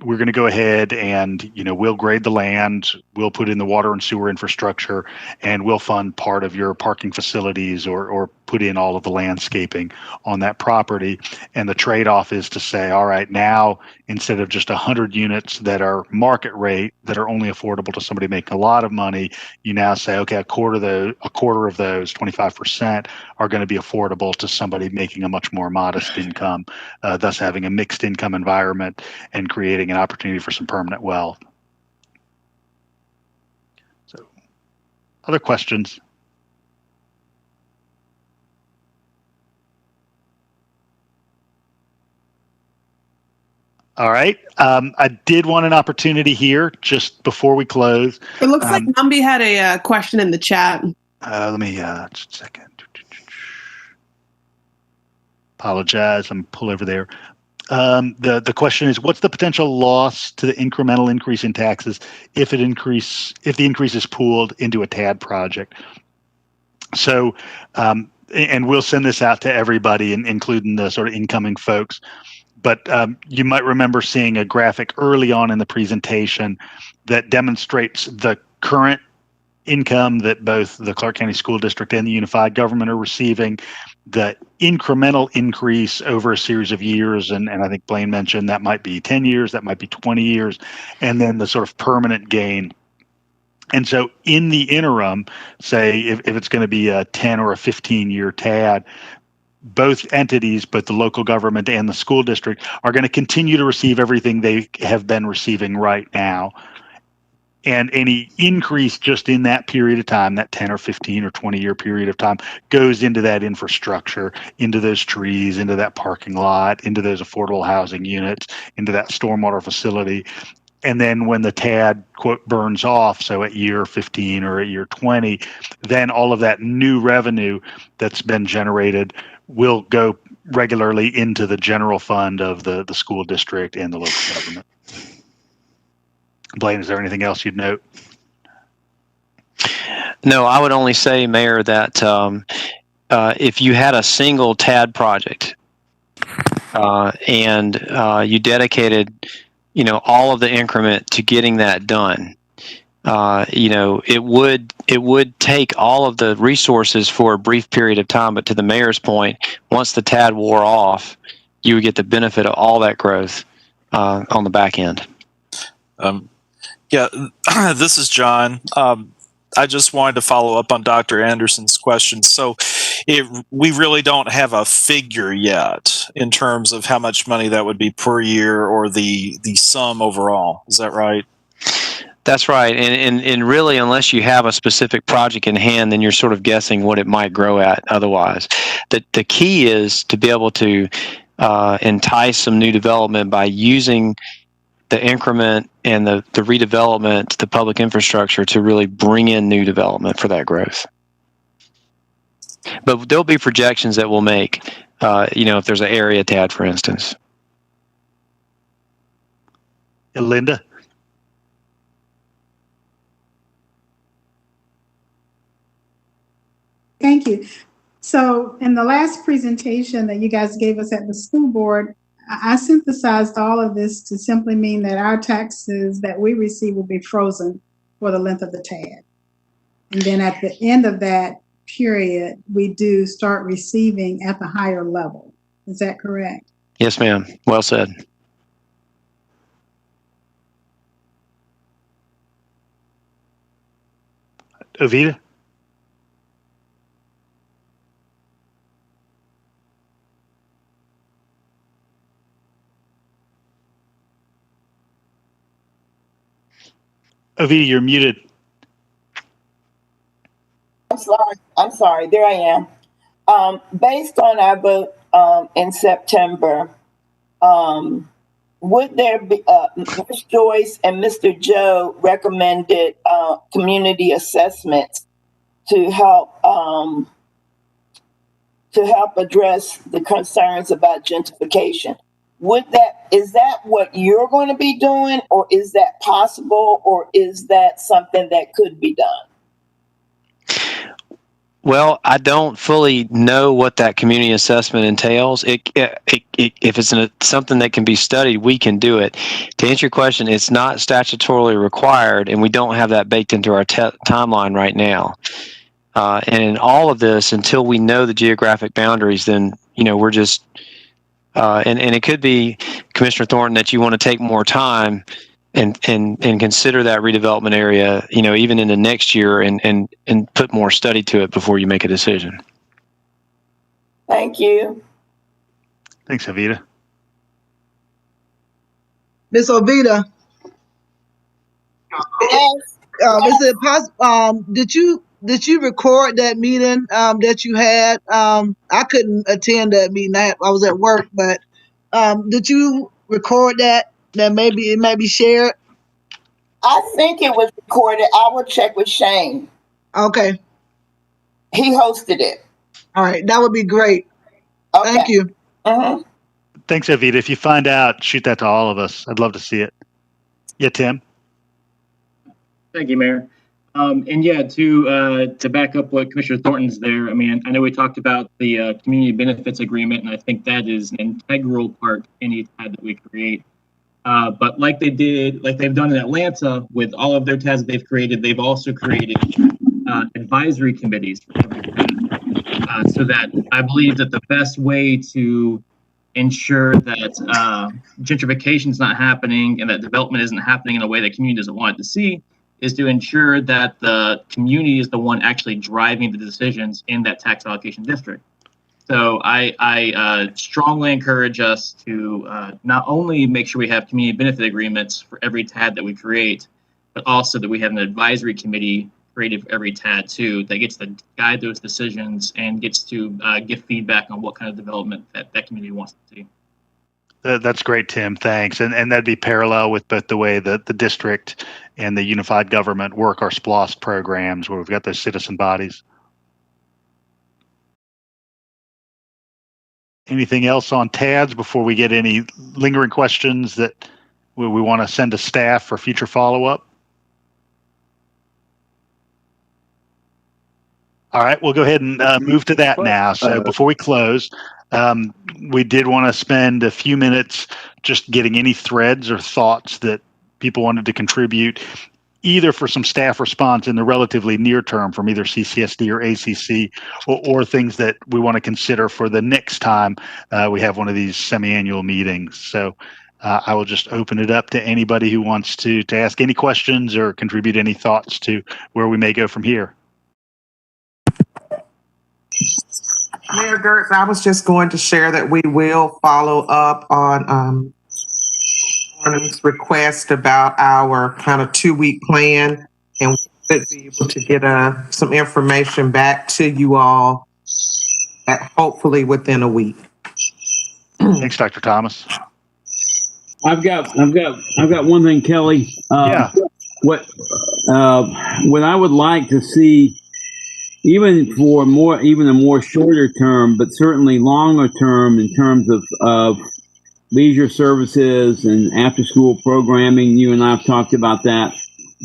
[SPEAKER 1] we're going to go ahead and, we'll grade the land, we'll put in the water and sewer infrastructure, and we'll fund part of your parking facilities or put in all of the landscaping on that property. And the trade-off is to say, all right, now instead of just 100 units that are market rate that are only affordable to somebody making a lot of money, you now say, okay, a quarter of those, 25%, are going to be affordable to somebody making a much more modest income, thus having a mixed income environment and creating an opportunity for some permanent wealth. So, other questions? All right. I did want an opportunity here just before we close.
[SPEAKER 20] It looks like Numby had a question in the chat.
[SPEAKER 1] Let me just a second. Apologize. I'm pull over there. The question is, what's the potential loss to the incremental increase in taxes if the increase is pooled into a TAD project? So, and we'll send this out to everybody, including the sort of incoming folks. But you might remember seeing a graphic early on in the presentation that demonstrates the current income that both the Clarke County School District and the unified government are receiving, the incremental increase over a series of years, and I think Blaine mentioned that might be 10 years, that might be 20 years, and then the sort of permanent gain. And so in the interim, say if it's going to be a 10 or a 15-year TAD, both entities, both the local government and the school district, are going to continue to receive everything they have been receiving right now. And any increase just in that period of time, that 10 or 15 or 20-year period of time, goes into that infrastructure, into those trees, into that parking lot, into those affordable housing units, into that stormwater facility. And then when the TAD, quote, burns off, so at year 15 or at year 20, then all of that new revenue that's been generated will go regularly into the general fund of the school district and the local government. Blaine, is there anything else you'd note?
[SPEAKER 11] No, I would only say, Mayor, that if you had a single TAD project and you dedicated, all of the increment to getting that done, it would take all of the resources for a brief period of time. But to the mayor's point, once the TAD wore off, you would get the benefit of all that growth on the back end.
[SPEAKER 21] Yeah, this is John. I just wanted to follow up on Dr. Anderson's question. So we really don't have a figure yet in terms of how much money that would be per year or the sum overall. Is that right?
[SPEAKER 11] That's right. And really, unless you have a specific project in hand, then you're sort of guessing what it might grow at otherwise. The key is to be able to entice some new development by using the increment and the redevelopment, the public infrastructure, to really bring in new development for that growth. But there'll be projections that we'll make, if there's an area TAD, for instance.
[SPEAKER 1] Linda?
[SPEAKER 22] Thank you. So in the last presentation that you guys gave us at the school board, I synthesized all of this to simply mean that our taxes that we receive will be frozen for the length of the TAD. And then at the end of that period, we do start receiving at the higher level. Is that correct?
[SPEAKER 11] Yes, ma'am. Well said.
[SPEAKER 1] Ovita? Ovita, you're muted.
[SPEAKER 10] I'm sorry. There I am. Based on our vote in September, would there be Ms. Joyce and Mr. Joe recommended community assessments to help address the concerns about gentrification? Is that what you're going to be doing, or is that possible, or is that something that could be done?
[SPEAKER 11] Well, I don't fully know what that community assessment entails. If it's something that can be studied, we can do it. To answer your question, it's not statutorily required, and we don't have that baked into our timeline right now. And in all of this, until we know the geographic boundaries, then we're just and it could be, Commissioner Thornton, that you want to take more time and consider that redevelopment area, even in the next year, and put more study to it before you make a decision.
[SPEAKER 10] Thank you.
[SPEAKER 1] Thanks, Avita.
[SPEAKER 5] Miss Ovita.
[SPEAKER 10] Yes.
[SPEAKER 5] Is it possible? Did you record that meeting that you had? I couldn't attend that meeting. I was at work, but did you record that? That maybe it may be shared.
[SPEAKER 10] I think it was recorded. I will check with Shane.
[SPEAKER 5] Okay.
[SPEAKER 10] He hosted it.
[SPEAKER 5] All right, that would be great.
[SPEAKER 10] Okay.
[SPEAKER 5] Thank you.
[SPEAKER 1] Thanks, Avita. If you find out, shoot that to all of us. I'd love to see it. Yeah, Tim.
[SPEAKER 6] Thank you, Mayor. And yeah, to back up what Commissioner Thornton's there, I mean, I know we talked about the community benefits agreement, and I think that is an integral part of any TAD that we create. But like they've done in Atlanta with all of their TADs that they've created, they've also created advisory committees for every TAD. So that I believe that the best way to ensure that gentrification is not happening and that development isn't happening in a way that community doesn't want it to see is to ensure that the community is the one actually driving the decisions in that tax allocation district. So I strongly encourage us to not only make sure we have community benefit agreements for every TAD that we create, but also that we have an advisory committee created for every TAD too, that gets to guide those decisions and gets to give feedback on what kind of development that community wants to see.
[SPEAKER 1] That's great, Tim. Thanks. And that'd be parallel with both the way that the district and the unified government work our SPLOST programs, where we've got those citizen bodies. Anything else on TADs before we get any lingering questions that we want to send to staff for future follow-up? All right, we'll go ahead and move to that now. So before we close, we did want to spend a few minutes just getting any threads or thoughts that people wanted to contribute, either for some staff response in the relatively near term from either CCSD or ACC, or things that we want to consider for the next time we have one of these semi-annual meetings. So I will just open it up to anybody who wants to ask any questions or contribute any thoughts to where we may go from here.
[SPEAKER 8] Mayor Gertz, I was just going to share that we will follow up on this request about our kind of 2-week plan, and we should be able to get some information back to you all hopefully within a week.
[SPEAKER 1] Thanks, Dr. Thomas.
[SPEAKER 4] I've got one thing, Kelly.
[SPEAKER 1] Yeah.
[SPEAKER 4] What I would like to see, even a more shorter term, but certainly longer term in terms of leisure services and after school programming. You and I have talked about that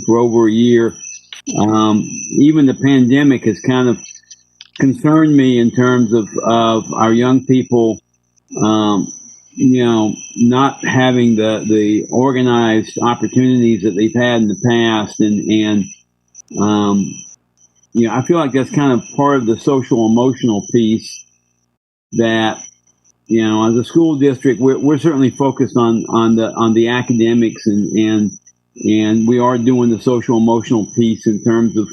[SPEAKER 4] for over a year. Even the pandemic has kind of concerned me in terms of our young people, not having the organized opportunities that they've had in the past. And I feel like that's kind of part of the social emotional piece that, as a school district, we're certainly focused on the academics and we are doing the social emotional piece in terms of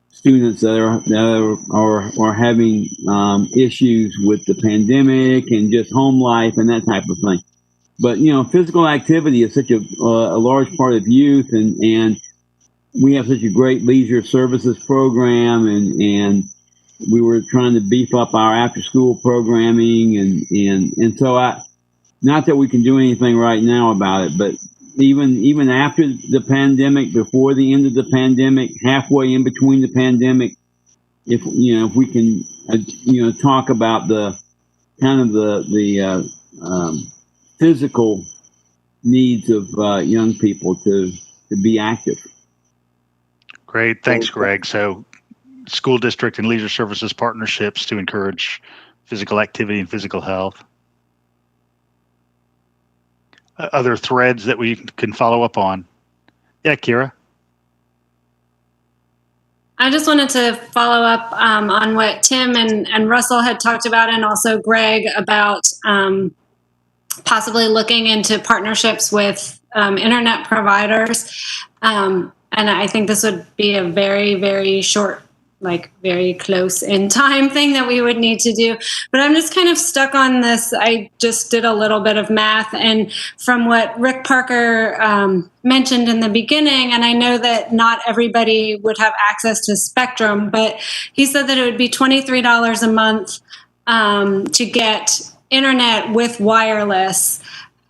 [SPEAKER 4] students that are having issues with the pandemic and just home life and that type of thing. But physical activity is such a large part of youth, and we have such a great leisure services program, and we were trying to beef up our after school programming, and so not that we can do anything right now about it, but even after the pandemic, before the end of the pandemic, halfway in between the pandemic, if we can talk about the kind of the physical needs of young people to be active.
[SPEAKER 1] Great. Thanks, Greg. So school district and leisure services partnerships to encourage physical activity and physical health. Other threads that we can follow up on. Yeah, Kira.
[SPEAKER 3] I just wanted to follow up on what Tim and Russell had talked about, and also Greg, about possibly looking into partnerships with internet providers. And I think this would be a very, very short, like very close in time thing that we would need to do. But I'm just kind of stuck on this. I just did a little bit of math, and from what Rick Parker mentioned in the beginning, and I know that not everybody would have access to Spectrum, but he said that it would be $23 a month to get internet with wireless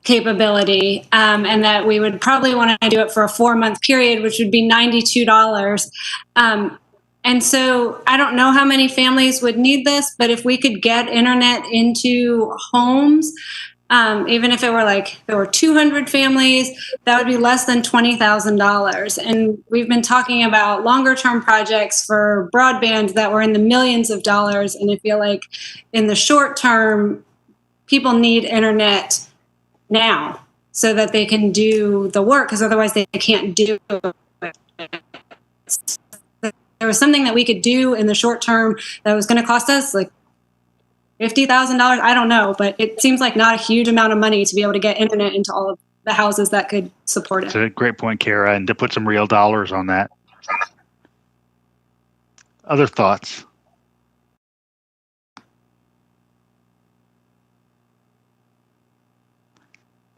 [SPEAKER 3] capability, and that we would probably want to do it for a 4-month period, which would be $92. And so I don't know how many families would need this, but if we could get internet into homes, even if it were like there were 200 families, that would be less than $20,000. And we've been talking about longer term projects for broadband that were in the millions of dollars. And I feel like in the short term, people need internet now so that they can do the work, because otherwise they can't do it. There was something that we could do in the short term that was going to cost us like $50,000. I don't know, but it seems like not a huge amount of money to be able to get internet into all of the houses that could support it.
[SPEAKER 1] It's a great point, Kara, and to put some real dollars on that. Other thoughts?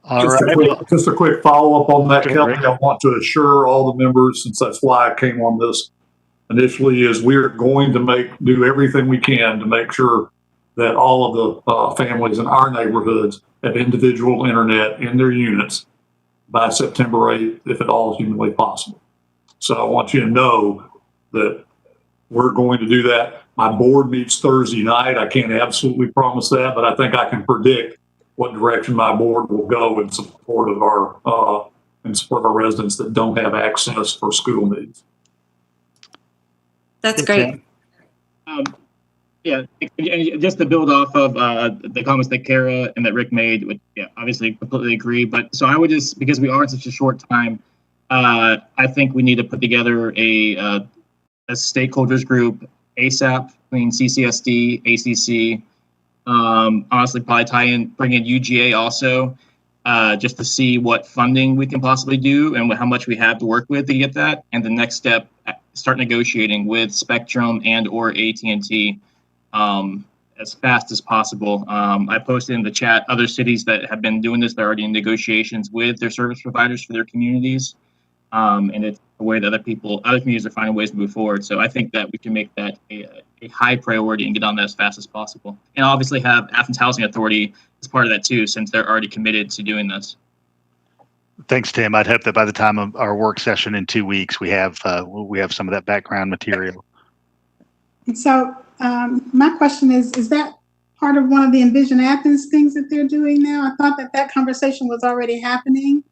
[SPEAKER 1] All right.
[SPEAKER 2] Just a quick follow-up on that, Kelly. I want to assure all the members, since that's why I came on this initially, is we're going to do everything we can to make sure that all of the families in our neighborhoods have individual internet in their units by September 8th, if at all humanly possible. So I want you to know that we're going to do that. My board meets Thursday night. I can't absolutely promise that, but I think I can predict what direction my board will go in support of our residents that don't have access for school needs.
[SPEAKER 3] That's great.
[SPEAKER 6] Yeah, just to build off of the comments that Kara and that Rick made, which obviously completely agree. But so I would just, because we are in such a short time, I think we need to put together a stakeholders group ASAP between CCSD, ACC. Honestly, probably bring in UGA also, just to see what funding we can possibly do and how much we have to work with to get that. And the next step, start negotiating with Spectrum and or AT&T as fast as possible. I posted in the chat other cities that have been doing this. They're already in negotiations with their service providers for their communities. And it's a way that other communities are finding ways to move forward. So I think that we can make that a high priority and get on that as fast as possible. And obviously have Athens Housing Authority as part of that too, since they're already committed to doing this.
[SPEAKER 1] Thanks, Tim. I'd hope that by the time of our work session in 2 weeks, we have some of that background material.
[SPEAKER 22] And so my question is that part of one of the Envision Athens things that they're doing now? I thought that conversation was already happening.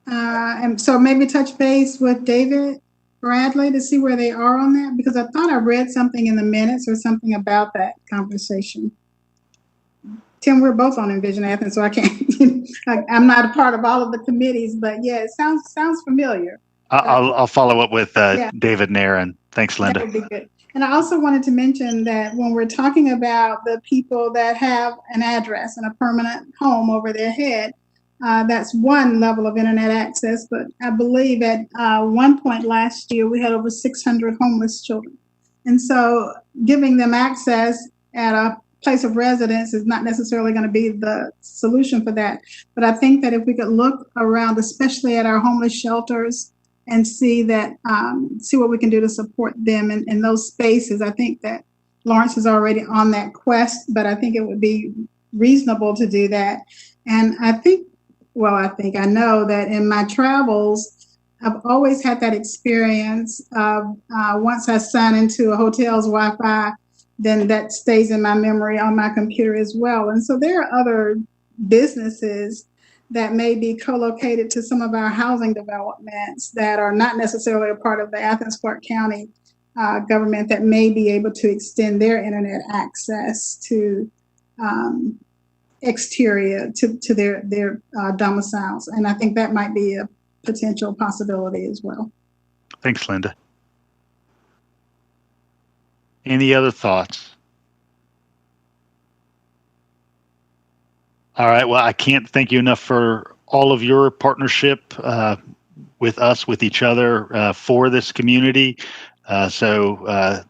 [SPEAKER 22] And so maybe touch base with David Bradley to see where they are on that, because I thought I read something in the minutes or something about that conversation. Tim, we're both on Envision Athens, so I can't. I'm not a part of all of the committees, but yeah, it sounds familiar.
[SPEAKER 1] I'll follow up with David and Aaron. Thanks, Linda.
[SPEAKER 22] That would be good. And I also wanted to mention that when we're talking about the people that have an address and a permanent home over their head, that's one level of internet access. But I believe at one point last year, we had over 600 homeless children. And so giving them access at a place of residence is not necessarily going to be the solution for that. But I think that if we could look around, especially at our homeless shelters, and see what we can do to support them in those spaces. I think that Lawrence is already on that quest, but I think it would be reasonable to do that. And I know that in my travels, I've always had that experience of once I sign into a hotel's Wi-Fi, then that stays in my memory on my computer as well. And so there are other businesses that may be co-located to some of our housing developments that are not necessarily a part of the Athens-Clarke County government, that may be able to extend their internet access to exterior to their domiciles. And I think that might be a potential possibility as well.
[SPEAKER 1] Thanks, Linda. Any other thoughts? All right. Well, I can't thank you enough for all of your partnership with us, with each other, for this community. So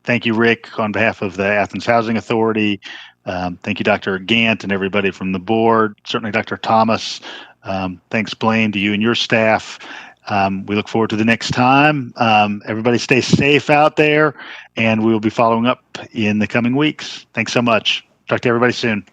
[SPEAKER 1] thank you, Rick, on behalf of the Athens Housing Authority. Thank you, Dr. Gant, and everybody from the board. Certainly, Dr. Thomas. Thanks, Blaine, to you and your staff. We look forward to the next time. Everybody stay safe out there, and we will be following up in the coming weeks. Thanks so much. Talk to everybody soon.